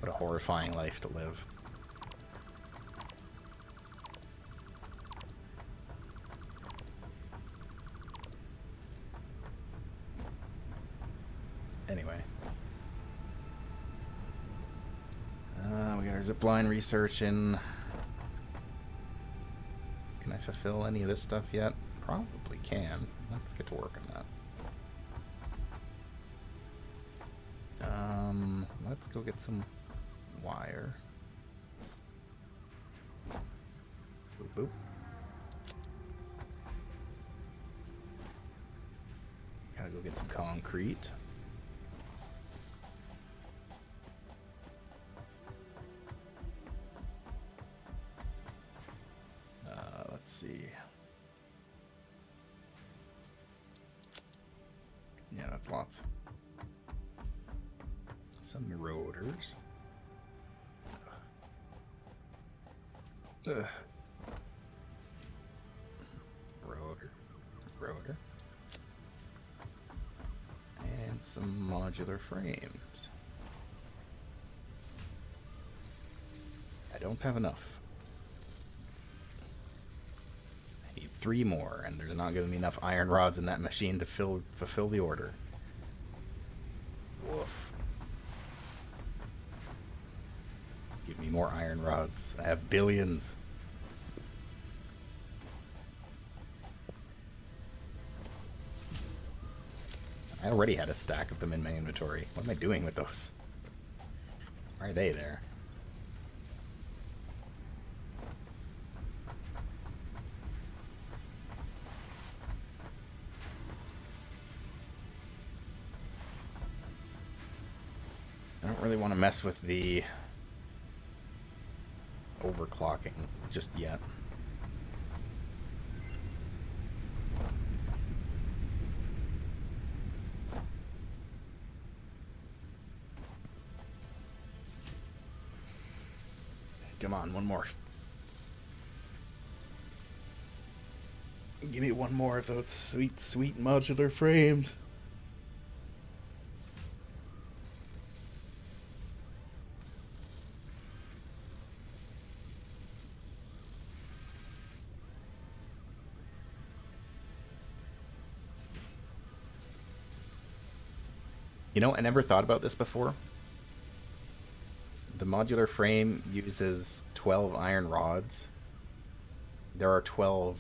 What a horrifying life to live. Anyway. We got our zipline research in. Can I fulfill any of this stuff yet? Probably can. Let's get to work on that. Let's go get some wire. Boop, boop. Gotta go get some concrete. Let's see. Yeah, that's lots. Some rotors. Ugh. Rotor. And some modular frames. I don't have enough. I need 3 more, and there's not going to be enough iron rods in that machine to fulfill the order. Woof. Give me more iron rods. I have billions. I already had a stack of them in my inventory. What am I doing with those? Why are they there? I don't really want to mess with the overclocking just yet. Come on, one more. Give me one more of those sweet, sweet modular frames. You know, I never thought about this before. The modular frame uses 12 iron rods. There are 12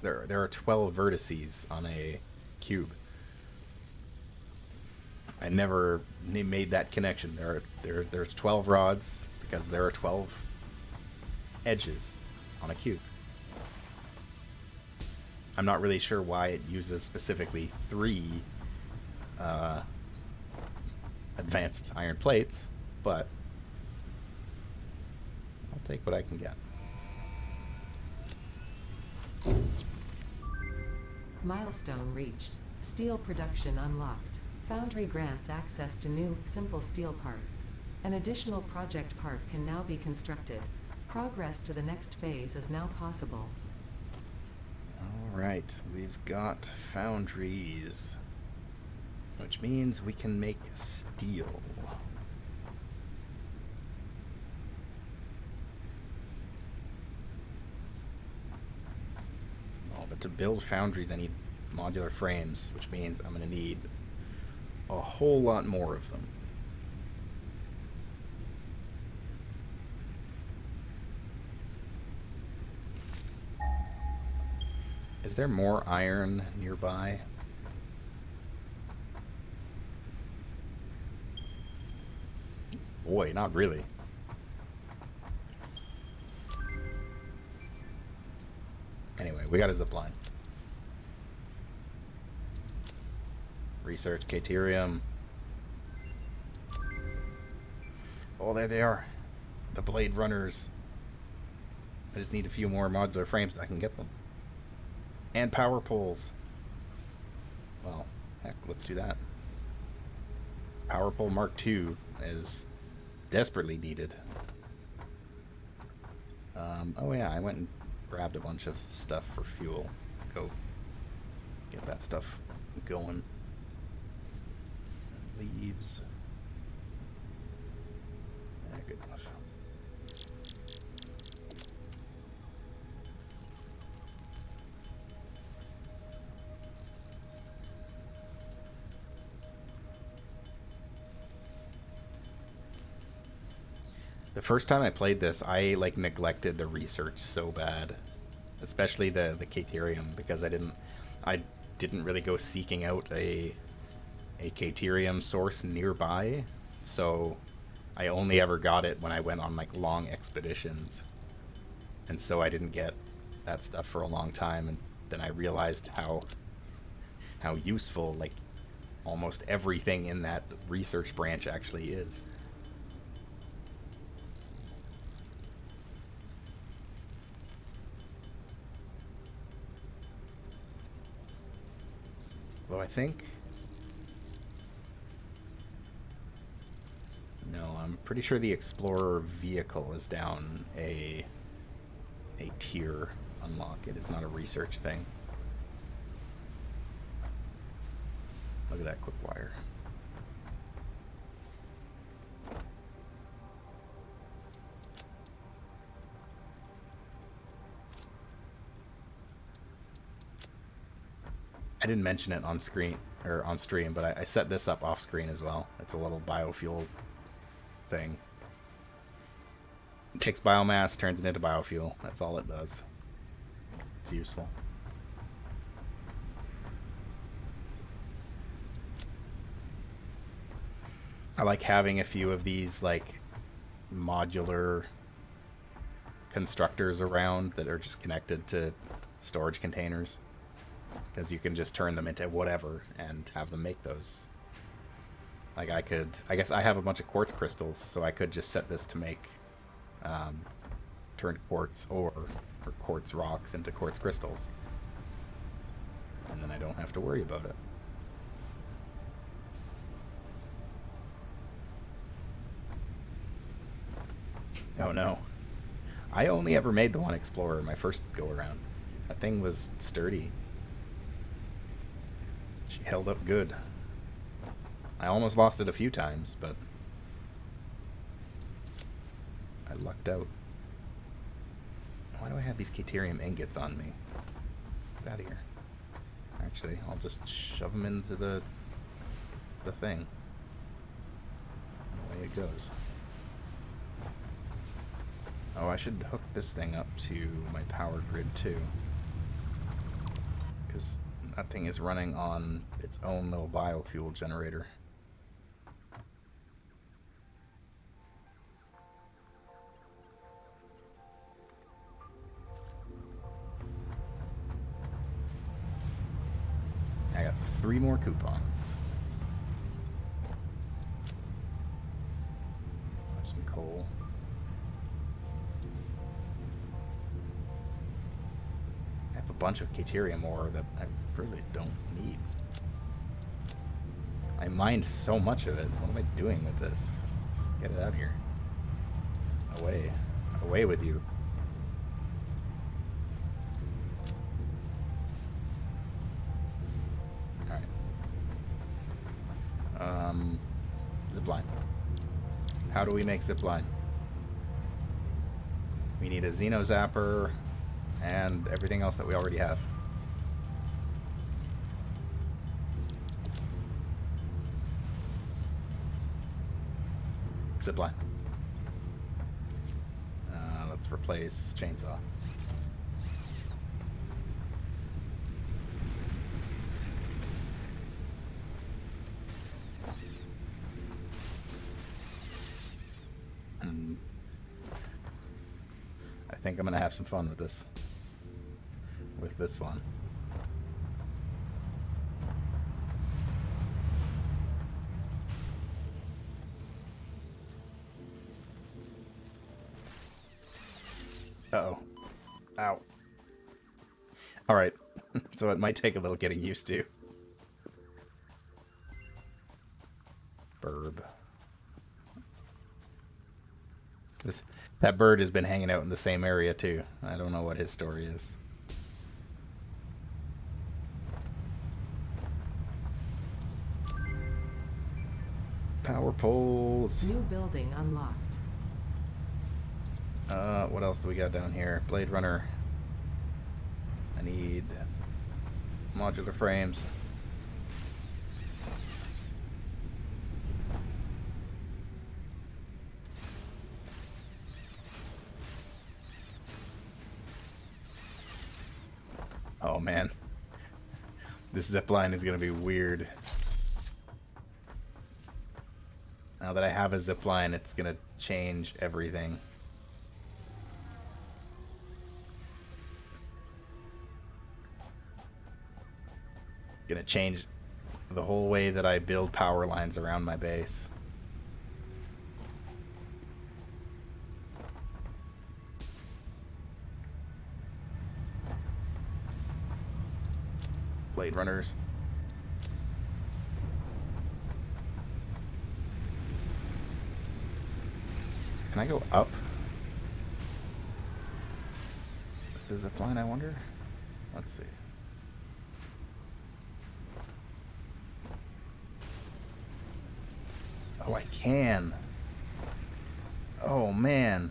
vertices on a cube. I never made that connection. There's 12 rods because there are 12 edges on a cube. I'm not really sure why it uses specifically 3 advanced iron plates, but I'll take what I can get. Milestone reached. Steel production unlocked. Foundry grants access to new, simple steel parts. An additional project part can now be constructed. Progress to the next phase is now possible. Alright, we've got foundries, which means we can make steel. Oh, but to build foundries I need modular frames, which means I'm going to need a whole lot more of them. Is there more iron nearby? Boy, not really. Anyway, we got a zipline. Research Caterium. Oh, there they are. The Blade Runners. I just need a few more modular frames and I can get them. And power poles. Well, heck, let's do that. Power pole Mark II is desperately needed. Oh yeah, I went and grabbed a bunch of stuff for fuel. Go get that stuff going. Leaves. Yeah, good enough. The first time I played this, I like neglected the research so bad, especially the Caterium, because I didn't really go seeking out a Caterium source nearby, so I only ever got it when I went on like long expeditions, and so I didn't get that stuff for a long time, and then I realized how useful like almost everything in that research branch actually is. Though I think... No, I'm pretty sure the Explorer vehicle is down a tier unlock. It is not a research thing. Look at that quick wire. I didn't mention it on screen or on stream, but I set this up off screen as well. It's a little biofuel thing. It takes biomass, turns it into biofuel. That's all it does. It's useful. I like having a few of these like modular constructors around that are just connected to storage containers, because you can just turn them into whatever and have them make those. Like I guess I have a bunch of quartz crystals, so I could just set this to make turn quartz or quartz rocks into quartz crystals, and then I don't have to worry about it. Oh no. I only ever made the one Explorer my first go around. That thing was sturdy. She held up good. I almost lost it a few times, but I lucked out. Why do I have these Caterium ingots on me? Get out of here. Actually, I'll just shove them into the thing. And away it goes. Oh, I should hook this thing up to my power grid too, because that thing is running on its own little biofuel generator. 3 more coupons. Some coal. I have a bunch of Caterium ore that I really don't need. I mined so much of it. What am I doing with this? Just get it out of here. Away. Away with you. Alright. Zipline. How do we make zipline? We need a Xeno Zapper and everything else that we already have. Zipline. Let's replace chainsaw. I think I'm gonna have some fun with this. With this one. Uh-oh. Ow. Alright. So it might take a little getting used to. Burb. That bird has been hanging out in the same area too. I don't know what his story is. Power poles. New building unlocked. What else do we got down here? Blade Runner. I need modular frames. Oh man. This zipline is gonna be weird. Now that I have a zipline, it's gonna change everything. Gonna change the whole way that I build power lines around my base. Blade Runners. Can I go up? The zipline, I wonder? Let's see. Oh, I can. Oh, man.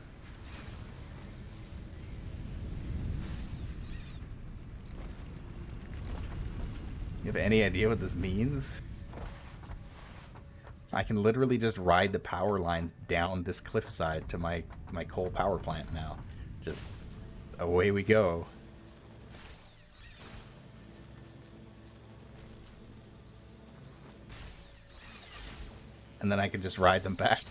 You have any idea what this means? I can literally just ride the power lines down this cliffside to my coal power plant now. Just away we go. And then I can just ride them back.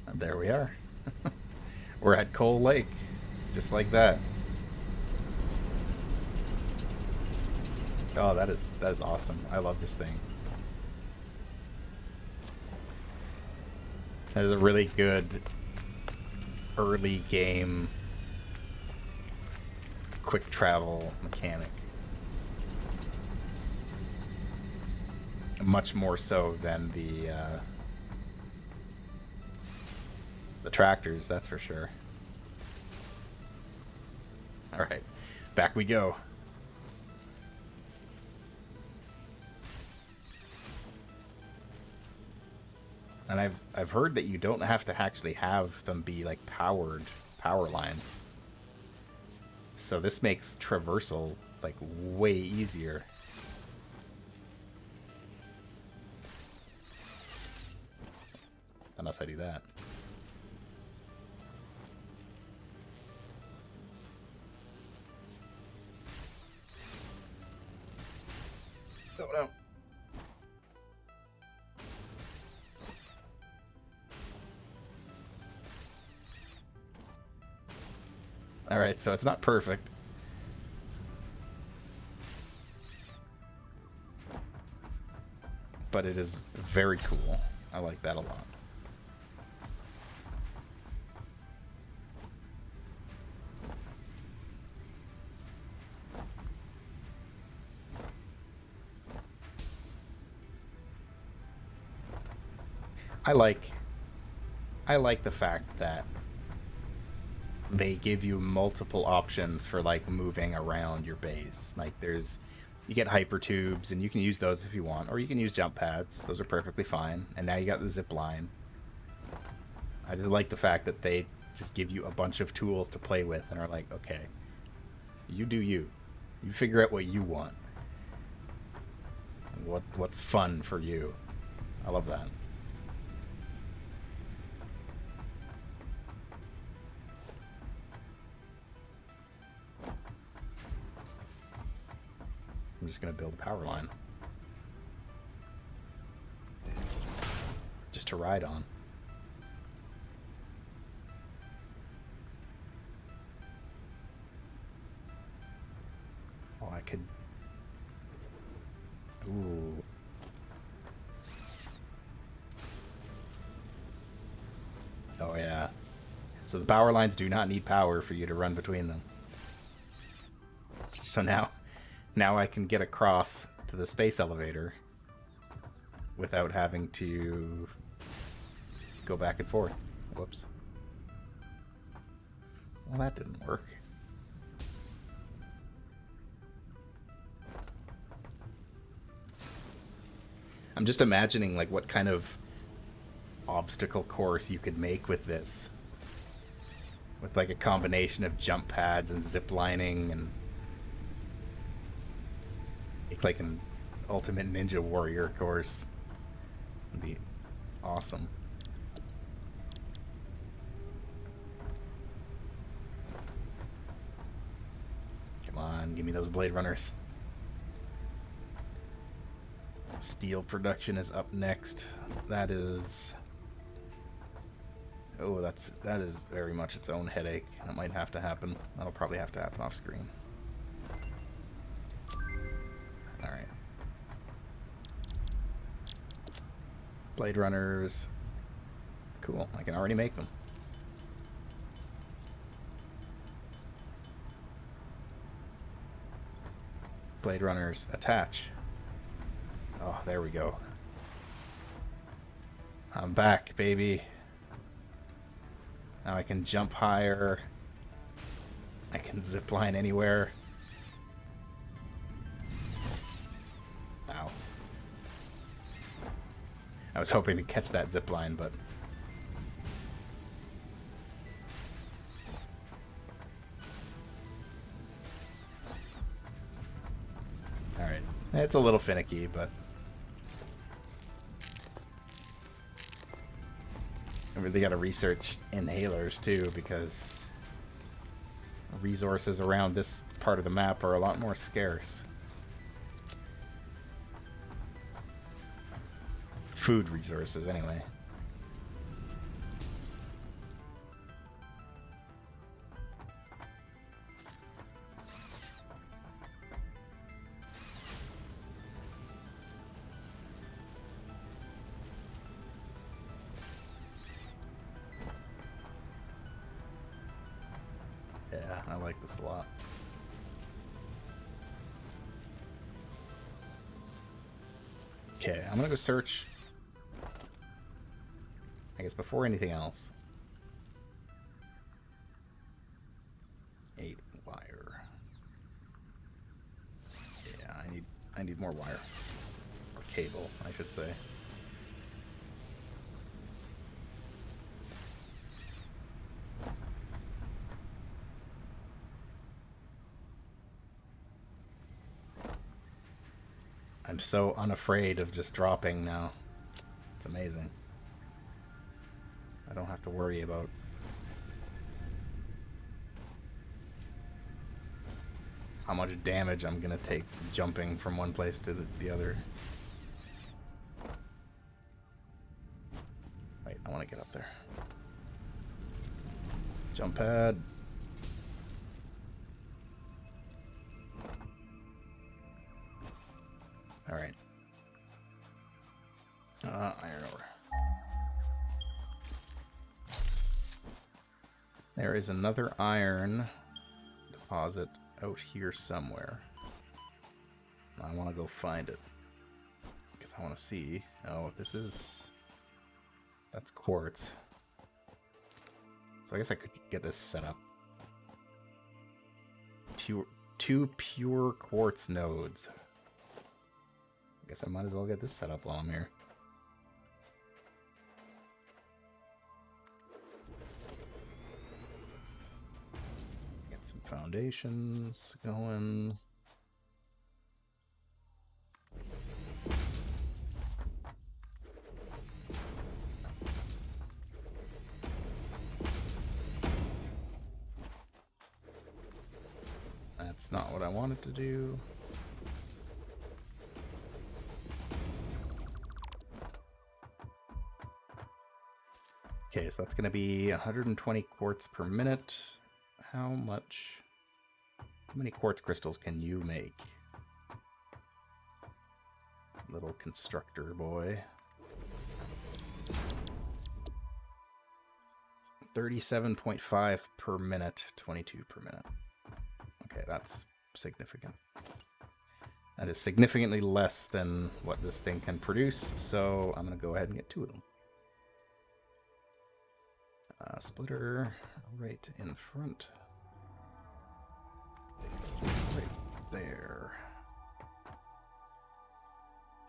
And there we are. We're at Coal Lake. Just like that. Oh, that is awesome. I love this thing. That is a really good early game quick travel mechanic. Much more so than the tractors, that's for sure. All right, back we go. And I've heard that you don't have to actually have them be like powered power lines. So this makes traversal like way easier. Unless I do that. Alright, so it's not perfect. But it is very cool. I like that a lot. I like the fact that they give you multiple options for like moving around your base. Like you get hyper tubes and you can use those if you want, or you can use jump pads. Those are perfectly fine. And now you got the zip line. I just like the fact that they just give you a bunch of tools to play with and are like, okay, you do you. You figure out what you want. What's fun for you. I love that. I'm just going to build a power line. Just to ride on. Oh, I could... Ooh. Oh, yeah. So the power lines do not need power for you to run between them. So now I can get across to the space elevator without having to go back and forth. Whoops. Well, that didn't work. I'm just imagining like what kind of obstacle course you could make with this. With like a combination of jump pads and zip lining and like an Ultimate Ninja Warrior course. It'd be awesome. Come on, give me those Blade Runners. Steel production is up next. That is... Oh, that is very much its own headache. That might have to happen. That'll probably have to happen off screen. Alright. Blade Runners. Cool. I can already make them. Blade Runners attach. Oh, there we go. I'm back, baby. Now I can jump higher. I can zipline anywhere. Ow. I was hoping to catch that zipline, but... Alright. It's a little finicky, but... I really gotta research inhalers too, because resources around this part of the map are a lot more scarce. Food resources, anyway. Yeah, I like this a lot. Okay, I'm gonna go search. I guess before anything else. 8 wire. Yeah, I need more wire. Or cable, I should say. I'm so unafraid of just dropping now. It's amazing. I don't have to worry about how much damage I'm gonna take jumping from one place to the other. Wait, I want to get up there. Jump pad. Alright. Iron ore. There is another iron deposit out here somewhere. I want to go find it. Because I want to see. Oh, this is... That's quartz. So I guess I could get this set up. Two pure quartz nodes. I guess I might as well get this set up while I'm here. Get some foundations going. That's not what I wanted to do. Okay, so that's going to be 120 quartz per minute. How many quartz crystals can you make? Little constructor boy. 37.5 per minute, 22 per minute. Okay, that's significant. That is significantly less than what this thing can produce, so I'm going to go ahead and get 2 of them. Splitter right in front. Right there.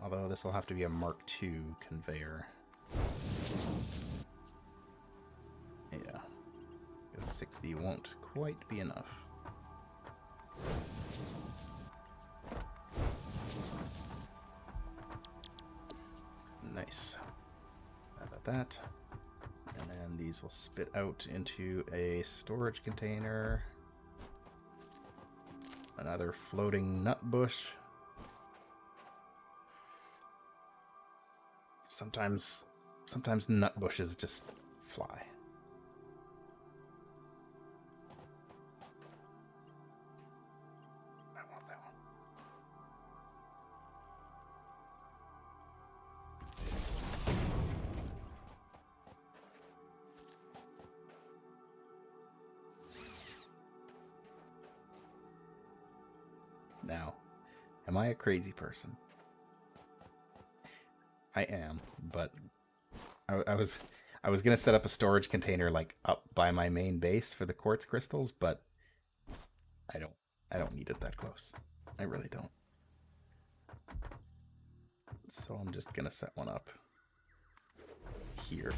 Although this will have to be a Mark II conveyor. Yeah. 60 won't quite be enough. Nice. About that. And then these will spit out into a storage container. Another floating nut bush. Sometimes nut bushes just fly. I want that one. Now, am I a crazy person? I am, but I was gonna set up a storage container like up by my main base for the quartz crystals, but I don't need it that close. I really don't. So I'm just gonna set one up here.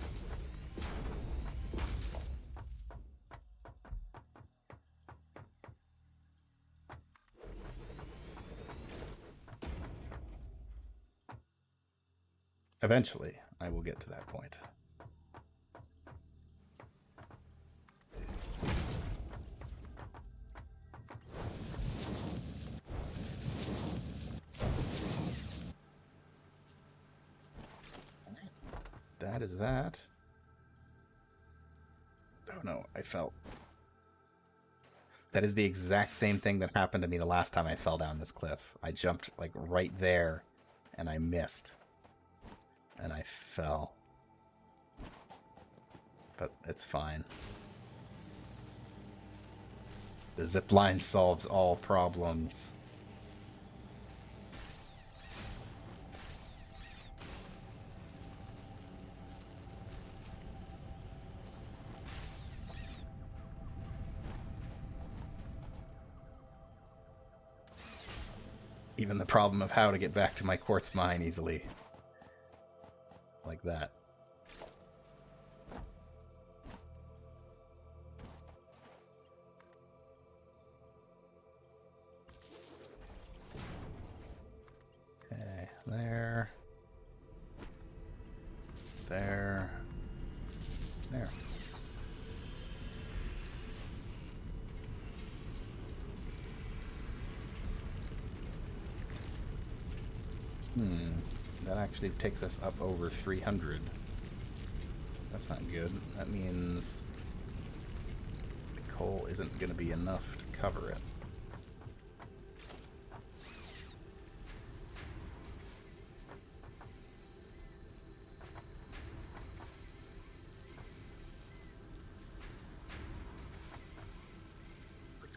Eventually, I will get to that point. That is that. Oh no, I fell. That is the exact same thing that happened to me the last time I fell down this cliff. I jumped like right there and I missed. And I fell. But it's fine. The zip line solves all problems. Even the problem of how to get back to my quartz mine easily. Like that. Okay, there. There. There. That actually takes us up over 300. That's not good. That means the coal isn't going to be enough to cover it.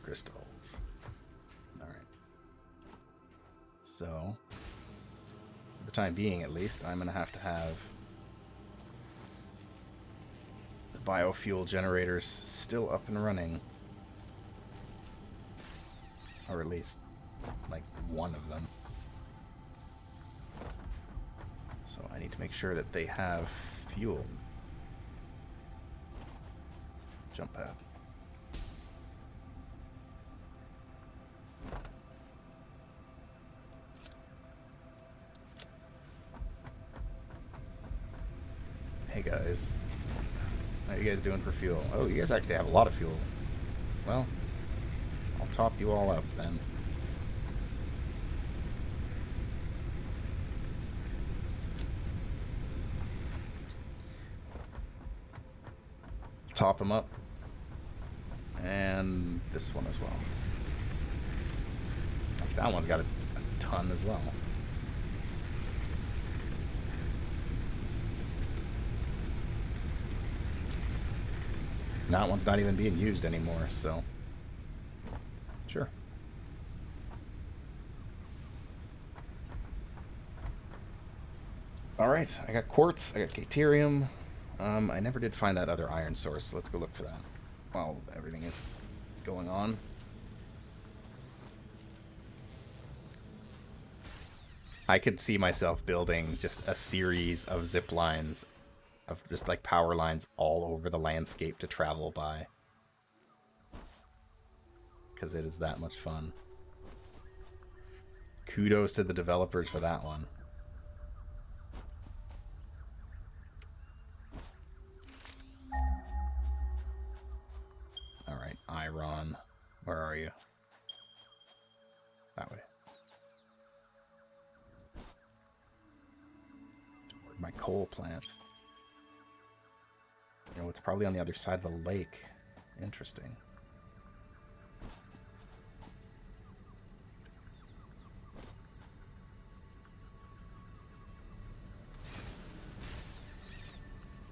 crystals. Alright. So, for the time being at least, I'm going to have the biofuel generators still up and running. Or at least, like, one of them. So I need to make sure that they have fuel. Jump pad. Hey guys. How you guys doing for fuel? Oh, you guys actually have a lot of fuel. Well, I'll top you all up then. Top them up. And this one as well. That one's got a ton as well. That one's not even being used anymore, so sure. Alright, I got quartz, I got caterium. I never did find that other iron source, so let's go look for that while everything is going on. I could see myself building just a series of zip lines, of just like power lines all over the landscape to travel by. Because it is that much fun. Kudos to the developers for that one. Alright, Iron. Where are you? That way. Toward my coal plant. You know, it's probably on the other side of the lake. Interesting.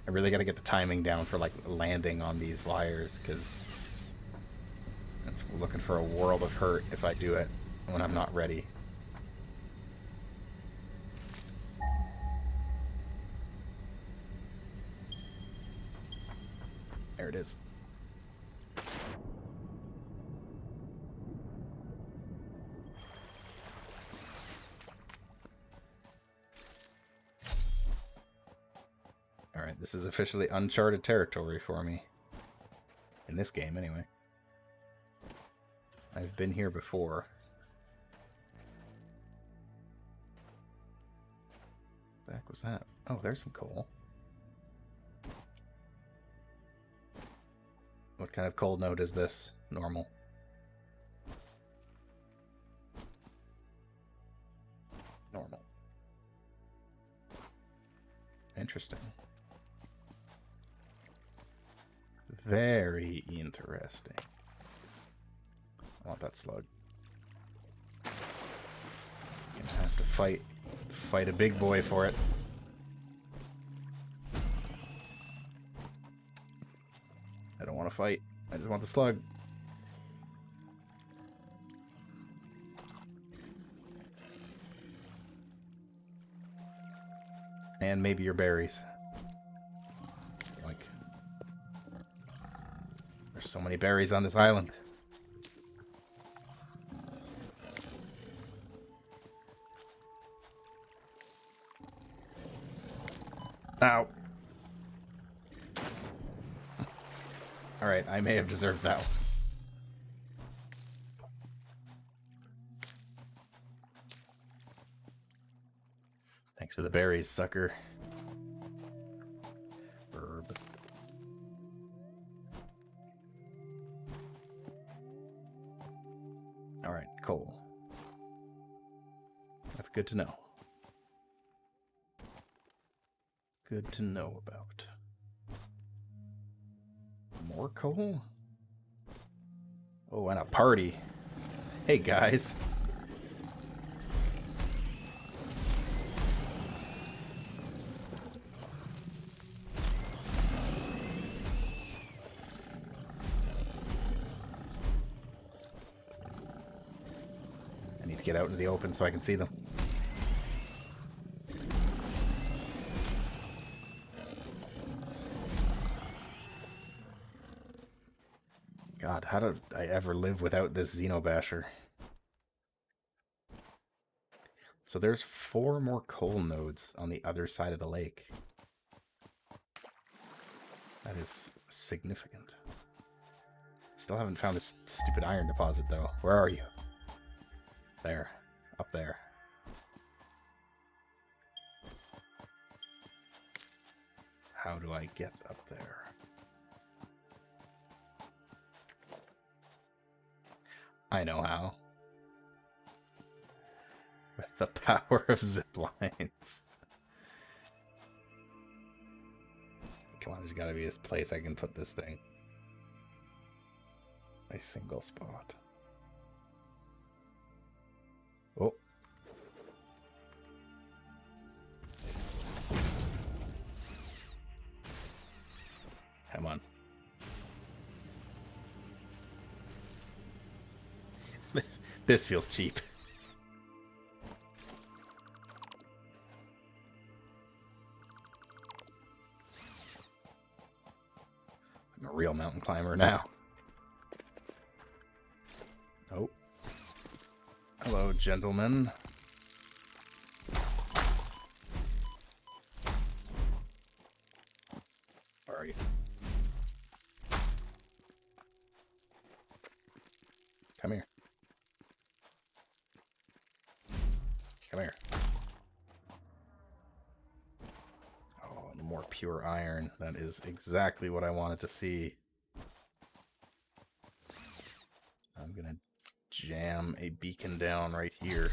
I really got to get the timing down for, like, landing on these wires, because that's looking for a world of hurt if I do it when I'm not ready. There it is. Alright, this is officially uncharted territory for me. In this game, anyway. I've been here before. What the heck was that? Oh, there's some coal. What kind of cold node is this? Normal. Normal. Interesting. Very interesting. I want that slug. Gonna have to fight a big boy for it. I don't want to fight. I just want the slug. And maybe your berries. Like, there's so many berries on this island. Ow. Alright, I may have deserved that one. Thanks for the berries, sucker. Herb. Alright, coal. That's good to know. Good to know about. More coal? Oh, and a party. Hey, guys. to get out into the open so I can see them. God, how did I ever live without this Xenobasher? So there's 4 more coal nodes on the other side of the lake. That is significant. Still haven't found this stupid iron deposit, though. Where are you? There. Up there. How do I get up there? I know how. With the power of zip lines. Come on, there's gotta be a place I can put this thing. A single spot. Oh. Come on. This feels cheap. I'm a real mountain climber now. Oh. Hello, gentlemen. Where are you? Come here. Come here. Oh, more pure iron. That is exactly what I wanted to see. I'm gonna jam a beacon down right here.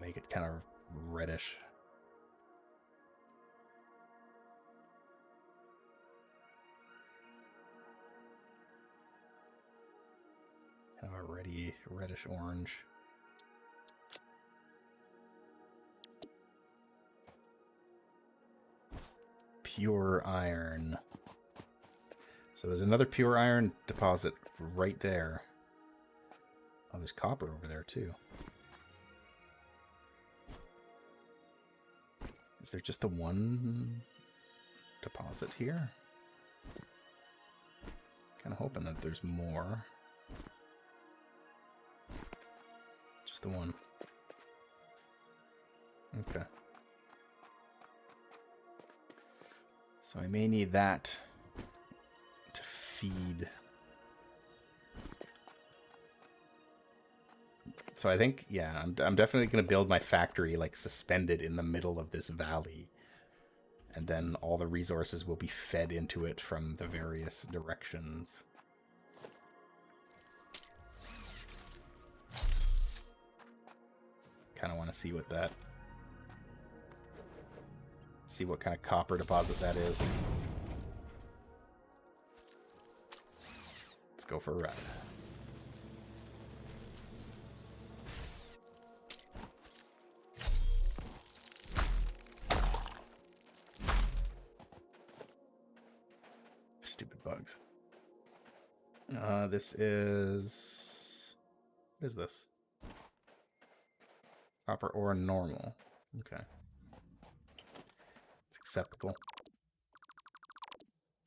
Make it kind of reddish. Kind of a reddish orange. Pure iron. So there's another pure iron deposit right there. Oh, there's copper over there too. Is there just the one deposit here? Kind of hoping that there's more. Just the one. Okay. So I may need that to feed. So I think, yeah, I'm definitely going to build my factory like suspended in the middle of this valley. And then all the resources will be fed into it from the various directions. Kind of want to see what kind of copper deposit that is. Let's go for a ride. Stupid bugs. This is... What is this? Copper ore normal. Okay. It's acceptable.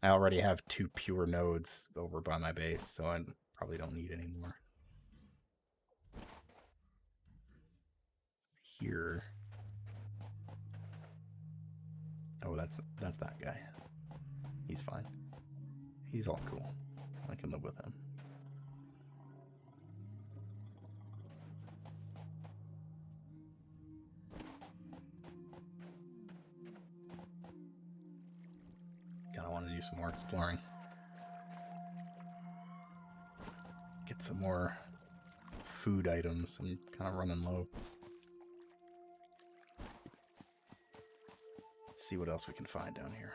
I already have 2 pure nodes over by my base, so I probably don't need any more. Here. Oh, that's that guy. He's fine. He's all cool. I can live with him. Kinda want to do some more exploring. Get some more food items. I'm kind of running low. Let's see what else we can find down here.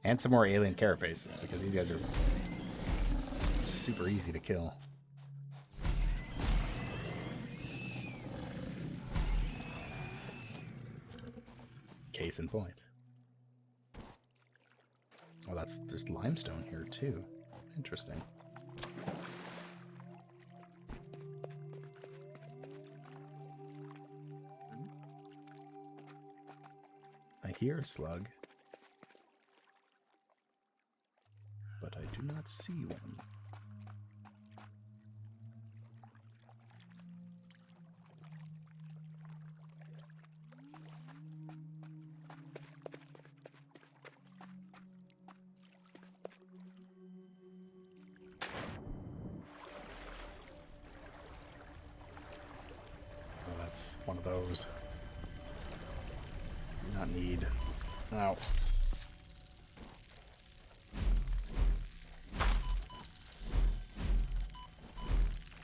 And some more alien carapaces, because these guys are super easy to kill. Case in point. Oh, there's limestone here too. Interesting. I hear a slug, but I do not see one. Oh, that's one of those. Do not need. Ow.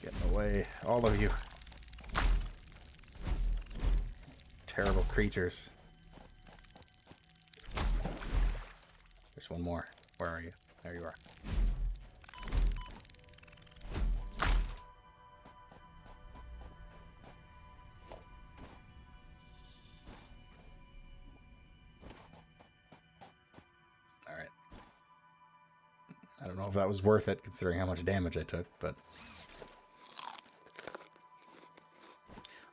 Getting away, all of you. Terrible creatures. There's one more. Where are you? There you are. Alright. I don't know if that was worth it, considering how much damage I took, but...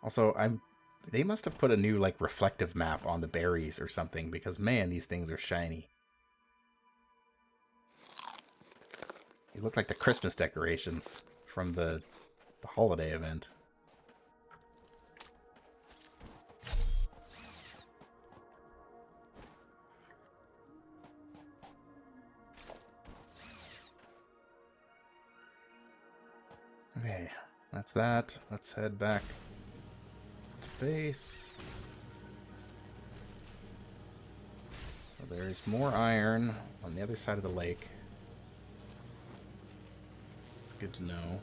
Also, they must have put a new, like, reflective map on the berries or something, because, man, these things are shiny. They look like the Christmas decorations from the holiday event. Okay, that's that. Let's head back to base. So there's more iron on the other side of the lake. It's good to know.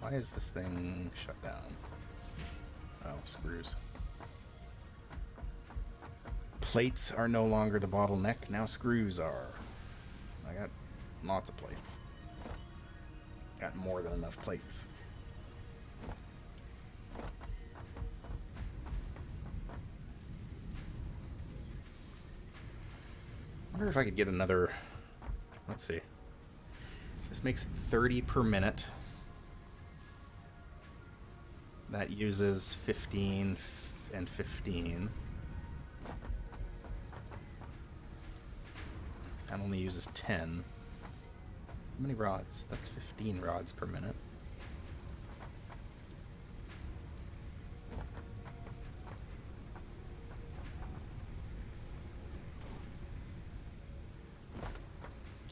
Why is this thing shut down? Oh, screws. Plates are no longer the bottleneck, now screws are. I got lots of plates. Got more than enough plates. I wonder if I could get another... Let's see. This makes 30 per minute. That uses 15 and 15. That only uses 10. How many rods? That's 15 rods per minute.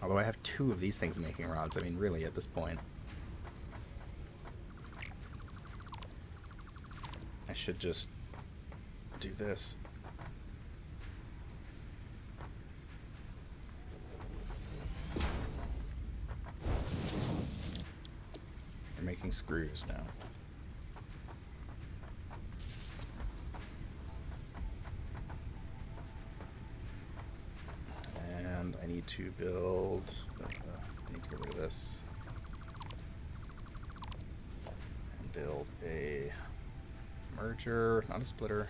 Although I have 2 of these things making rods, I mean, really, at this point. I should just do this. They're making screws now. And I need to build... I need to get rid of this. And build a merger, not a splitter.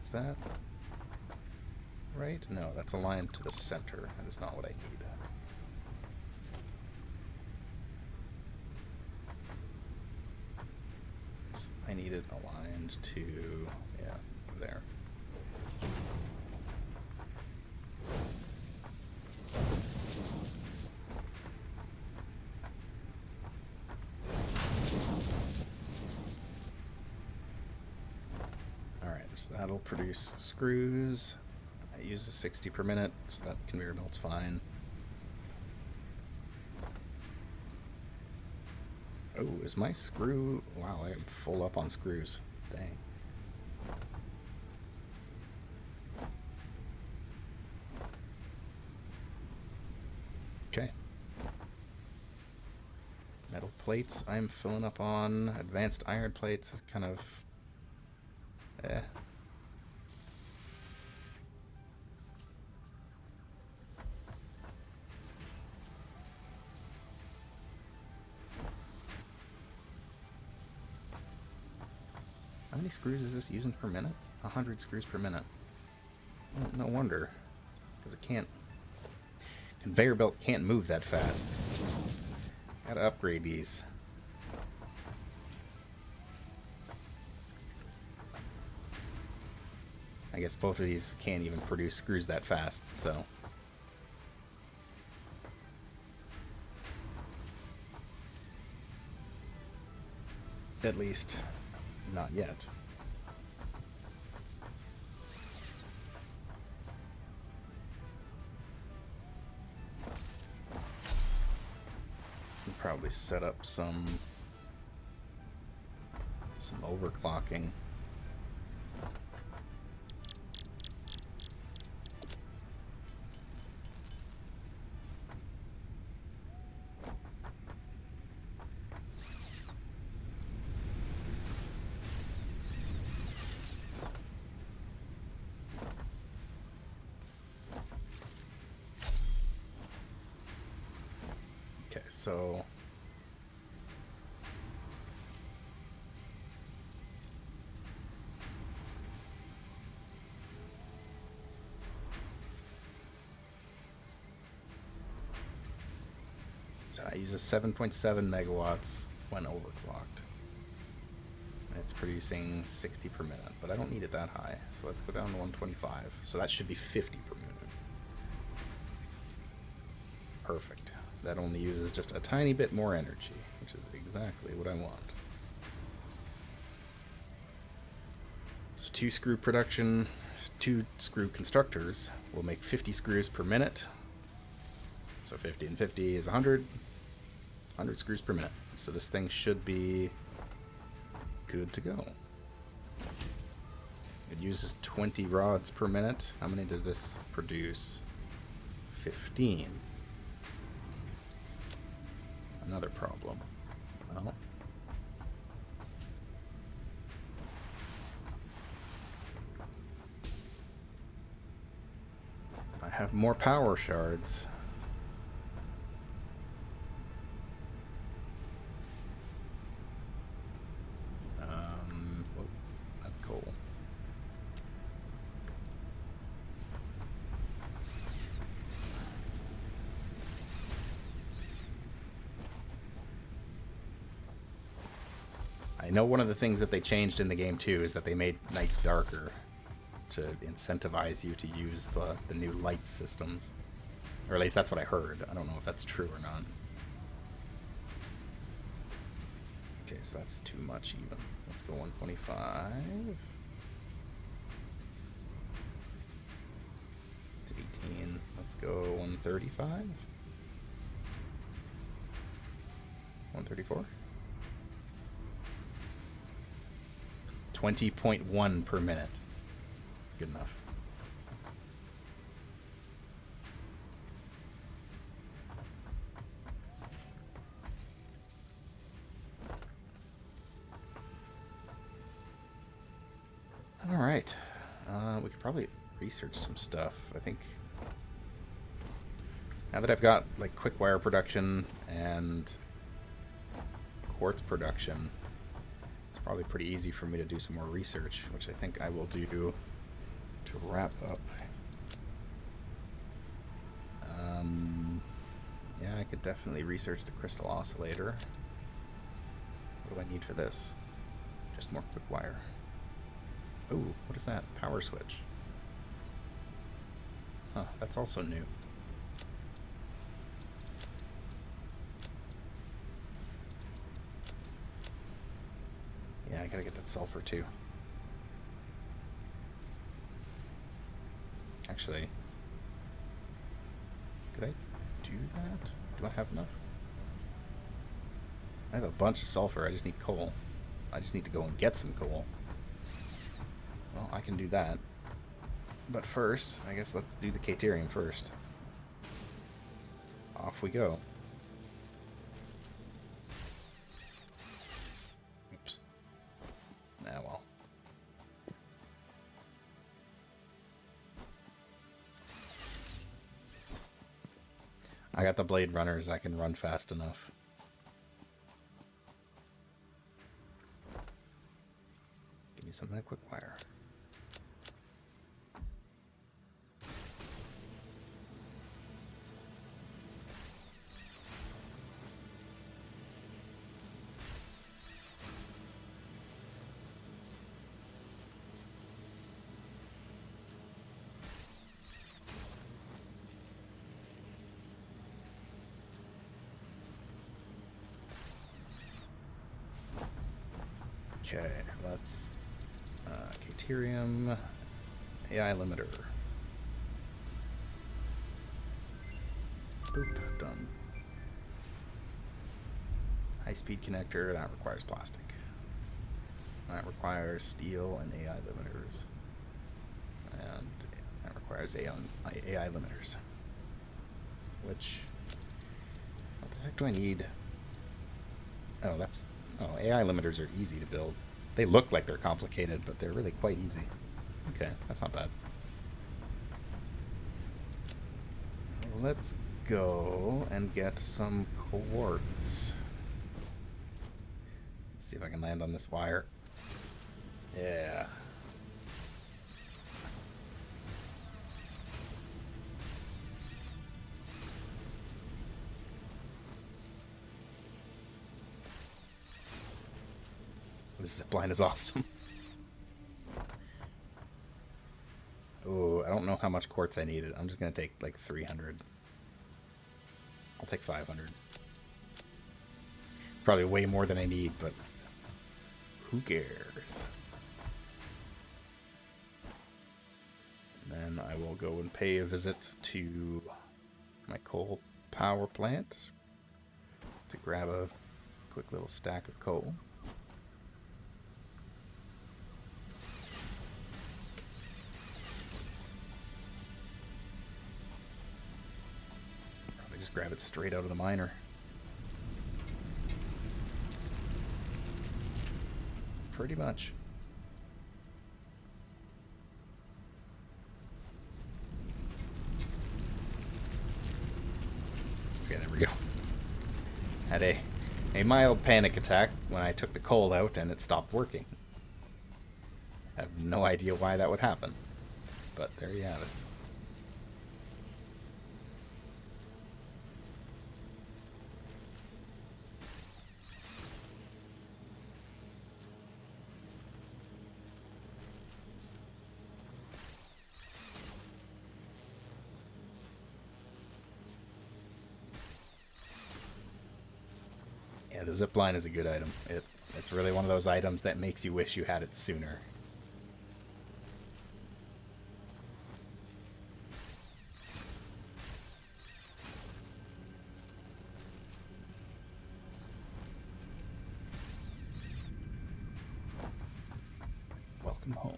Is that right? No, that's aligned to the center. That is not what I need. I need it aligned to, yeah, there. Alright, so that'll produce screws. I use a 60 per minute, so that conveyor belt's fine. Oh, is my screw... Wow, I am full up on screws. Dang. Okay. Metal plates I'm filling up on. Advanced iron plates is kind of... eh. How many screws is this using per minute? 100 screws per minute. Well, no wonder. Because it can't... Conveyor belt can't move that fast. Gotta upgrade these. I guess both of these can't even produce screws that fast, so... At least, not yet. Can probably set up some overclocking. Okay, so I use a 7.7 megawatts when overclocked. And it's producing 60 per minute, but I don't need it that high, so let's go down to 125. So that should be 50 per minute. Perfect. That only uses just a tiny bit more energy, which is exactly what I want. So 2 screw production, 2 screw constructors will make 50 screws per minute. So 50 and 50 is 100. 100 screws per minute. So this thing should be good to go. It uses 20 rods per minute. How many does this produce? 15. Another problem. Well, I have more power shards. Whoa, that's cool. I know one of the things that they changed in the game too is that they made nights darker to incentivize you to use the new light systems. Or at least that's what I heard. I don't know if that's true or not. Okay, so that's too much even. Let's go 125. It's 18. Let's go 135. 134. 20.1 per minute. Good enough. All right. We could probably research some stuff. I think now that I've got like quick wire production and quartz production, it's probably pretty easy for me to do some more research, which I think I will do to wrap up. Yeah, I could definitely research the crystal oscillator. What do I need for this? Just more quick wire. Ooh, what is that? Power switch. Huh, that's also new. Yeah, I gotta get that sulfur too. Actually, could I do that? Do I have enough? I have a bunch of sulfur, I just need coal. I just need to go and get some coal. Well, I can do that. But first, I guess let's do the Caterium first. Off we go. I got the Blade Runners. I can run fast enough. Give me some of that quick wire. Okay, let's Caterium AI limiter. Boop, done. High-speed connector, that requires plastic. That requires steel and AI limiters. And that requires AI limiters. Which, what the heck do I need? Oh, AI limiters are easy to build. They look like they're complicated, but they're really quite easy. Okay, that's not bad. Let's go and get some quartz. Let's see if I can land on this wire. Yeah. This zipline is awesome. Oh, I don't know how much quartz I needed. I'm just going to take like 300. I'll take 500. Probably way more than I need, but who cares? And then I will go and pay a visit to my coal power plant to grab a quick little stack of coal. Just grab it straight out of the miner. Pretty much. Okay, there we go. Had a mild panic attack when I took the coal out and it stopped working. I have no idea why that would happen, but there you have it. Yeah, the zipline is a good item. It's really one of those items that makes you wish you had it sooner. Welcome home.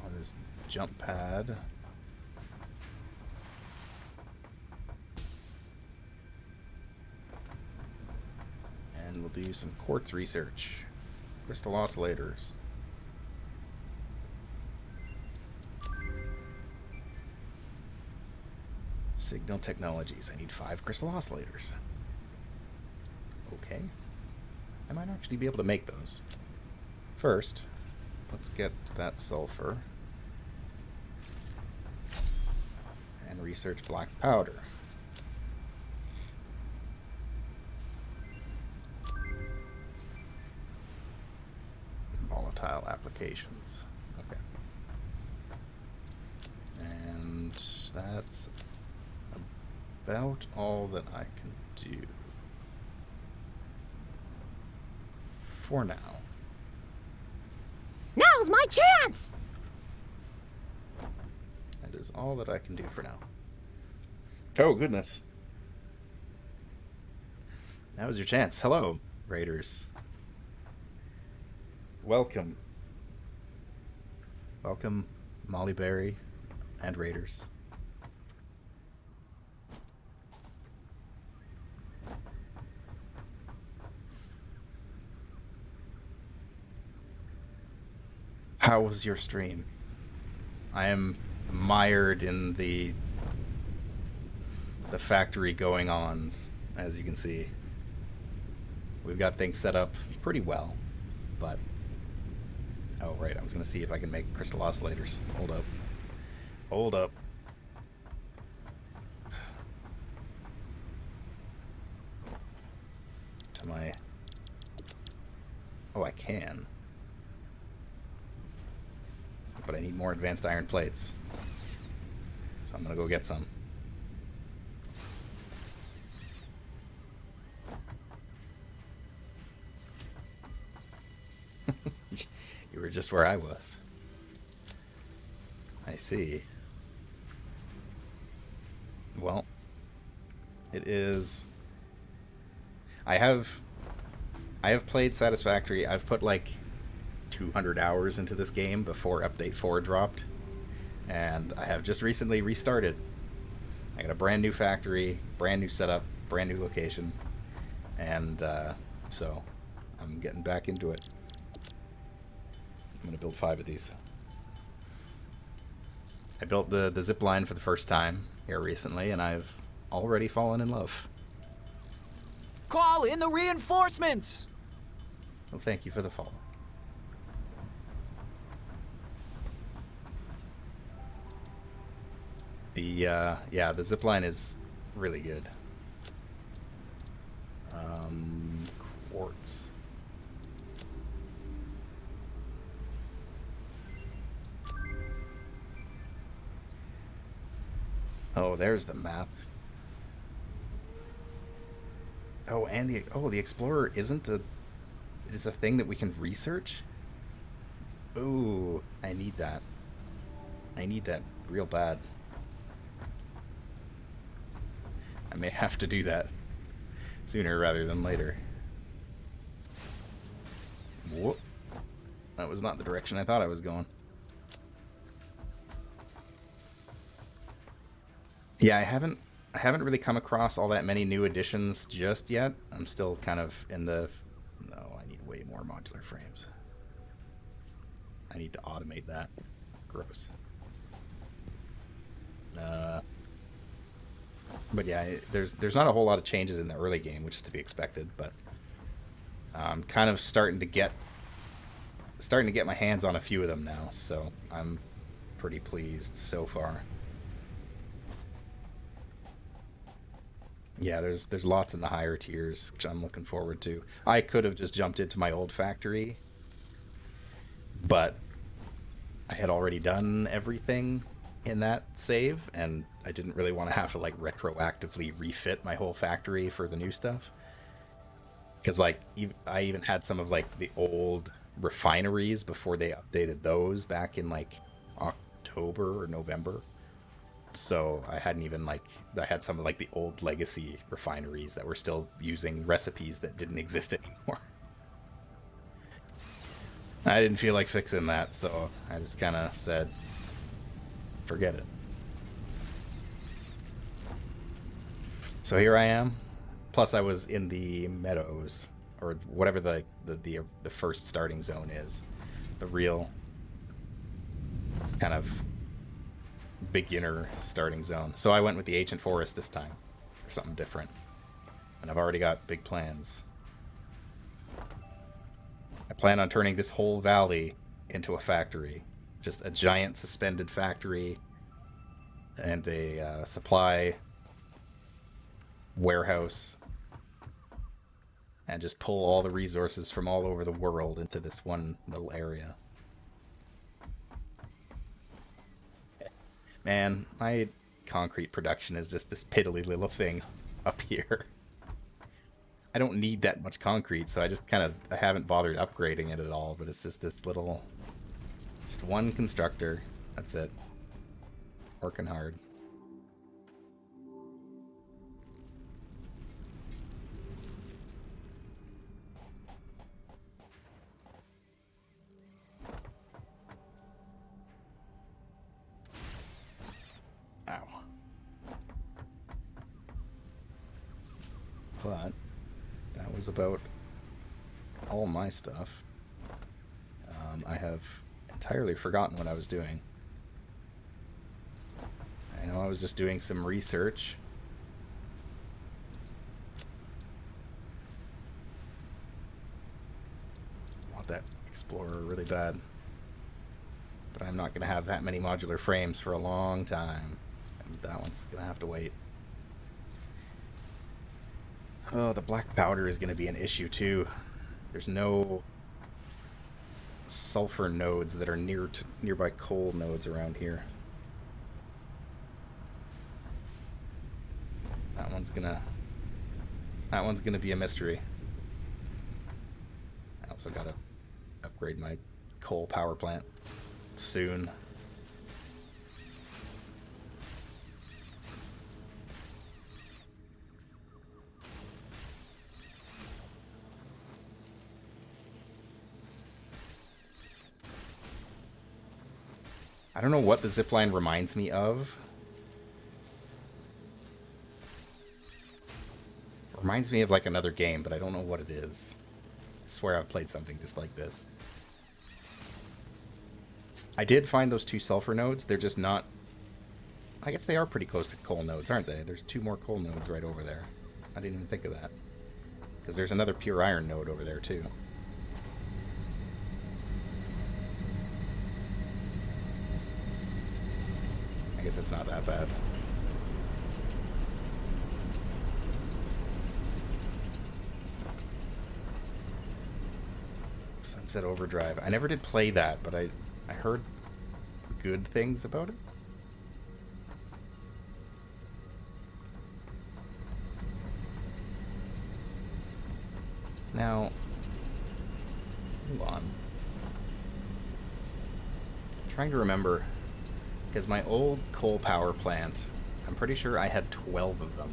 On this jump pad. And we'll do some quartz research. Crystal oscillators. Signal technologies. I need 5 crystal oscillators. Okay. I might actually be able to make those. First, let's get that sulfur. And research black powder. Volatile applications. Okay. And that's about all that I can do for now. Now's my chance! That is all that I can do for now. Oh, goodness. That was your chance. Hello, Raiders. Welcome. Welcome, Molly Berry and Raiders. How was your stream? I am mired in the factory going-ons, as you can see. We've got things set up pretty well, but... Oh, right, I was going to see if I can make crystal oscillators. Hold up. Hold up. To my... Oh, I can. But I need more advanced iron plates. So I'm going to go get some. You were just where I was. I see. Well, it is... I have played Satisfactory. I've put like 200 hours into this game before Update 4 dropped. And I have just recently restarted. I got a brand new factory, brand new setup, brand new location. And so I'm getting back into it. I'm going to build 5 of these. I built the zip line for the first time here recently, and I've already fallen in love. Call in the reinforcements! Well, thank you for the follow. Yeah, the zip line is really good. Quartz. Oh, there's the map. Oh, and the Explorer isn't a... It is a thing that we can research? Ooh, I need that. I need that real bad. I may have to do that sooner rather than later. Whoop. That was not the direction I thought I was going. Yeah, I haven't really come across all that many new additions just yet. I'm still kind of in the... No, I need way more modular frames. I need to automate that. Gross. But yeah, there's not a whole lot of changes in the early game, which is to be expected, but I'm kind of starting to get my hands on a few of them now, so I'm pretty pleased so far. Yeah, there's lots in the higher tiers, which I'm looking forward to. I could have just jumped into my old factory, but I had already done everything in that save, and I didn't really want to have to like retroactively refit my whole factory for the new stuff. Because like I even had some of like the old refineries before they updated those back in like October or November. So I hadn't even like, I had some of like the old legacy refineries that were still using recipes that didn't exist anymore. I didn't feel like fixing that, so I just kind of said, forget it. So here I am. Plus I was in the meadows, or whatever the first starting zone is. The real kind of beginner starting zone. So I went with the ancient forest this time for something different. And I've already got big plans. I plan on turning this whole valley into a factory. Just a giant suspended factory and a supply warehouse. And just pull all the resources from all over the world into this one little area. Man, my concrete production is just this piddly little thing up here. I don't need that much concrete, so I haven't bothered upgrading it at all, but it's just this little, just one constructor. That's it. Working hard. Ow. But that was about all my stuff. I have entirely forgotten what I was doing. I know I was just doing some research. I want that Explorer really bad. But I'm not going to have that many modular frames for a long time. And that one's going to have to wait. Oh, the black powder is going to be an issue too. There's no sulfur nodes that are nearby coal nodes around here. That one's gonna be a mystery. I also gotta upgrade my coal power plant soon. I don't know what the zipline reminds me of. It reminds me of like another game, but I don't know what it is. I swear I've played something just like this. I did find those 2 sulfur nodes. They're just not... I guess they are pretty close to coal nodes, aren't they? There's 2 more coal nodes right over there. I didn't even think of that. Because there's another pure iron node over there, too. I guess it's not that bad. Sunset Overdrive. I never did play that, but I heard good things about it. Now, hold on. I'm trying to remember, because my old coal power plant, I'm pretty sure I had 12 of them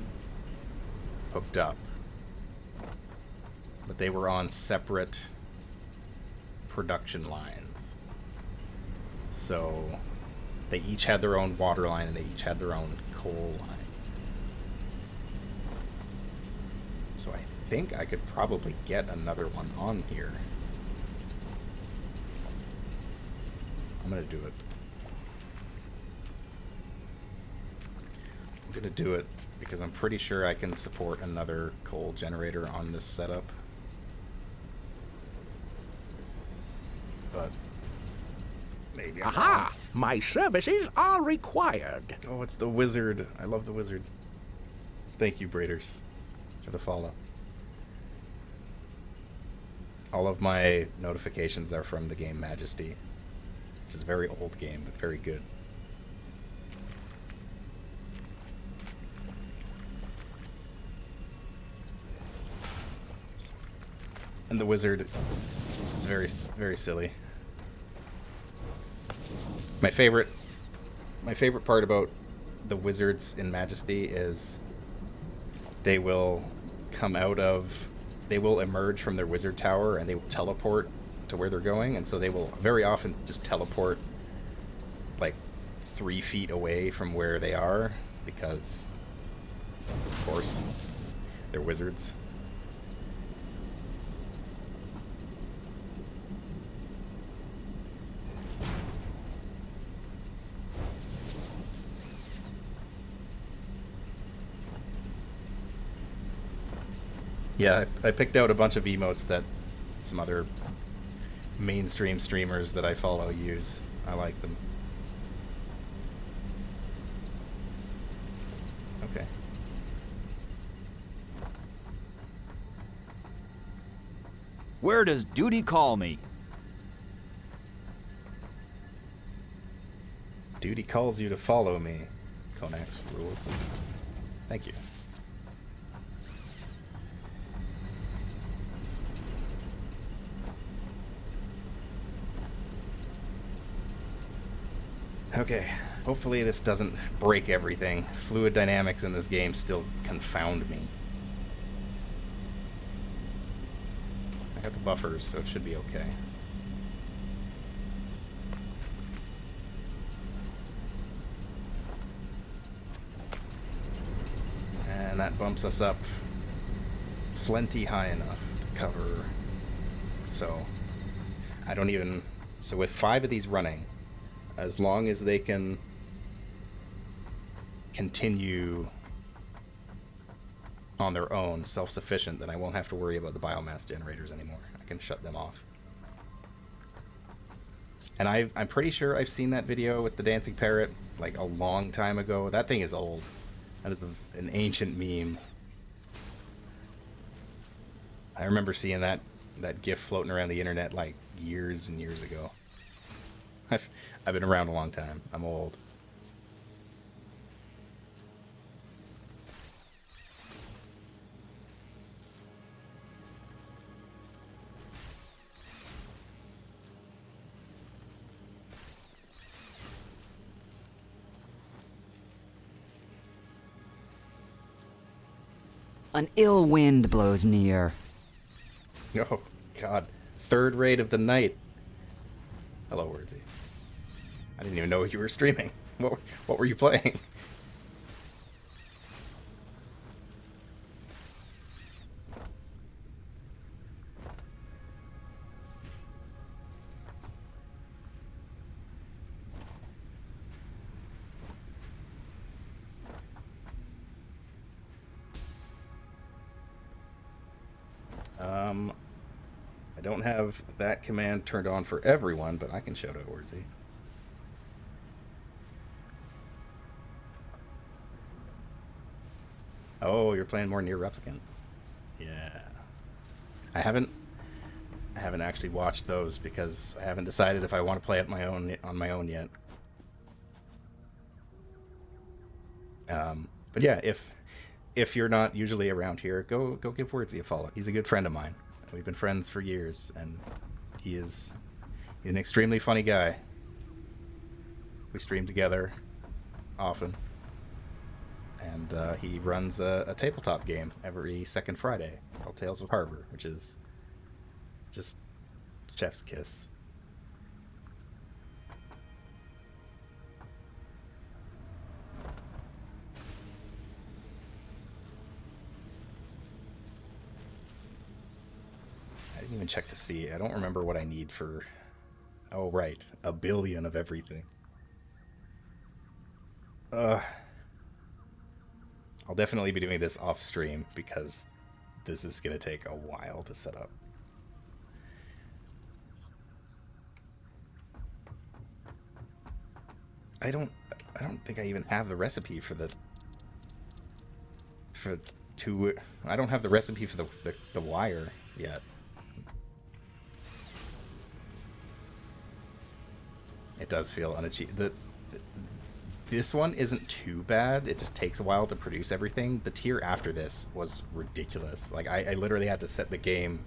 hooked up. But they were on separate production lines. So they each had their own water line and they each had their own coal line. So I think I could probably get another one on here. I'm gonna do it. I'm gonna do it because I'm pretty sure I can support another coal generator on this setup. But maybe I'm Aha! wrong. My services are required. Oh, it's the wizard. I love the wizard. Thank you, Braiders, for the follow. All of my notifications are from the game Majesty, which is a very old game, but very good. And the wizard is very, very silly. My favorite part about the wizards in Majesty is they will emerge from their wizard tower and they will teleport to where they're going, and so they will very often just teleport like 3 feet away from where they are because, of course, they're wizards. Yeah, I picked out a bunch of emotes that some other mainstream streamers that I follow use. I like them. Okay. Where does duty call me? Duty calls you to follow me. Konax rules. Thank you. Okay, hopefully this doesn't break everything. Fluid dynamics in this game still confound me. I got the buffers, so it should be okay. And that bumps us up plenty high enough to cover. So, so with 5 of these running, as long as they can continue on their own, self-sufficient, then I won't have to worry about the biomass generators anymore. I can shut them off. And I'm pretty sure I've seen that video with the dancing parrot like a long time ago. That thing is old. That is an ancient meme. I remember seeing that GIF floating around the internet like years and years ago. I've been around a long time. I'm old. An ill wind blows near. Oh, God. Third raid of the night. Hello, Wordsy. I didn't even know you were streaming. What were you playing? I don't have that command turned on for everyone, but I can shout out Wordsy. Oh, you're playing more Near Replicant. Yeah. I haven't actually watched those because I haven't decided if I want to play it on my own yet. But yeah, if you're not usually around here, go give Wordsy a follow. He's a good friend of mine. We've been friends for years, and he's an extremely funny guy. We stream together often, and he runs a tabletop game every second Friday called Tales of Harbor, which is just chef's kiss. I didn't even check to see. I don't remember what I need for... Oh, right. 1 billion of everything. I'll definitely be doing this off stream because this is going to take a while to set up. I don't think I even have the recipe for I don't have the recipe for the wire yet. It does feel unachievable. This one isn't too bad. It just takes a while to produce everything. The tier after this was ridiculous. Like, I literally had to set the game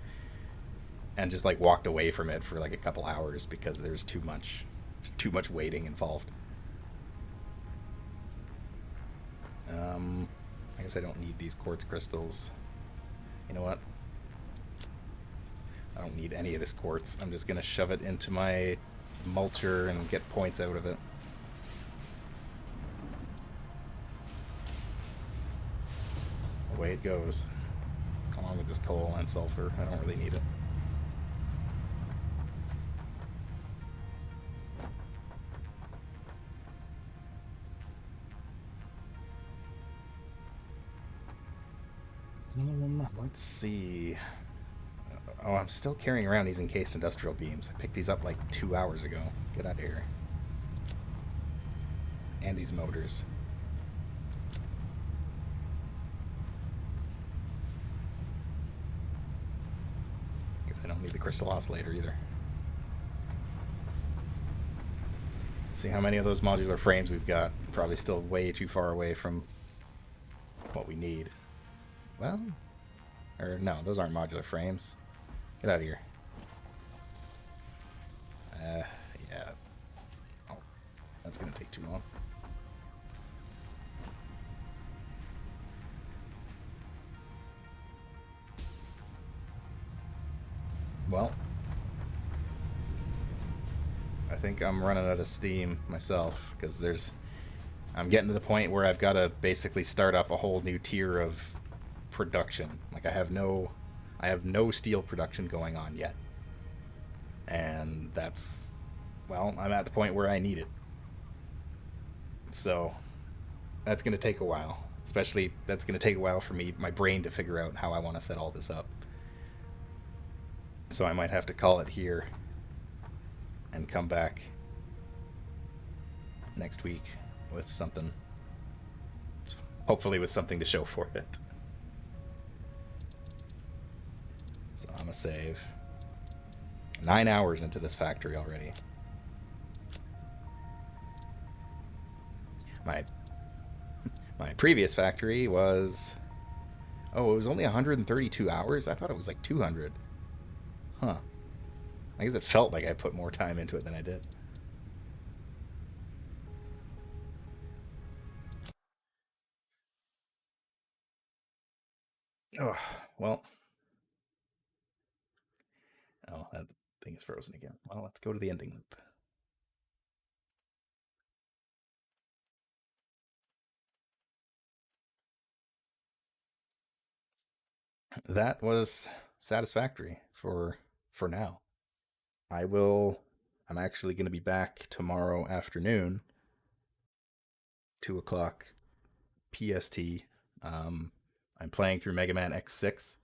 and just, like, walked away from it for, like, a couple hours because there's too much waiting involved. I guess I don't need these quartz crystals. You know what? I don't need any of this quartz. I'm just gonna shove it into my mulcher and get points out of it. Away it goes. Along with this coal and sulfur. I don't really need it. Let's see. Oh, I'm still carrying around these encased industrial beams. I picked these up like 2 hours ago. Get out of here. And these motors. Guess I don't need the crystal oscillator either. Let's see how many of those modular frames we've got. Probably still way too far away from what we need. Well, or no, those aren't modular frames. Get out of here. Yeah. Oh, that's gonna take too long. Well, I think I'm running out of steam myself because I'm getting to the point where I've got to basically start up a whole new tier of production. Like I have no steel production going on yet. And well, I'm at the point where I need it. So that's going to take a while. Especially, that's going to take a while for me, my brain, to figure out how I want to set all this up. So I might have to call it here and come back next week with something. Hopefully with something to show for it. So I'm going to save. 9 hours into this factory already. My previous factory was... Oh, it was only 132 hours? I thought it was like 200. Huh. I guess it felt like I put more time into it than I did. Oh, well. Oh, that thing is frozen again. Well, let's go to the ending loop. That was satisfactory for now. I'm actually going to be back tomorrow afternoon, 2 o'clock PST. I'm playing through Mega Man X6,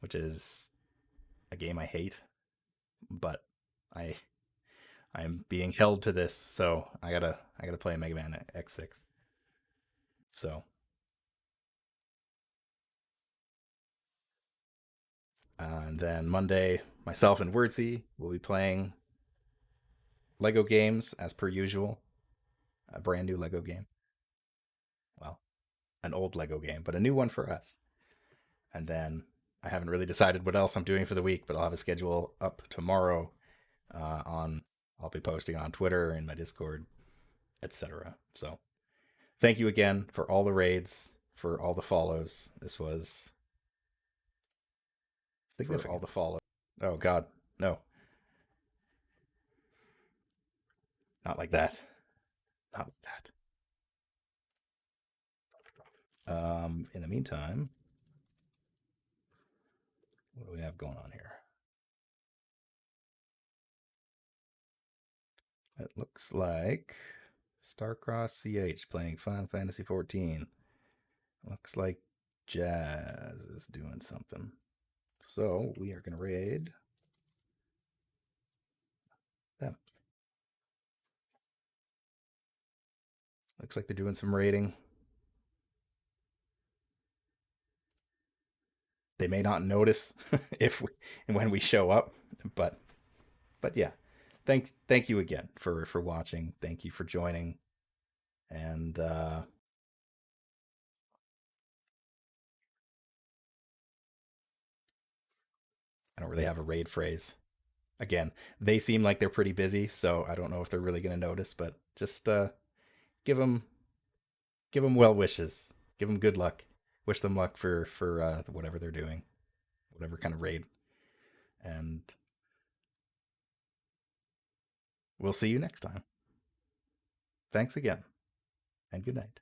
which is a game I hate, but I I'm being held to this, so I gotta play Mega Man X6. So, and then Monday, myself and Wordsy will be playing Lego games as per usual. A brand new Lego game. Well, an old Lego game, but a new one for us. And then I haven't really decided what else I'm doing for the week, but I'll have a schedule up tomorrow. On I'll be posting on Twitter and my Discord, etc. So thank you again for all the raids, for all the follows. This was significant. For all the follows. Oh God, no, not like that. Not like that. In the meantime, what do we have going on here? It looks like Starcross CH playing Final Fantasy 14. Looks like Jazz is doing something. So we are going to raid them. Looks like they're doing some raiding. They may not notice when we show up, but yeah. Thank you again for watching. Thank you for joining. And I don't really have a raid phrase. Again, they seem like they're pretty busy, so I don't know if they're really going to notice, but just give them well wishes. Give them good luck. Wish them luck for whatever they're doing, whatever kind of raid. And we'll see you next time. Thanks again, and good night.